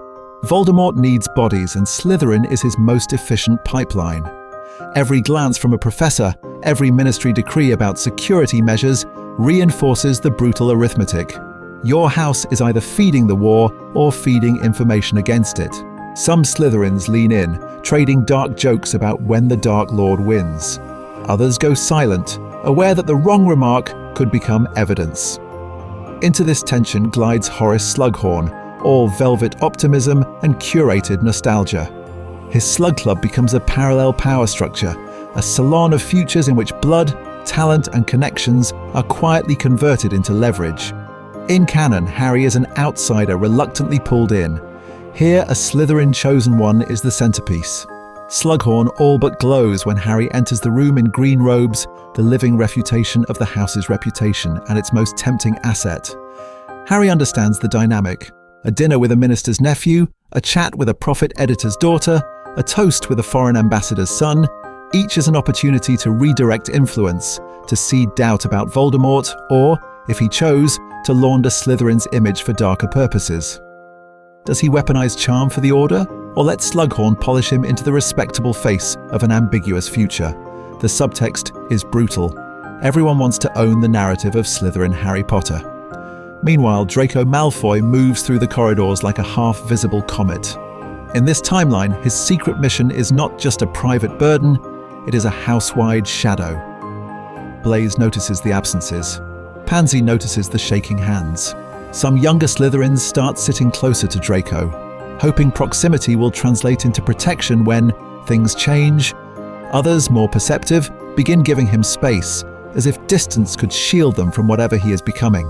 Speaker 1: Voldemort needs bodies and Slytherin is his most efficient pipeline. Every glance from a professor, every ministry decree about security measures reinforces the brutal arithmetic. Your house is either feeding the war or feeding information against it. Some Slytherins lean in, trading dark jokes about when the Dark Lord wins. Others go silent, aware that the wrong remark could become evidence. Into this tension glides Horace Slughorn, all velvet optimism and curated nostalgia. His Slug Club becomes a parallel power structure, a salon of futures in which blood, talent and connections are quietly converted into leverage. In canon, Harry is an outsider reluctantly pulled in. Here, a Slytherin chosen one is the centerpiece. Slughorn all but glows when Harry enters the room in green robes, the living refutation of the house's reputation and its most tempting asset. Harry understands the dynamic. A dinner with a minister's nephew, a chat with a prophet editor's daughter, a toast with a foreign ambassador's son, each is an opportunity to redirect influence, to seed doubt about Voldemort, or, if he chose, to launder Slytherin's image for darker purposes. Does he weaponize charm for the Order, or let Slughorn polish him into the respectable face of an ambiguous future? The subtext is brutal. Everyone wants to own the narrative of Slytherin Harry Potter. Meanwhile, Draco Malfoy moves through the corridors like a half-visible comet. In this timeline, his secret mission is not just a private burden, it is a house-wide shadow. Blaise notices the absences. Pansy notices the shaking hands. Some younger Slytherins start sitting closer to Draco, hoping proximity will translate into protection when things change. Others, more perceptive, begin giving him space, as if distance could shield them from whatever he is becoming.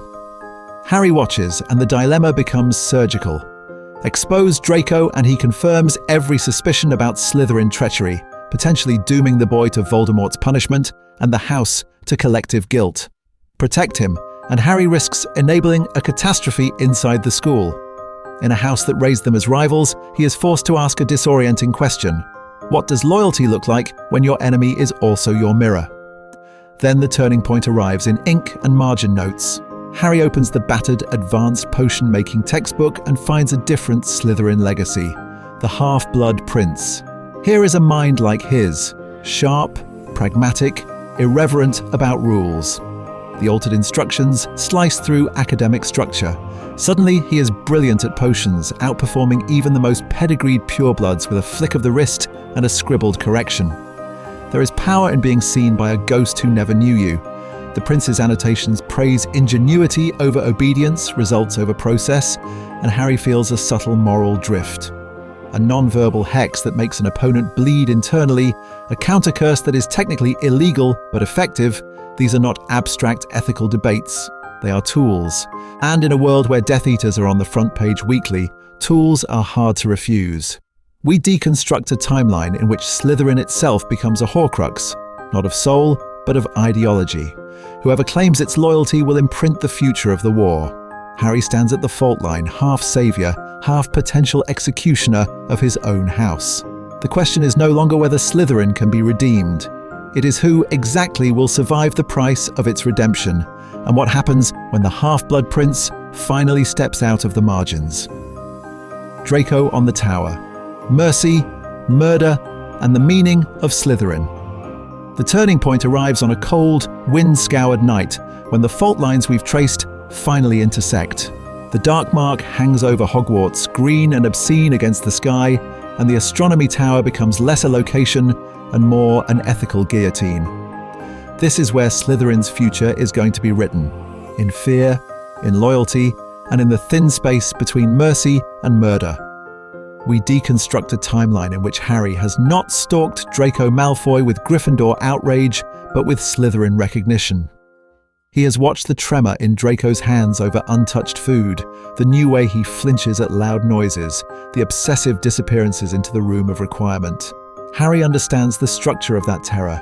Speaker 1: Harry watches, and the dilemma becomes surgical. Expose Draco and he confirms every suspicion about Slytherin treachery, potentially dooming the boy to Voldemort's punishment and the house to collective guilt. Protect him, and Harry risks enabling a catastrophe inside the school. In a house that raised them as rivals, he is forced to ask a disorienting question. What does loyalty look like when your enemy is also your mirror? Then the turning point arrives in ink and margin notes. Harry opens the battered advanced potion-making textbook and finds a different Slytherin legacy, the Half-Blood Prince. Here is a mind like his, sharp, pragmatic, irreverent about rules. The altered instructions slice through academic structure. Suddenly, he is brilliant at potions, outperforming even the most pedigreed purebloods with a flick of the wrist and a scribbled correction. There is power in being seen by a ghost who never knew you. The prince's annotations praise ingenuity over obedience, results over process, and Harry feels a subtle moral drift. A non-verbal hex that makes an opponent bleed internally, a counter-curse that is technically illegal but effective. These are not abstract ethical debates, they are tools. And in a world where Death Eaters are on the front page weekly, tools are hard to refuse. We deconstruct a timeline in which Slytherin itself becomes a Horcrux, not of soul, but of ideology. Whoever claims its loyalty will imprint the future of the war. Harry stands at the fault line, half savior, half potential executioner of his own house. The question is no longer whether Slytherin can be redeemed. It is who exactly will survive the price of its redemption, and what happens when the Half-Blood Prince finally steps out of the margins. Draco on the Tower. Mercy, murder, and the meaning of Slytherin. The turning point arrives on a cold, wind-scoured night when the fault lines we've traced finally intersect. The dark mark hangs over Hogwarts, green and obscene against the sky, and the astronomy tower becomes less a location and more an ethical guillotine. This is where Slytherin's future is going to be written, in fear, in loyalty, and in the thin space between mercy and murder. We deconstruct a timeline in which Harry has not stalked Draco Malfoy with Gryffindor outrage, but with Slytherin recognition. He has watched the tremor in Draco's hands over untouched food, the new way he flinches at loud noises, the obsessive disappearances into the room of requirement. Harry understands the structure of that terror.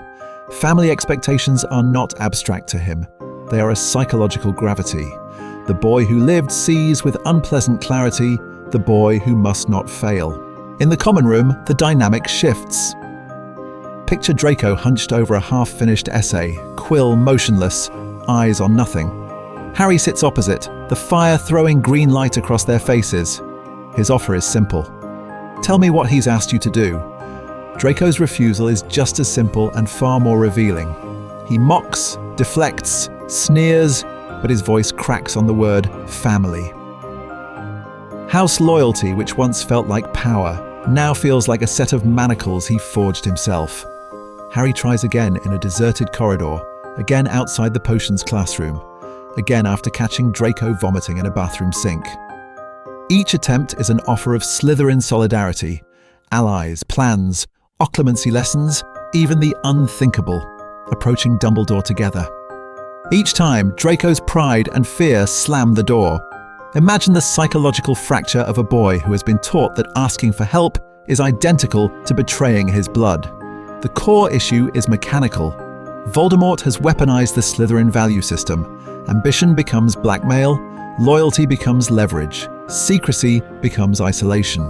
Speaker 1: Family expectations are not abstract to him. They are a psychological gravity. The boy who lived sees with unpleasant clarity the boy who must not fail. In the common room, the dynamic shifts. Picture Draco hunched over a half-finished essay, quill motionless, eyes on nothing. Harry sits opposite, the fire throwing green light across their faces. His offer is simple. Tell me what he's asked you to do. Draco's refusal is just as simple and far more revealing. He mocks, deflects, sneers, but his voice cracks on the word family. House loyalty, which once felt like power, now feels like a set of manacles he forged himself. Harry tries again in a deserted corridor, again outside the potions classroom, again after catching Draco vomiting in a bathroom sink. Each attempt is an offer of Slytherin solidarity, allies, plans, Occlumency lessons, even the unthinkable, approaching Dumbledore together. Each time, Draco's pride and fear slam the door. Imagine the psychological fracture of a boy who has been taught that asking for help is identical to betraying his blood. The core issue is mechanical. Voldemort has weaponized the Slytherin value system. Ambition becomes blackmail, loyalty becomes leverage, secrecy becomes isolation.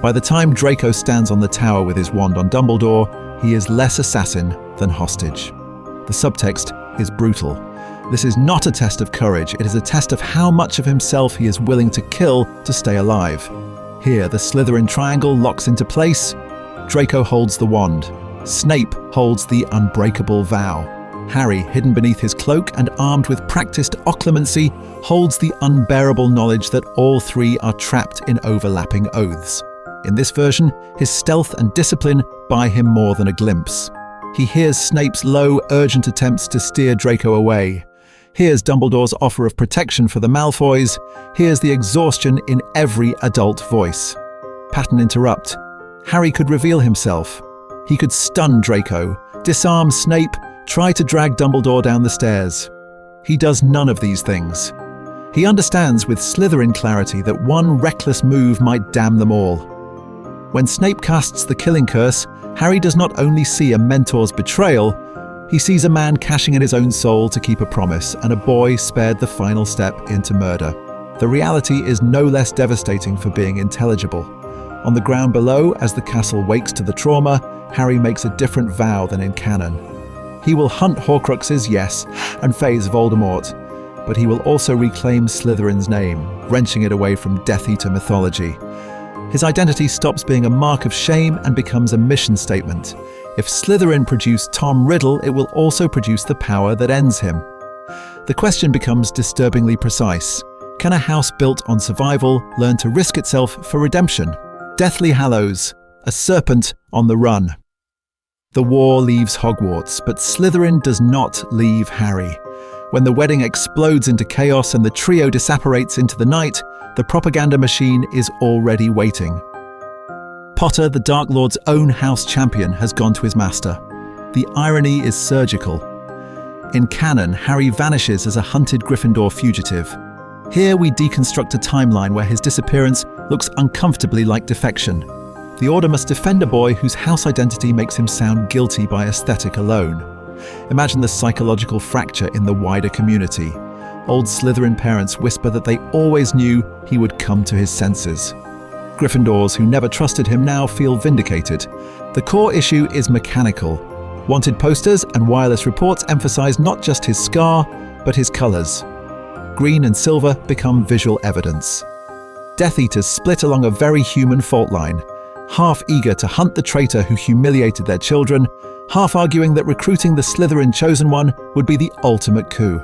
Speaker 1: By the time Draco stands on the tower with his wand on Dumbledore, he is less assassin than hostage. The subtext is brutal. This is not a test of courage, it is a test of how much of himself he is willing to kill to stay alive. Here, the Slytherin triangle locks into place. Draco holds the wand. Snape holds the unbreakable vow. Harry, hidden beneath his cloak and armed with practiced occlumency, holds the unbearable knowledge that all three are trapped in overlapping oaths. In this version, his stealth and discipline buy him more than a glimpse. He hears Snape's low, urgent attempts to steer Draco away. Hears Dumbledore's offer of protection for the Malfoys. Hears the exhaustion in every adult voice. Pattern interrupt. Harry could reveal himself. He could stun Draco, disarm Snape, try to drag Dumbledore down the stairs. He does none of these things. He understands with Slytherin clarity that one reckless move might damn them all. When Snape casts the killing curse, Harry does not only see a mentor's betrayal, he sees a man cashing in his own soul to keep a promise, and a boy spared the final step into murder. The reality is no less devastating for being intelligible. On the ground below, as the castle wakes to the trauma, Harry makes a different vow than in canon. He will hunt Horcruxes, yes, and phase Voldemort, but he will also reclaim Slytherin's name, wrenching it away from Death Eater mythology. His identity stops being a mark of shame and becomes a mission statement. If Slytherin produced Tom Riddle, it will also produce the power that ends him. The question becomes disturbingly precise. Can a house built on survival learn to risk itself for redemption? Deathly Hallows, a serpent on the run. The war leaves Hogwarts, but Slytherin does not leave Harry. When the wedding explodes into chaos and the trio disapparates into the night, the propaganda machine is already waiting. Potter, the Dark Lord's own house champion, has gone to his master. The irony is surgical. In canon, Harry vanishes as a hunted Gryffindor fugitive. Here we deconstruct a timeline where his disappearance looks uncomfortably like defection. The Order must defend a boy whose house identity makes him sound guilty by aesthetic alone. Imagine the psychological fracture in the wider community. Old Slytherin parents whisper that they always knew he would come to his senses. Gryffindors who never trusted him now feel vindicated. The core issue is mechanical. Wanted posters and wireless reports emphasize not just his scar, but his colors. Green and silver become visual evidence. Death Eaters split along a very human fault line, half eager to hunt the traitor who humiliated their children, half arguing that recruiting the Slytherin Chosen One would be the ultimate coup.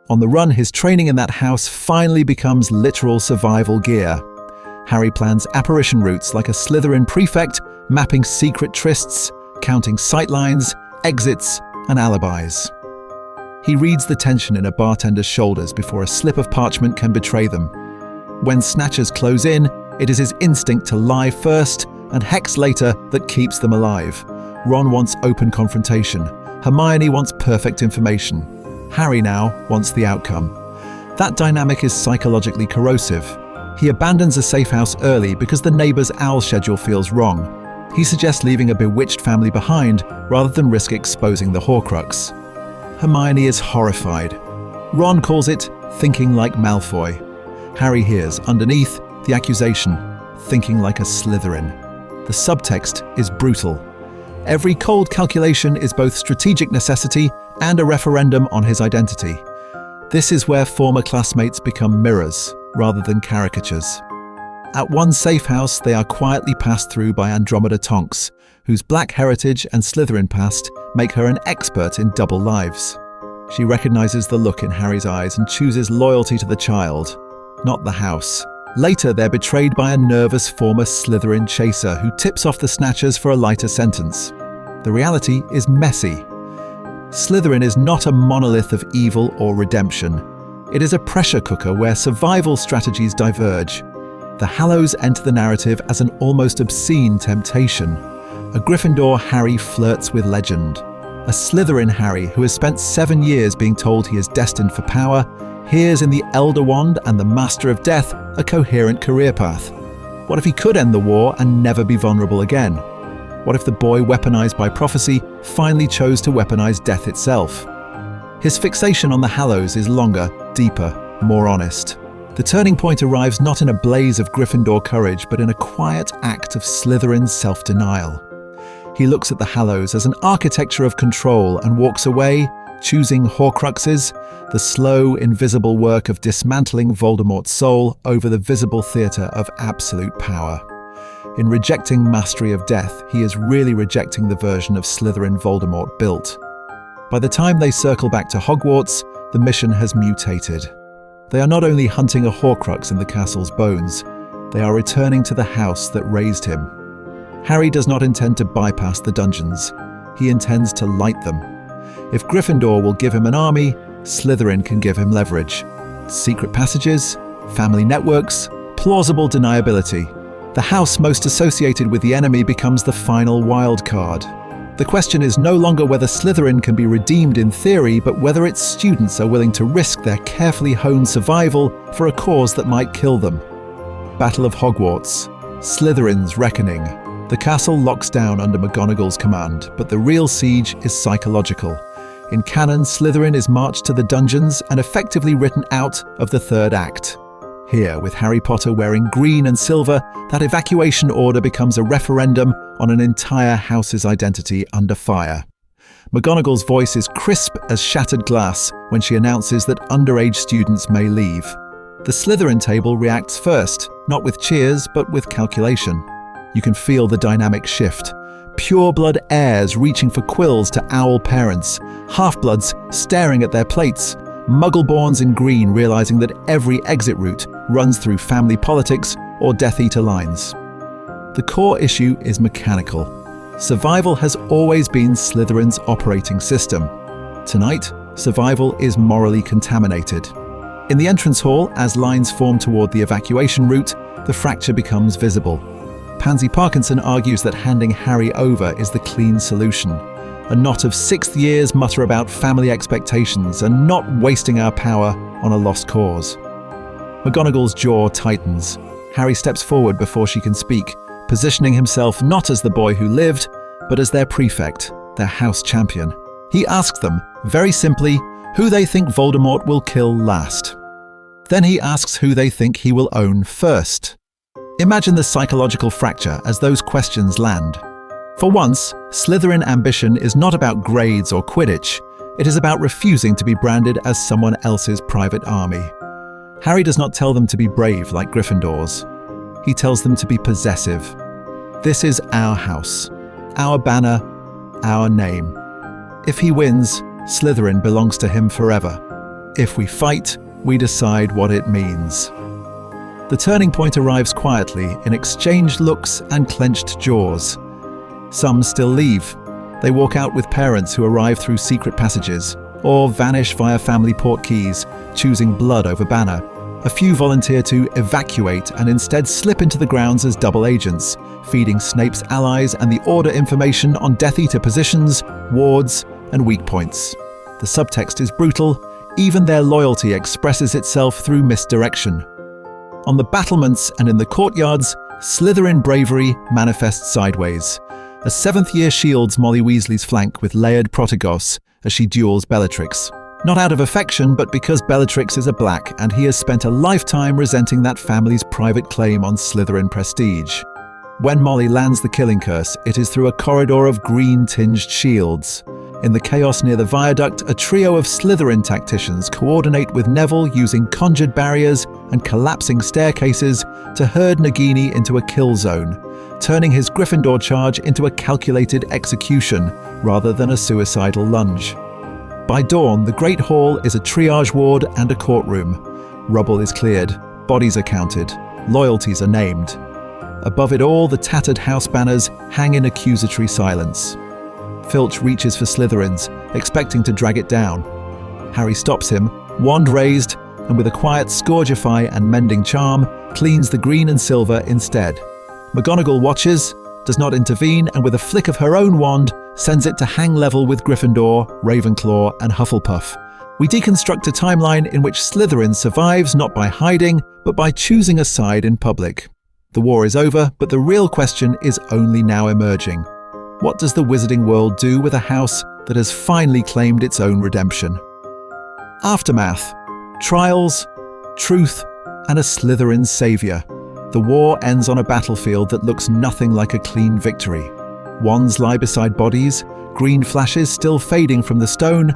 Speaker 1: On the run, his training in that house finally becomes literal survival gear. Harry plans apparition routes like a Slytherin prefect, mapping secret trysts, counting sightlines, exits, and alibis. He reads the tension in a bartender's shoulders before a slip of parchment can betray them. When snatchers close in, it is his instinct to lie first and hex later that keeps them alive. Ron wants open confrontation. Hermione wants perfect information. Harry now wants the outcome. That dynamic is psychologically corrosive. He abandons a safe house early because the neighbor's owl schedule feels wrong. He suggests leaving a bewitched family behind rather than risk exposing the Horcrux. Hermione is horrified. Ron calls it thinking like Malfoy. Harry hears, underneath, the accusation, thinking like a Slytherin. The subtext is brutal. Every cold calculation is both strategic necessity and a referendum on his identity. This is where former classmates become mirrors rather than caricatures. At one safe house, they are quietly passed through by Andromeda Tonks, whose black heritage and Slytherin past make her an expert in double lives. She recognizes the look in Harry's eyes and chooses loyalty to the child, not the house. Later, they're betrayed by a nervous former Slytherin chaser who tips off the Snatchers for a lighter sentence. The reality is messy. Slytherin is not a monolith of evil or redemption. It is a pressure cooker where survival strategies diverge. The Hallows enter the narrative as an almost obscene temptation. A Gryffindor Harry flirts with legend. A Slytherin Harry, who has spent 7 years being told he is destined for power, hears in the Elder Wand and the Master of Death a coherent career path. What if he could end the war and never be vulnerable again? What if the boy weaponized by prophecy finally chose to weaponize death itself? His fixation on the Hallows is longer, deeper, more honest. The turning point arrives not in a blaze of Gryffindor courage, but in a quiet act of Slytherin self-denial. He looks at the Hallows as an architecture of control and walks away, choosing Horcruxes, the slow, invisible work of dismantling Voldemort's soul over the visible theatre of absolute power. In rejecting mastery of death, he is really rejecting the version of Slytherin Voldemort built. By the time they circle back to Hogwarts, the mission has mutated. They are not only hunting a Horcrux in the castle's bones, they are returning to the house that raised him. Harry does not intend to bypass the dungeons. He intends to light them. If Gryffindor will give him an army, Slytherin can give him leverage. Secret passages, family networks, plausible deniability. The house most associated with the enemy becomes the final wild card. The question is no longer whether Slytherin can be redeemed in theory, but whether its students are willing to risk their carefully honed survival for a cause that might kill them. Battle of Hogwarts. Slytherin's reckoning. The castle locks down under McGonagall's command, but the real siege is psychological. In canon, Slytherin is marched to the dungeons and effectively written out of the third act. Here, with Harry Potter wearing green and silver, that evacuation order becomes a referendum on an entire house's identity under fire. McGonagall's voice is crisp as shattered glass when she announces that underage students may leave. The Slytherin table reacts first, not with cheers, but with calculation. You can feel the dynamic shift. Pure-blood heirs reaching for quills to owl parents, half-bloods staring at their plates, Muggle-borns in green realizing that every exit route runs through family politics or Death Eater lines. The core issue is mechanical. Survival has always been Slytherin's operating system. Tonight, survival is morally contaminated. In the entrance hall, as lines form toward the evacuation route, the fracture becomes visible. Pansy Parkinson argues that handing Harry over is the clean solution. A knot of 6th years mutter about family expectations and not wasting our power on a lost cause. McGonagall's jaw tightens. Harry steps forward before she can speak, positioning himself not as the boy who lived, but as their prefect, their house champion. He asks them, very simply, who they think Voldemort will kill last. Then he asks who they think he will own first. Imagine the psychological fracture as those questions land. For once, Slytherin ambition is not about grades or Quidditch. It is about refusing to be branded as someone else's private army. Harry does not tell them to be brave like Gryffindors. He tells them to be possessive. This is our house, our banner, our name. If he wins, Slytherin belongs to him forever. If we fight, we decide what it means. The turning point arrives quietly in exchanged looks and clenched jaws. Some still leave. They walk out with parents who arrive through secret passages, or vanish via family portkeys, choosing blood over banner. A few volunteer to evacuate and instead slip into the grounds as double agents, feeding Snape's allies and the Order information on Death Eater positions, wards, and weak points. The subtext is brutal. Even their loyalty expresses itself through misdirection. On the battlements and in the courtyards, Slytherin bravery manifests sideways. A seventh-year shields Molly Weasley's flank with layered protegos as she duels Bellatrix. Not out of affection, but because Bellatrix is a black and he has spent a lifetime resenting that family's private claim on Slytherin prestige. When Molly lands the killing curse, it is through a corridor of green-tinged shields. In the chaos near the viaduct, a trio of Slytherin tacticians coordinate with Neville using conjured barriers and collapsing staircases to herd Nagini into a kill zone, turning his Gryffindor charge into a calculated execution rather than a suicidal lunge. By dawn, the Great Hall is a triage ward and a courtroom. Rubble is cleared, bodies are counted, loyalties are named. Above it all, the tattered house banners hang in accusatory silence. Filch reaches for Slytherins, expecting to drag it down. Harry stops him, wand raised, and with a quiet Scourgify and Mending Charm, cleans the green and silver instead. McGonagall watches, does not intervene, and with a flick of her own wand, sends it to hang level with Gryffindor, Ravenclaw, and Hufflepuff. We deconstruct a timeline in which Slytherin survives not by hiding, but by choosing a side in public. The war is over, but the real question is only now emerging. What does the wizarding world do with a house that has finally claimed its own redemption? Aftermath, trials, truth, and a Slytherin savior. The war ends on a battlefield that looks nothing like a clean victory. Wands lie beside bodies, green flashes still fading from the stone,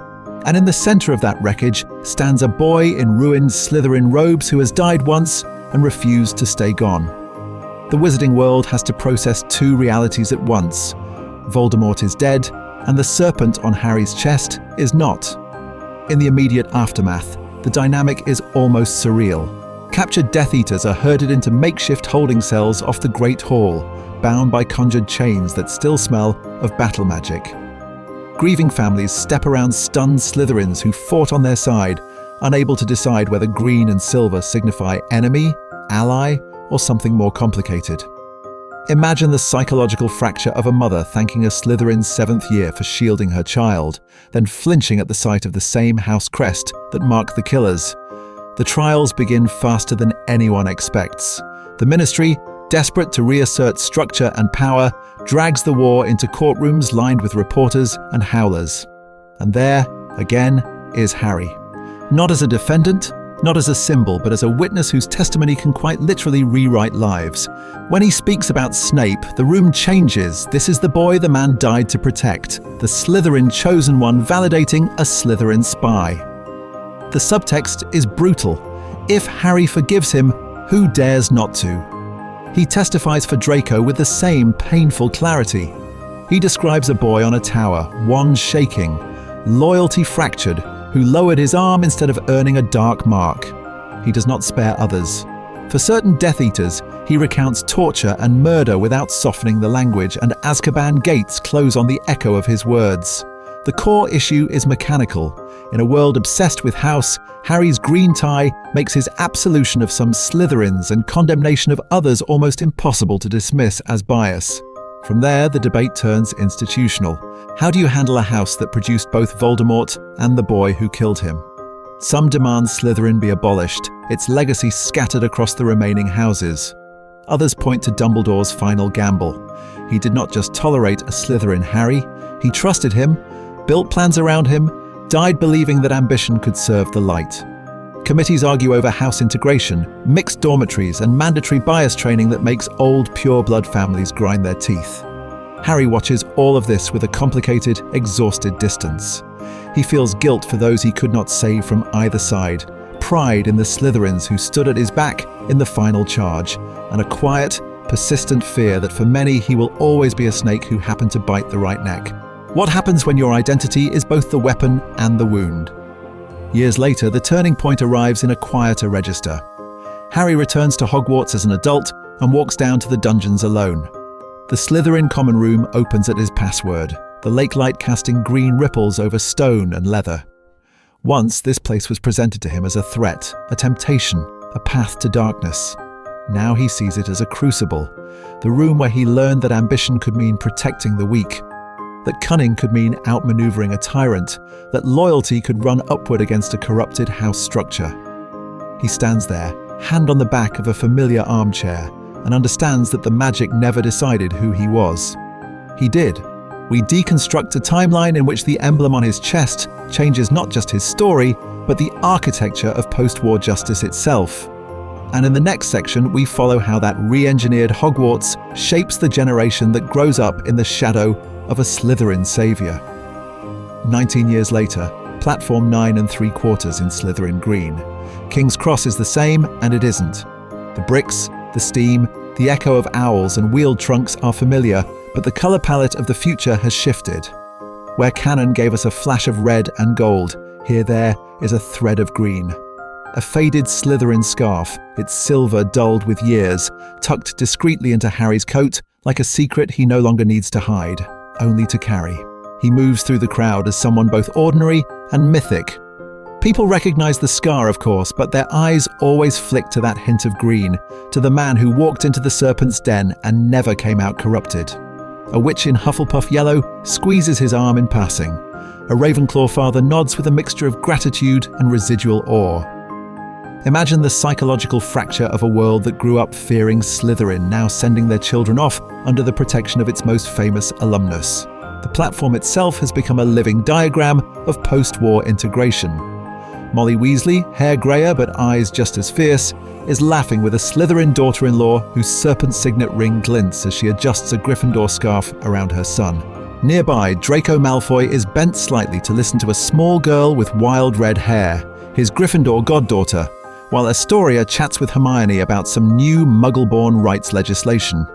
Speaker 1: and in the center of that wreckage stands a boy in ruined Slytherin robes who has died once and refused to stay gone. The wizarding world has to process two realities at once. Voldemort is dead, and the serpent on Harry's chest is not. In the immediate aftermath, the dynamic is almost surreal. Captured Death Eaters are herded into makeshift holding cells off the Great Hall, bound by conjured chains that still smell of battle magic. Grieving families step around stunned Slytherins who fought on their side, unable to decide whether green and silver signify enemy, ally, or something more complicated. Imagine the psychological fracture of a mother thanking a Slytherin's 7th year for shielding her child, then flinching at the sight of the same house crest that marked the killers. The trials begin faster than anyone expects. The Ministry, desperate to reassert structure and power, drags the war into courtrooms lined with reporters and howlers. And there, again, is Harry. Not as a defendant, not as a symbol, but as a witness whose testimony can quite literally rewrite lives. When he speaks about Snape, the room changes. This is the boy the man died to protect, the Slytherin chosen one validating a Slytherin spy. The subtext is brutal. If Harry forgives him, who dares not to? He testifies for Draco with the same painful clarity. He describes a boy on a tower, wand shaking, loyalty fractured, who lowered his arm instead of earning a dark mark. He does not spare others. For certain Death Eaters, he recounts torture and murder without softening the language, and Azkaban gates close on the echo of his words. The core issue is mechanical. In a world obsessed with house, Harry's green tie makes his absolution of some Slytherins and condemnation of others almost impossible to dismiss as bias. From there, the debate turns institutional. How do you handle a house that produced both Voldemort and the boy who killed him? Some demand Slytherin be abolished, its legacy scattered across the remaining houses. Others point to Dumbledore's final gamble. He did not just tolerate a Slytherin Harry, he trusted him, built plans around him, died believing that ambition could serve the light. Committees argue over house integration, mixed dormitories, and mandatory bias training that makes old pure-blood families grind their teeth. Harry watches all of this with a complicated, exhausted distance. He feels guilt for those he could not save from either side, pride in the Slytherins who stood at his back in the final charge, and a quiet, persistent fear that for many he will always be a snake who happened to bite the right neck. What happens when your identity is both the weapon and the wound? Years later, the turning point arrives in a quieter register. Harry returns to Hogwarts as an adult and walks down to the dungeons alone. The Slytherin common room opens at his password, the lake light casting green ripples over stone and leather. Once, this place was presented to him as a threat, a temptation, a path to darkness. Now he sees it as a crucible, the room where he learned that ambition could mean protecting the weak, that cunning could mean outmaneuvering a tyrant, that loyalty could run upward against a corrupted house structure. He stands there, hand on the back of a familiar armchair, and understands that the magic never decided who he was. He did. We deconstruct a timeline in which the emblem on his chest changes not just his story, but the architecture of post-war justice itself. And in the next section, we follow how that re-engineered Hogwarts shapes the generation that grows up in the shadow of a Slytherin savior. 19 years later, platform 9 3/4 in Slytherin Green. King's Cross is the same, and it isn't. The bricks, the steam, the echo of owls and wheeled trunks are familiar, but the colour palette of the future has shifted. Where canon gave us a flash of red and gold, here there is a thread of green. A faded Slytherin scarf, its silver dulled with years, tucked discreetly into Harry's coat like a secret he no longer needs to hide, only to carry. He moves through the crowd as someone both ordinary and mythic. People recognize the scar, of course, but their eyes always flick to that hint of green, to the man who walked into the Serpent's den and never came out corrupted. A witch in Hufflepuff yellow squeezes his arm in passing. A Ravenclaw father nods with a mixture of gratitude and residual awe. Imagine the psychological fracture of a world that grew up fearing Slytherin, now sending their children off under the protection of its most famous alumnus. The platform itself has become a living diagram of post-war integration. Molly Weasley, hair greyer but eyes just as fierce, is laughing with a Slytherin daughter-in-law whose serpent signet ring glints as she adjusts a Gryffindor scarf around her son. Nearby, Draco Malfoy is bent slightly to listen to a small girl with wild red hair, his Gryffindor goddaughter, while Astoria chats with Hermione about some new Muggle-born rights legislation.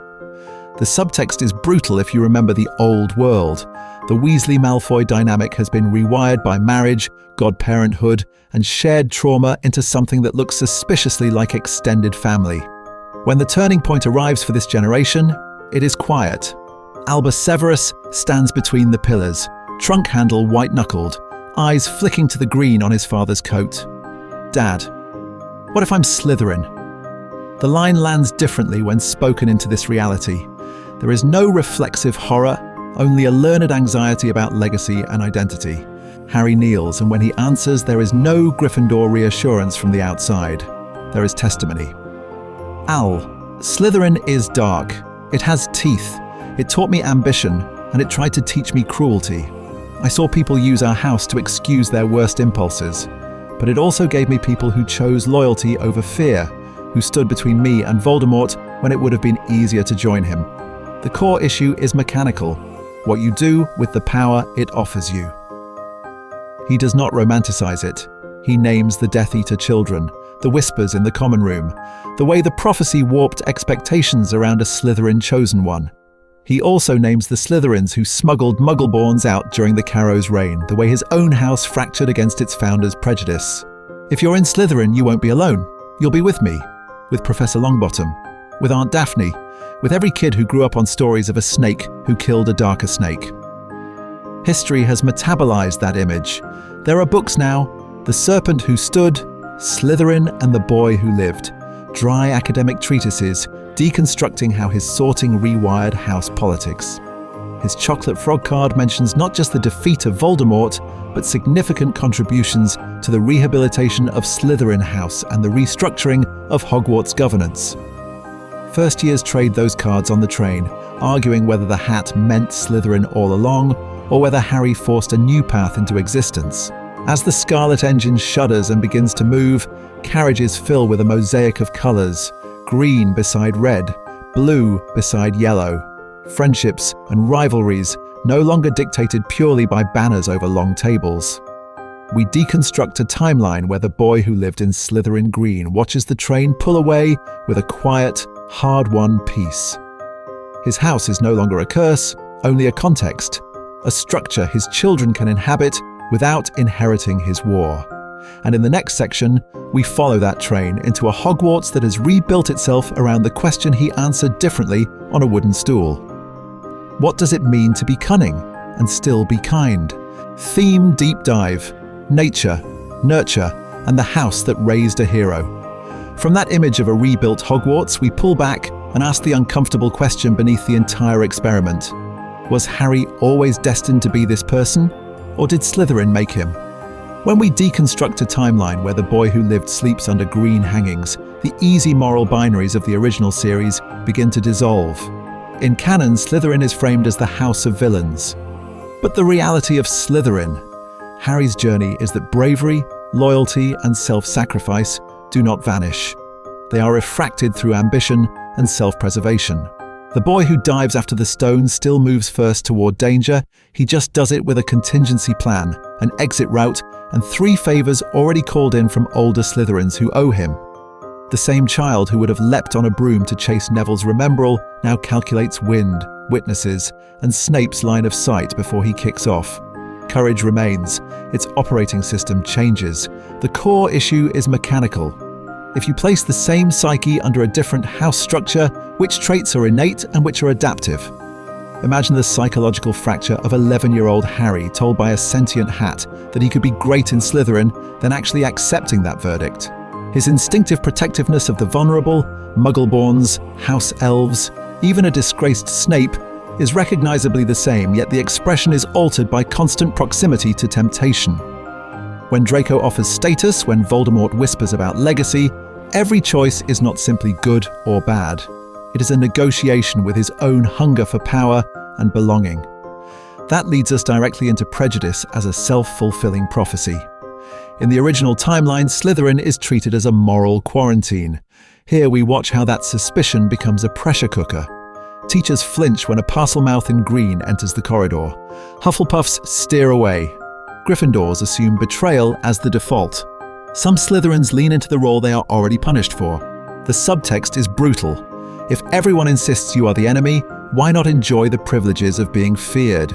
Speaker 1: The subtext is brutal if you remember the old world. The Weasley-Malfoy dynamic has been rewired by marriage, godparenthood, and shared trauma into something that looks suspiciously like extended family. When the turning point arrives for this generation, it is quiet. Albus Severus stands between the pillars, trunk handle white-knuckled, eyes flicking to the green on his father's coat. Dad, what if I'm Slytherin? The line lands differently when spoken into this reality. There is no reflexive horror, only a learned anxiety about legacy and identity. Harry kneels, and when he answers, there is no Gryffindor reassurance from the outside. There is testimony. Al, Slytherin is dark. It has teeth. It taught me ambition, and it tried to teach me cruelty. I saw people use our house to excuse their worst impulses. But it also gave me people who chose loyalty over fear, who stood between me and Voldemort when it would have been easier to join him. The core issue is mechanical, what you do with the power it offers you. He does not romanticize it. He names the Death Eater children, the whispers in the common room, the way the prophecy warped expectations around a Slytherin chosen one. He also names the Slytherins who smuggled Muggleborns out during the Carrow's reign, the way his own house fractured against its founders' prejudice. If you're in Slytherin, you won't be alone. You'll be with me, with Professor Longbottom, with Aunt Daphne, with every kid who grew up on stories of a snake who killed a darker snake. History has metabolized that image. There are books now, The Serpent Who Stood, Slytherin and the Boy Who Lived, dry academic treatises deconstructing how his sorting rewired house politics. His chocolate frog card mentions not just the defeat of Voldemort, but significant contributions to the rehabilitation of Slytherin House and the restructuring of Hogwarts governance. First years trade those cards on the train, arguing whether the hat meant Slytherin all along, or whether Harry forced a new path into existence. As the Scarlet engine shudders and begins to move, carriages fill with a mosaic of colours, green beside red, blue beside yellow. Friendships and rivalries no longer dictated purely by banners over long tables. We deconstruct a timeline where the boy who lived in Slytherin Green watches the train pull away with a quiet, hard-won peace. His house is no longer a curse, only a context, a structure his children can inhabit without inheriting his war. And in the next section, we follow that train into a Hogwarts that has rebuilt itself around the question he answered differently on a wooden stool. What does it mean to be cunning and still be kind? Theme deep dive: nature, nurture, and the house that raised a hero. From that image of a rebuilt Hogwarts, we pull back and ask the uncomfortable question beneath the entire experiment. Was Harry always destined to be this person, or did Slytherin make him? When we deconstruct a timeline where the boy who lived sleeps under green hangings, the easy moral binaries of the original series begin to dissolve. In canon, Slytherin is framed as the house of villains. But the reality of Slytherin, Harry's journey is that bravery, loyalty, and self-sacrifice do not vanish. They are refracted through ambition and self-preservation. The boy who dives after the stone still moves first toward danger. He just does it with a contingency plan, an exit route, and 3 favors already called in from older Slytherins who owe him. The same child who would have leapt on a broom to chase Neville's Remembrall now calculates wind, witnesses, and Snape's line of sight before he kicks off. Courage remains. Its operating system changes. The core issue is mechanical. If you place the same psyche under a different house structure, which traits are innate and which are adaptive? Imagine the psychological fracture of 11-year-old Harry told by a sentient hat that he could be great in Slytherin, then actually accepting that verdict. His instinctive protectiveness of the vulnerable, Muggleborns, house elves, even a disgraced Snape, is recognizably the same, yet the expression is altered by constant proximity to temptation. When Draco offers status, when Voldemort whispers about legacy, every choice is not simply good or bad. It is a negotiation with his own hunger for power and belonging. That leads us directly into prejudice as a self-fulfilling prophecy. In the original timeline, Slytherin is treated as a moral quarantine. Here we watch how that suspicion becomes a pressure cooker. Teachers flinch when a Parselmouth in green enters the corridor. Hufflepuffs steer away. Gryffindors assume betrayal as the default. Some Slytherins lean into the role they are already punished for. The subtext is brutal. If everyone insists you are the enemy, why not enjoy the privileges of being feared?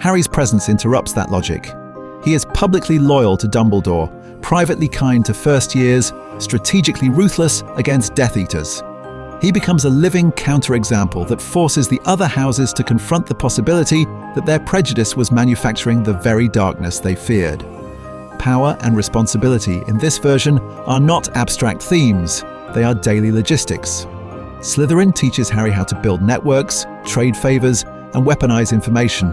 Speaker 1: Harry's presence interrupts that logic. He is publicly loyal to Dumbledore, privately kind to first years, strategically ruthless against Death Eaters. He becomes a living counterexample that forces the other houses to confront the possibility that their prejudice was manufacturing the very darkness they feared. Power and responsibility in this version are not abstract themes, they are daily logistics. Slytherin teaches Harry how to build networks, trade favors, and weaponize information.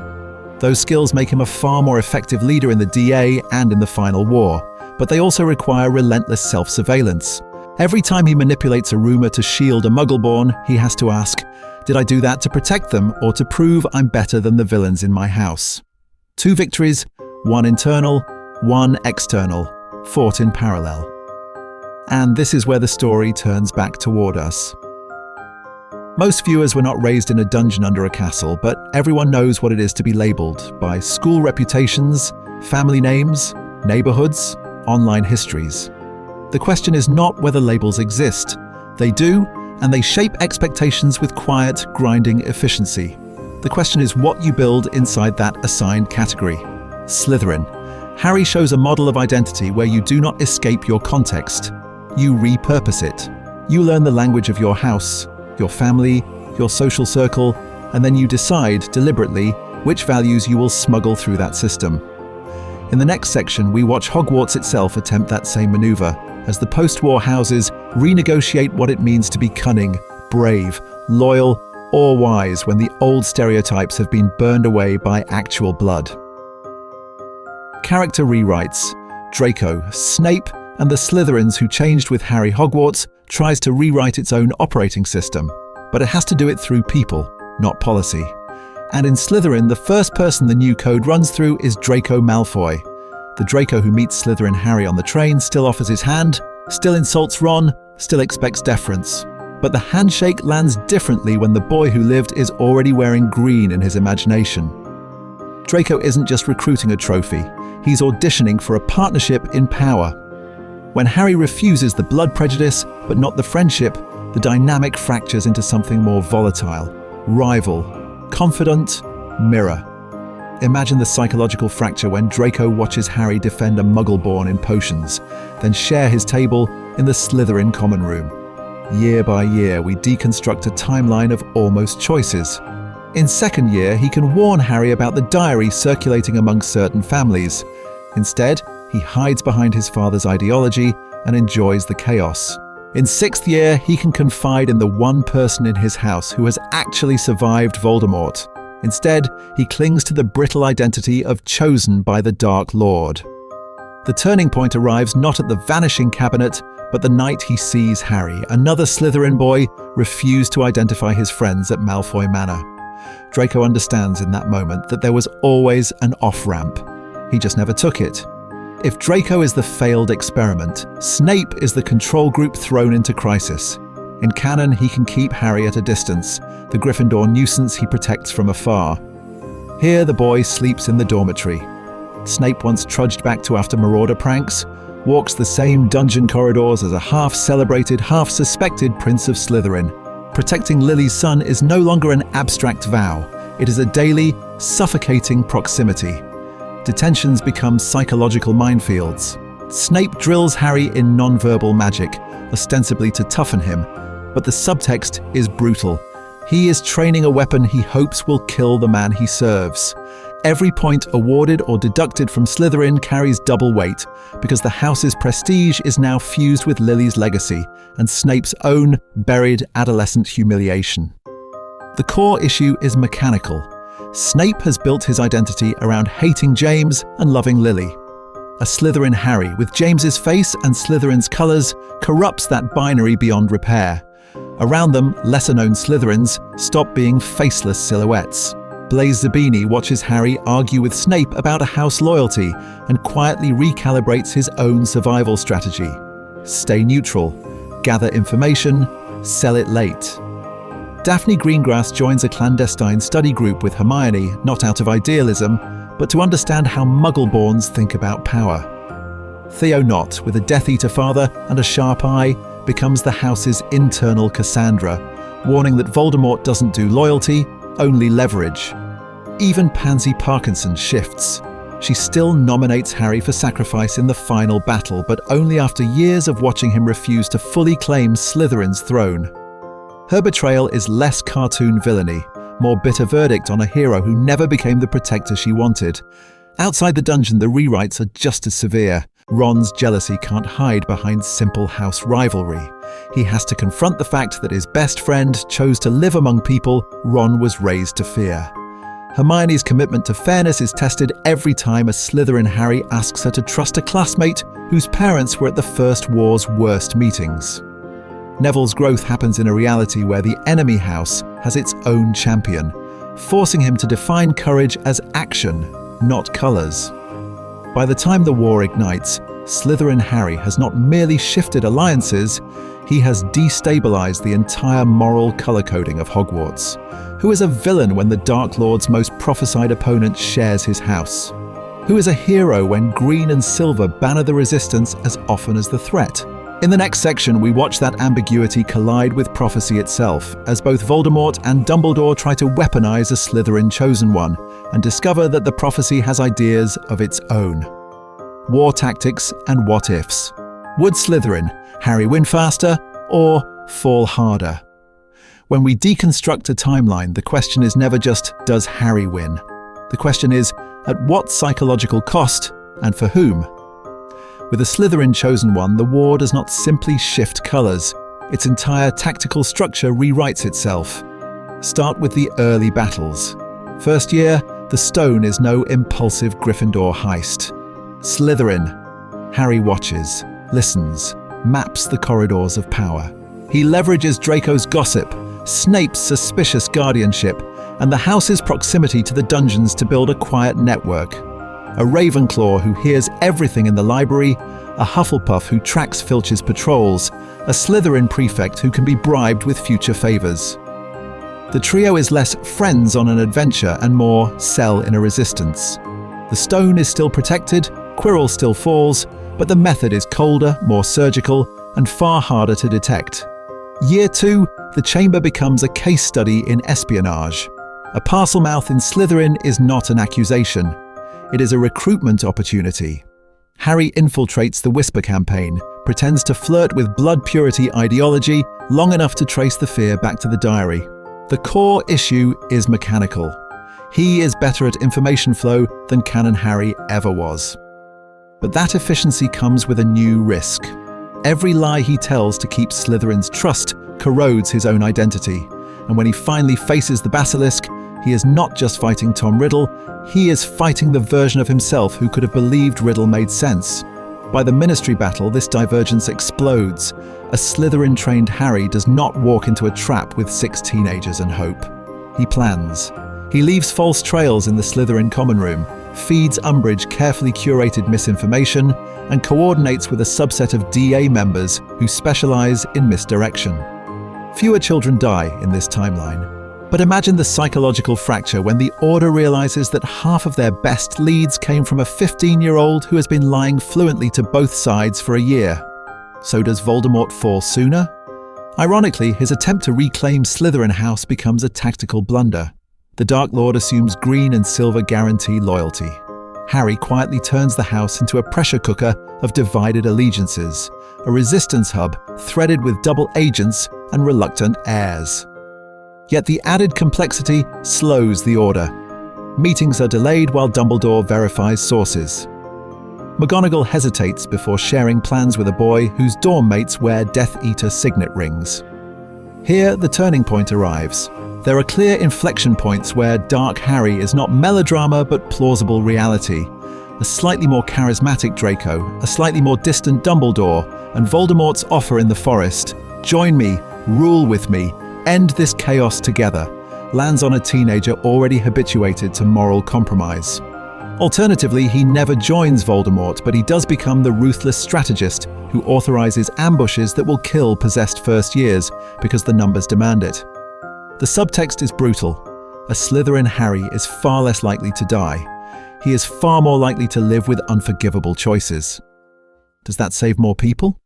Speaker 1: Those skills make him a far more effective leader in the DA and in the final war, but they also require relentless self-surveillance. Every time he manipulates a rumor to shield a Muggleborn, he has to ask, did I do that to protect them or to prove I'm better than the villains in my house? 2 victories, 1 internal, 1 external, fought in parallel. And this is where the story turns back toward us. Most viewers were not raised in a dungeon under a castle, but everyone knows what it is to be labelled by school reputations, family names, neighbourhoods, online histories. The question is not whether labels exist. They do, and they shape expectations with quiet, grinding efficiency. The question is what you build inside that assigned category. Slytherin. Harry shows a model of identity where you do not escape your context. You repurpose it. You learn the language of your house, your family, your social circle, and then you decide deliberately which values you will smuggle through that system. In the next section, we watch Hogwarts itself attempt that same maneuver, as the post-war houses renegotiate what it means to be cunning, brave, loyal, or wise when the old stereotypes have been burned away by actual blood. Character rewrites. Draco, Snape, and the Slytherins who changed with Harry Hogwarts tries to rewrite its own operating system, but it has to do it through people, not policy. And in Slytherin, the first person the new code runs through is Draco Malfoy. The Draco who meets Slytherin Harry on the train still offers his hand, still insults Ron, still expects deference. But the handshake lands differently when the boy who lived is already wearing green in his imagination. Draco isn't just recruiting a trophy, he's auditioning for a partnership in power. When Harry refuses the blood prejudice, but not the friendship, the dynamic fractures into something more volatile. Rival, confidant, mirror. Imagine the psychological fracture when Draco watches Harry defend a muggle-born in potions, then share his table in the Slytherin common room. Year by year, we deconstruct a timeline of almost choices. In second year, he can warn Harry about the diary circulating among certain families. Instead, he hides behind his father's ideology and enjoys the chaos. In sixth year, he can confide in the one person in his house who has actually survived Voldemort. Instead, he clings to the brittle identity of chosen by the Dark Lord. The turning point arrives not at the vanishing cabinet, but the night he sees Harry, another Slytherin boy, refuse to identify his friends at Malfoy Manor. Draco understands in that moment that there was always an off-ramp. He just never took it. If Draco is the failed experiment, Snape is the control group thrown into crisis. In canon, he can keep Harry at a distance, the Gryffindor nuisance he protects from afar. Here, the boy sleeps in the dormitory. Snape once trudged back to after Marauder pranks, walks the same dungeon corridors as a half-celebrated, half-suspected Prince of Slytherin. Protecting Lily's son is no longer an abstract vow. It is a daily, suffocating proximity. Detentions become psychological minefields. Snape drills Harry in non-verbal magic, ostensibly to toughen him, but the subtext is brutal. He is training a weapon he hopes will kill the man he serves. Every point awarded or deducted from Slytherin carries double weight, because the house's prestige is now fused with Lily's legacy and Snape's own buried adolescent humiliation. The core issue is mechanical. Snape has built his identity around hating James and loving Lily. A Slytherin Harry with James's face and Slytherin's colours corrupts that binary beyond repair. Around them, lesser-known Slytherins stop being faceless silhouettes. Blaise Zabini watches Harry argue with Snape about a house loyalty and quietly recalibrates his own survival strategy. Stay neutral, gather information, sell it late. Daphne Greengrass joins a clandestine study group with Hermione, not out of idealism, but to understand how Muggle-borns think about power. Theo Knott, with a Death Eater father and a sharp eye, becomes the house's internal Cassandra, warning that Voldemort doesn't do loyalty, only leverage. Even Pansy Parkinson shifts. She still nominates Harry for sacrifice in the final battle, but only after years of watching him refuse to fully claim Slytherin's throne. Her betrayal is less cartoon villainy, more bitter verdict on a hero who never became the protector she wanted. Outside the dungeon, the rewrites are just as severe. Ron's jealousy can't hide behind simple house rivalry. He has to confront the fact that his best friend chose to live among people Ron was raised to fear. Hermione's commitment to fairness is tested every time a Slytherin Harry asks her to trust a classmate whose parents were at the First War's worst meetings. Neville's growth happens in a reality where the enemy house has its own champion, forcing him to define courage as action, not colours. By the time the war ignites, Slytherin Harry has not merely shifted alliances, he has destabilized the entire moral colour coding of Hogwarts. Who is a villain when the Dark Lord's most prophesied opponent shares his house? Who is a hero when green and silver banner the resistance as often as the threat? In the next section, we watch that ambiguity collide with prophecy itself, as both Voldemort and Dumbledore try to weaponize a Slytherin chosen one, and discover that the prophecy has ideas of its own. War tactics and what-ifs. Would Slytherin, Harry win faster, or fall harder? When we deconstruct a timeline, the question is never just, does Harry win? The question is, at what psychological cost, and for whom? With a Slytherin chosen one, the war does not simply shift colours. Its entire tactical structure rewrites itself. Start with the early battles. First year, the stone is no impulsive Gryffindor heist. Slytherin. Harry watches, listens, maps the corridors of power. He leverages Draco's gossip, Snape's suspicious guardianship, and the house's proximity to the dungeons to build a quiet network. A Ravenclaw who hears everything in the library, a Hufflepuff who tracks Filch's patrols, a Slytherin prefect who can be bribed with future favors. The trio is less friends on an adventure and more cell in a resistance. The stone is still protected, Quirrell still falls, but the method is colder, more surgical, and far harder to detect. Year 2, the chamber becomes a case study in espionage. A Parselmouth in Slytherin is not an accusation. It is a recruitment opportunity. Harry infiltrates the Whisper campaign, pretends to flirt with blood purity ideology long enough to trace the fear back to the diary. The core issue is mechanical. He is better at information flow than Canon Harry ever was. But that efficiency comes with a new risk. Every lie he tells to keep Slytherin's trust corrodes his own identity, and when he finally faces the basilisk, he is not just fighting Tom Riddle, he is fighting the version of himself who could have believed Riddle made sense. By the Ministry battle, this divergence explodes. A Slytherin-trained Harry does not walk into a trap with 6 teenagers and hope. He plans. He leaves false trails in the Slytherin common room, feeds Umbridge carefully curated misinformation, and coordinates with a subset of DA members who specialize in misdirection. Fewer children die in this timeline. But imagine the psychological fracture when the Order realizes that half of their best leads came from a 15-year-old who has been lying fluently to both sides for a year. So does Voldemort fall sooner? Ironically, his attempt to reclaim Slytherin House becomes a tactical blunder. The Dark Lord assumes green and silver guarantee loyalty. Harry quietly turns the house into a pressure cooker of divided allegiances, a resistance hub threaded with double agents and reluctant heirs. Yet the added complexity slows the Order. Meetings are delayed while Dumbledore verifies sources. McGonagall hesitates before sharing plans with a boy whose dorm mates wear Death Eater signet rings. Here, the turning point arrives. There are clear inflection points where Dark Harry is not melodrama but plausible reality. A slightly more charismatic Draco, a slightly more distant Dumbledore, and Voldemort's offer in the forest, "Join me, rule with me, end this chaos together," lands on a teenager already habituated to moral compromise. Alternatively, he never joins Voldemort, but he does become the ruthless strategist who authorizes ambushes that will kill possessed first years because the numbers demand it. The subtext is brutal. A Slytherin Harry is far less likely to die. He is far more likely to live with unforgivable choices. Does that save more people?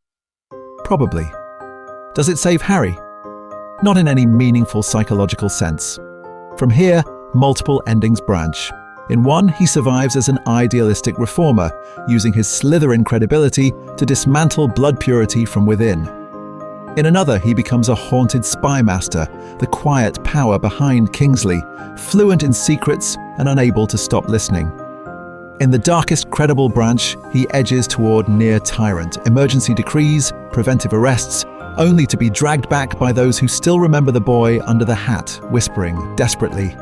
Speaker 1: Probably. Does it save Harry? Not in any meaningful psychological sense. From here, multiple endings branch. In one, he survives as an idealistic reformer, using his Slytherin credibility to dismantle blood purity from within. In another, he becomes a haunted spy master, the quiet power behind Kingsley, fluent in secrets and unable to stop listening. In the darkest credible branch, he edges toward near tyrant, emergency decrees, preventive arrests, only to be dragged back by those who still remember the boy under the hat, whispering desperately,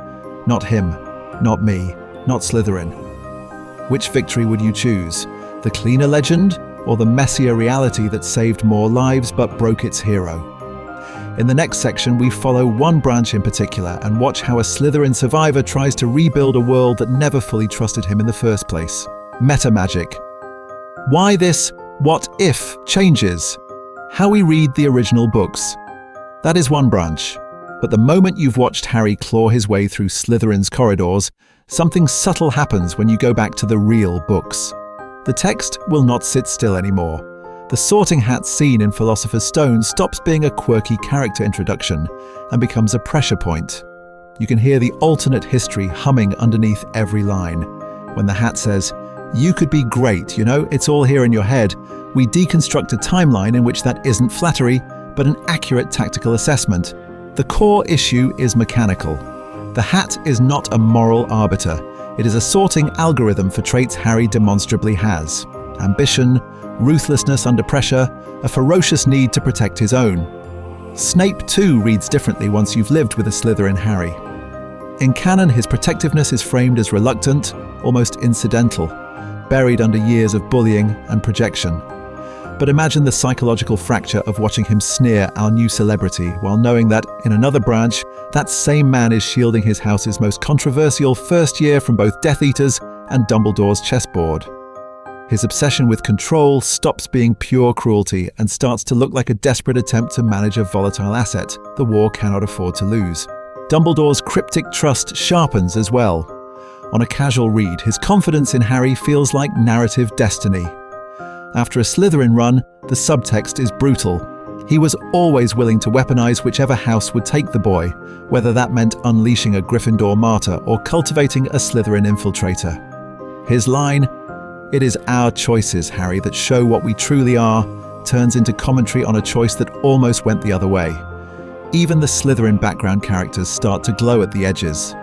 Speaker 1: "Not him, not me, not Slytherin." Which victory would you choose? The cleaner legend, or the messier reality that saved more lives but broke its hero? In the next section, we follow one branch in particular and watch how a Slytherin survivor tries to rebuild a world that never fully trusted him in the first place. Meta magic. Why this what-if changes? How we read the original books. That is one branch. But the moment you've watched Harry claw his way through Slytherin's corridors, something subtle happens when you go back to the real books. The text will not sit still anymore. The Sorting Hat scene in Philosopher's Stone stops being a quirky character introduction and becomes a pressure point. You can hear the alternate history humming underneath every line. When the Hat says, "You could be great, you know, it's all here in your head," we deconstruct a timeline in which that isn't flattery, but an accurate tactical assessment. The core issue is mechanical. The Hat is not a moral arbiter. It is a sorting algorithm for traits Harry demonstrably has. Ambition, ruthlessness under pressure, a ferocious need to protect his own. Snape too reads differently once you've lived with a Slytherin Harry. In canon, his protectiveness is framed as reluctant, almost incidental, buried under years of bullying and projection. But imagine the psychological fracture of watching him sneer our new celebrity while knowing that, in another branch, that same man is shielding his house's most controversial first year from both Death Eaters and Dumbledore's chessboard. His obsession with control stops being pure cruelty and starts to look like a desperate attempt to manage a volatile asset the war cannot afford to lose. Dumbledore's cryptic trust sharpens as well. On a casual read, his confidence in Harry feels like narrative destiny. After a Slytherin run, the subtext is brutal. He was always willing to weaponize whichever house would take the boy, whether that meant unleashing a Gryffindor martyr or cultivating a Slytherin infiltrator. His line, "It is our choices, Harry, that show what we truly are," turns into commentary on a choice that almost went the other way. Even the Slytherin background characters start to glow at the edges.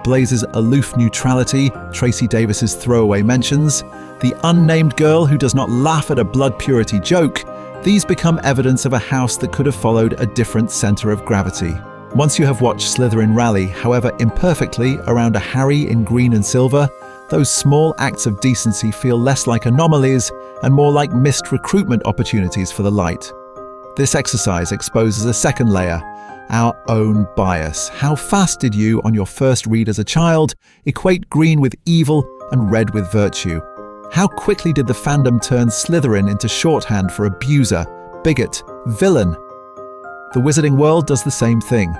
Speaker 1: Blaze's aloof neutrality, Tracy Davis's throwaway mentions, the unnamed girl who does not laugh at a blood purity joke, these become evidence of a house that could have followed a different center of gravity. Once you have watched Slytherin rally, however imperfectly, around a Harry in green and silver, those small acts of decency feel less like anomalies and more like missed recruitment opportunities for the light. This exercise exposes a second layer, our own bias. How fast did you, on your first read as a child, equate green with evil and red with virtue? How quickly did the fandom turn Slytherin into shorthand for abuser, bigot, villain? The wizarding world does the same thing.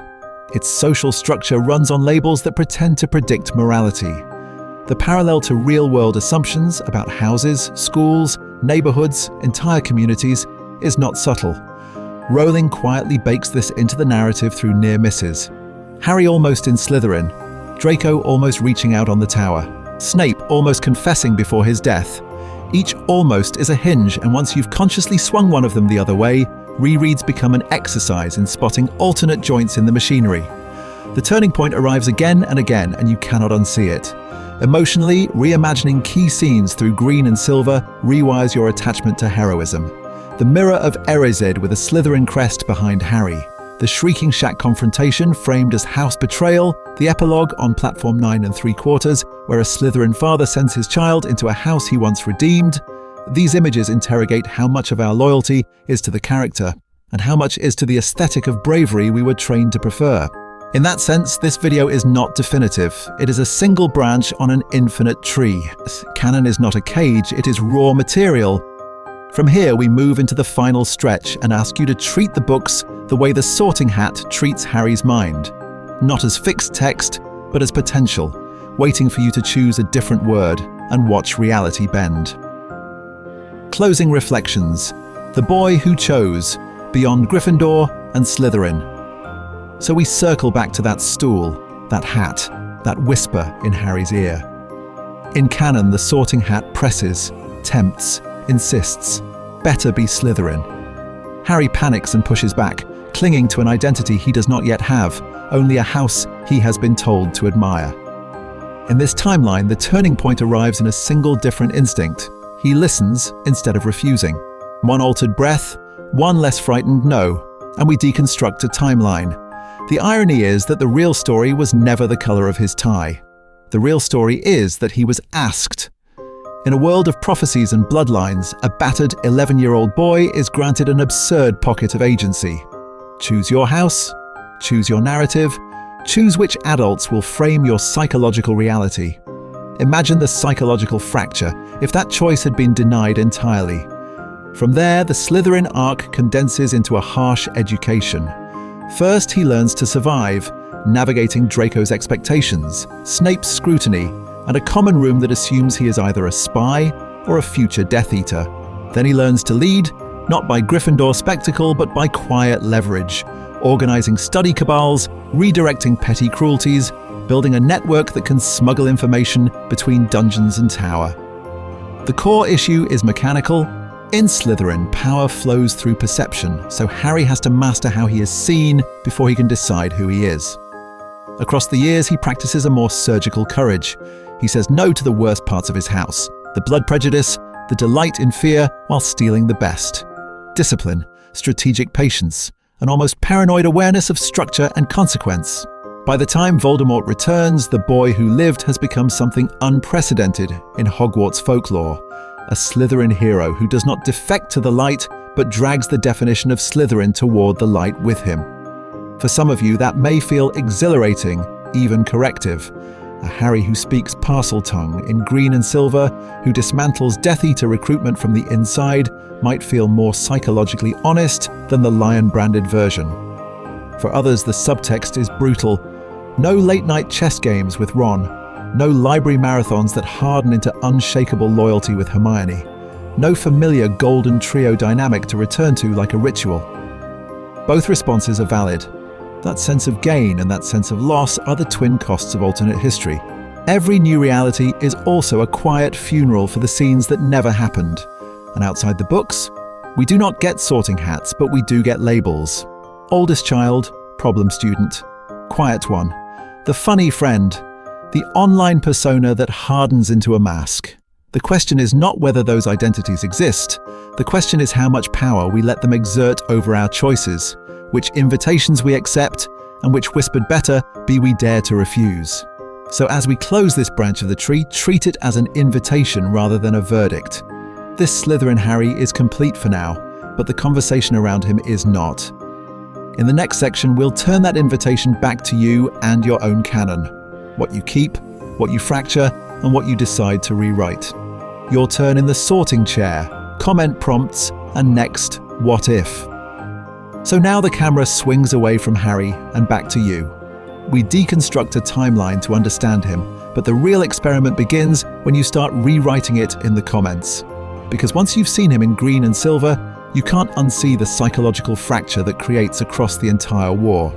Speaker 1: Its social structure runs on labels that pretend to predict morality. The parallel to real-world assumptions about houses, schools, neighborhoods, entire communities is not subtle. Rowling quietly bakes this into the narrative through near misses. Harry almost in Slytherin, Draco almost reaching out on the tower, Snape almost confessing before his death. Each almost is a hinge, and once you've consciously swung one of them the other way, rereads become an exercise in spotting alternate joints in the machinery. The turning point arrives again and again, and you cannot unsee it. Emotionally, reimagining key scenes through green and silver rewires your attachment to heroism. The mirror of Erised with a Slytherin crest behind Harry, the Shrieking Shack confrontation framed as house betrayal, the epilogue on platform 9 3/4, where a Slytherin father sends his child into a house he once redeemed. These images interrogate how much of our loyalty is to the character, and how much is to the aesthetic of bravery we were trained to prefer. In that sense, this video is not definitive. It is a single branch on an infinite tree. Canon is not a cage, it is raw material. From here, we move into the final stretch and ask you to treat the books the way the Sorting Hat treats Harry's mind. Not as fixed text, but as potential, waiting for you to choose a different word and watch reality bend. Closing reflections. The boy who chose, beyond Gryffindor and Slytherin. So we circle back to that stool, that hat, that whisper in Harry's ear. In canon, the Sorting Hat presses, tempts, insists, better be Slytherin. Harry panics and pushes back, clinging to an identity he does not yet have, only a house he has been told to admire. In this timeline, the turning point arrives in a single different instinct. He listens instead of refusing. One altered breath, one less frightened no, and we deconstruct a timeline. The irony is that the real story was never the color of his tie. The real story is that he was asked. In a world of prophecies and bloodlines, a battered 11-year-old boy is granted an absurd pocket of agency. Choose your house, choose your narrative, choose which adults will frame your psychological reality. Imagine the psychological fracture if that choice had been denied entirely. From there, the Slytherin arc condenses into a harsh education. First, he learns to survive, navigating Draco's expectations, Snape's scrutiny, and a common room that assumes he is either a spy or a future Death Eater. Then he learns to lead, not by Gryffindor spectacle, but by quiet leverage, organizing study cabals, redirecting petty cruelties, building a network that can smuggle information between dungeons and tower. The core issue is mechanical. In Slytherin, power flows through perception, so Harry has to master how he is seen before he can decide who he is. Across the years, he practices a more surgical courage. He says no to the worst parts of his house, the blood prejudice, the delight in fear while stealing the best. Discipline, strategic patience, an almost paranoid awareness of structure and consequence. By the time Voldemort returns, the boy who lived has become something unprecedented in Hogwarts folklore. a Slytherin hero who does not defect to the light, but drags the definition of Slytherin toward the light with him. For some of you, that may feel exhilarating, even corrective. A Harry who speaks Parseltongue in green and silver, who dismantles Death Eater recruitment from the inside, might feel more psychologically honest than the lion-branded version. For others, the subtext is brutal. No late-night chess games with Ron. No library marathons that harden into unshakable loyalty with Hermione. No familiar golden trio dynamic to return to like a ritual. Both responses are valid. That sense of gain and that sense of loss are the twin costs of alternate history. Every new reality is also a quiet funeral for the scenes that never happened. And outside the books, we do not get sorting hats, but we do get labels. Oldest child, problem student, quiet one, the funny friend, the online persona that hardens into a mask. The question is not whether those identities exist. The question is how much power we let them exert over our choices, which invitations we accept, and which whispered better be we dare to refuse. So as we close this branch of the tree, treat it as an invitation rather than a verdict. This Slytherin Harry is complete for now, but the conversation around him is not. In the next section, we'll turn that invitation back to you and your own canon. What you keep, what you fracture, and what you decide to rewrite. Your turn in the sorting chair, comment prompts, and next, what if? So now the camera swings away from Harry and back to you. We deconstruct a timeline to understand him, but the real experiment begins when you start rewriting it in the comments. Because once you've seen him in green and silver, you can't unsee the psychological fracture that creates across the entire war.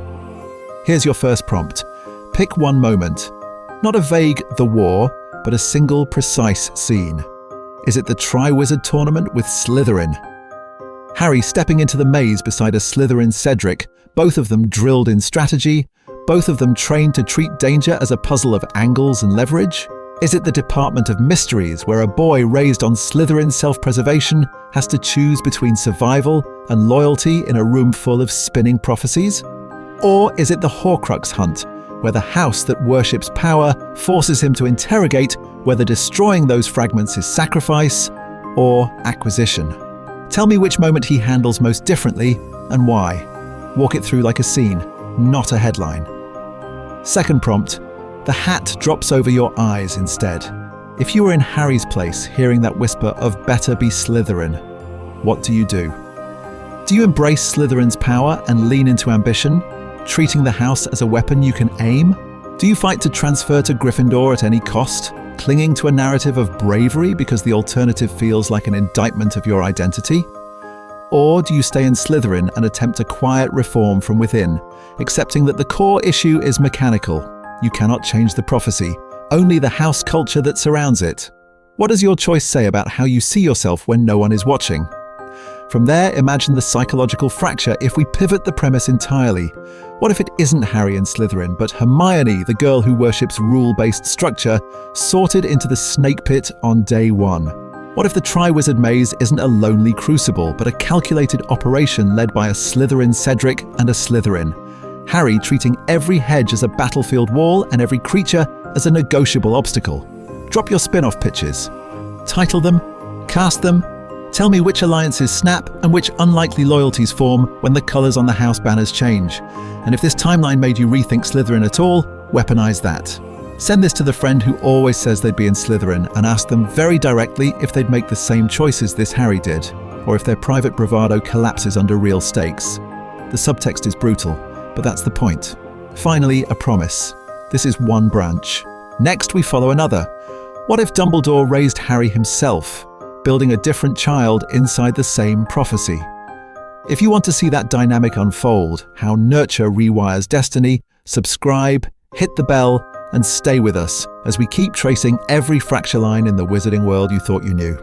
Speaker 1: Here's your first prompt. Pick one moment. Not a vague "the war," but a single, precise scene. Is it the Triwizard Tournament with Slytherin? Harry stepping into the maze beside a Slytherin Cedric, both of them drilled in strategy, both of them trained to treat danger as a puzzle of angles and leverage? Is it the Department of Mysteries, where a boy raised on Slytherin self-preservation has to choose between survival and loyalty in a room full of spinning prophecies? Or is it the Horcrux hunt, where the house that worships power forces him to interrogate whether destroying those fragments is sacrifice or acquisition? Tell me which moment he handles most differently and why. Walk it through like a scene, not a headline. Second prompt. The hat drops over your eyes instead. If you were in Harry's place, hearing that whisper of "better be Slytherin," what do you do? Do you embrace Slytherin's power and lean into ambition, treating the house as a weapon you can aim? Do you fight to transfer to Gryffindor at any cost, clinging to a narrative of bravery because the alternative feels like an indictment of your identity? Or do you stay in Slytherin and attempt a quiet reform from within, accepting that the core issue is mechanical? You cannot change the prophecy, only the house culture that surrounds it. What does your choice say about how you see yourself when no one is watching? From there, imagine the psychological fracture if we pivot the premise entirely. What if it isn't Harry and Slytherin, but Hermione, the girl who worships rule-based structure, sorted into the snake pit on day one? What if the Triwizard Maze isn't a lonely crucible, but a calculated operation led by a Slytherin Cedric and a Slytherin? Harry treating every hedge as a battlefield wall and every creature as a negotiable obstacle. Drop your spin-off pitches. Title them, cast them, tell me which alliances snap and which unlikely loyalties form when the colours on the house banners change. And if this timeline made you rethink Slytherin at all, weaponize that. Send this to the friend who always says they'd be in Slytherin and ask them very directly if they'd make the same choices this Harry did, or if their private bravado collapses under real stakes. The subtext is brutal, but that's the point. Finally, a promise. This is one branch. Next, we follow another. What if Dumbledore raised Harry himself, building a different child inside the same prophecy? If you want to see that dynamic unfold, how nurture rewires destiny, subscribe, hit the bell, and stay with us as we keep tracing every fracture line in the wizarding world you thought you knew.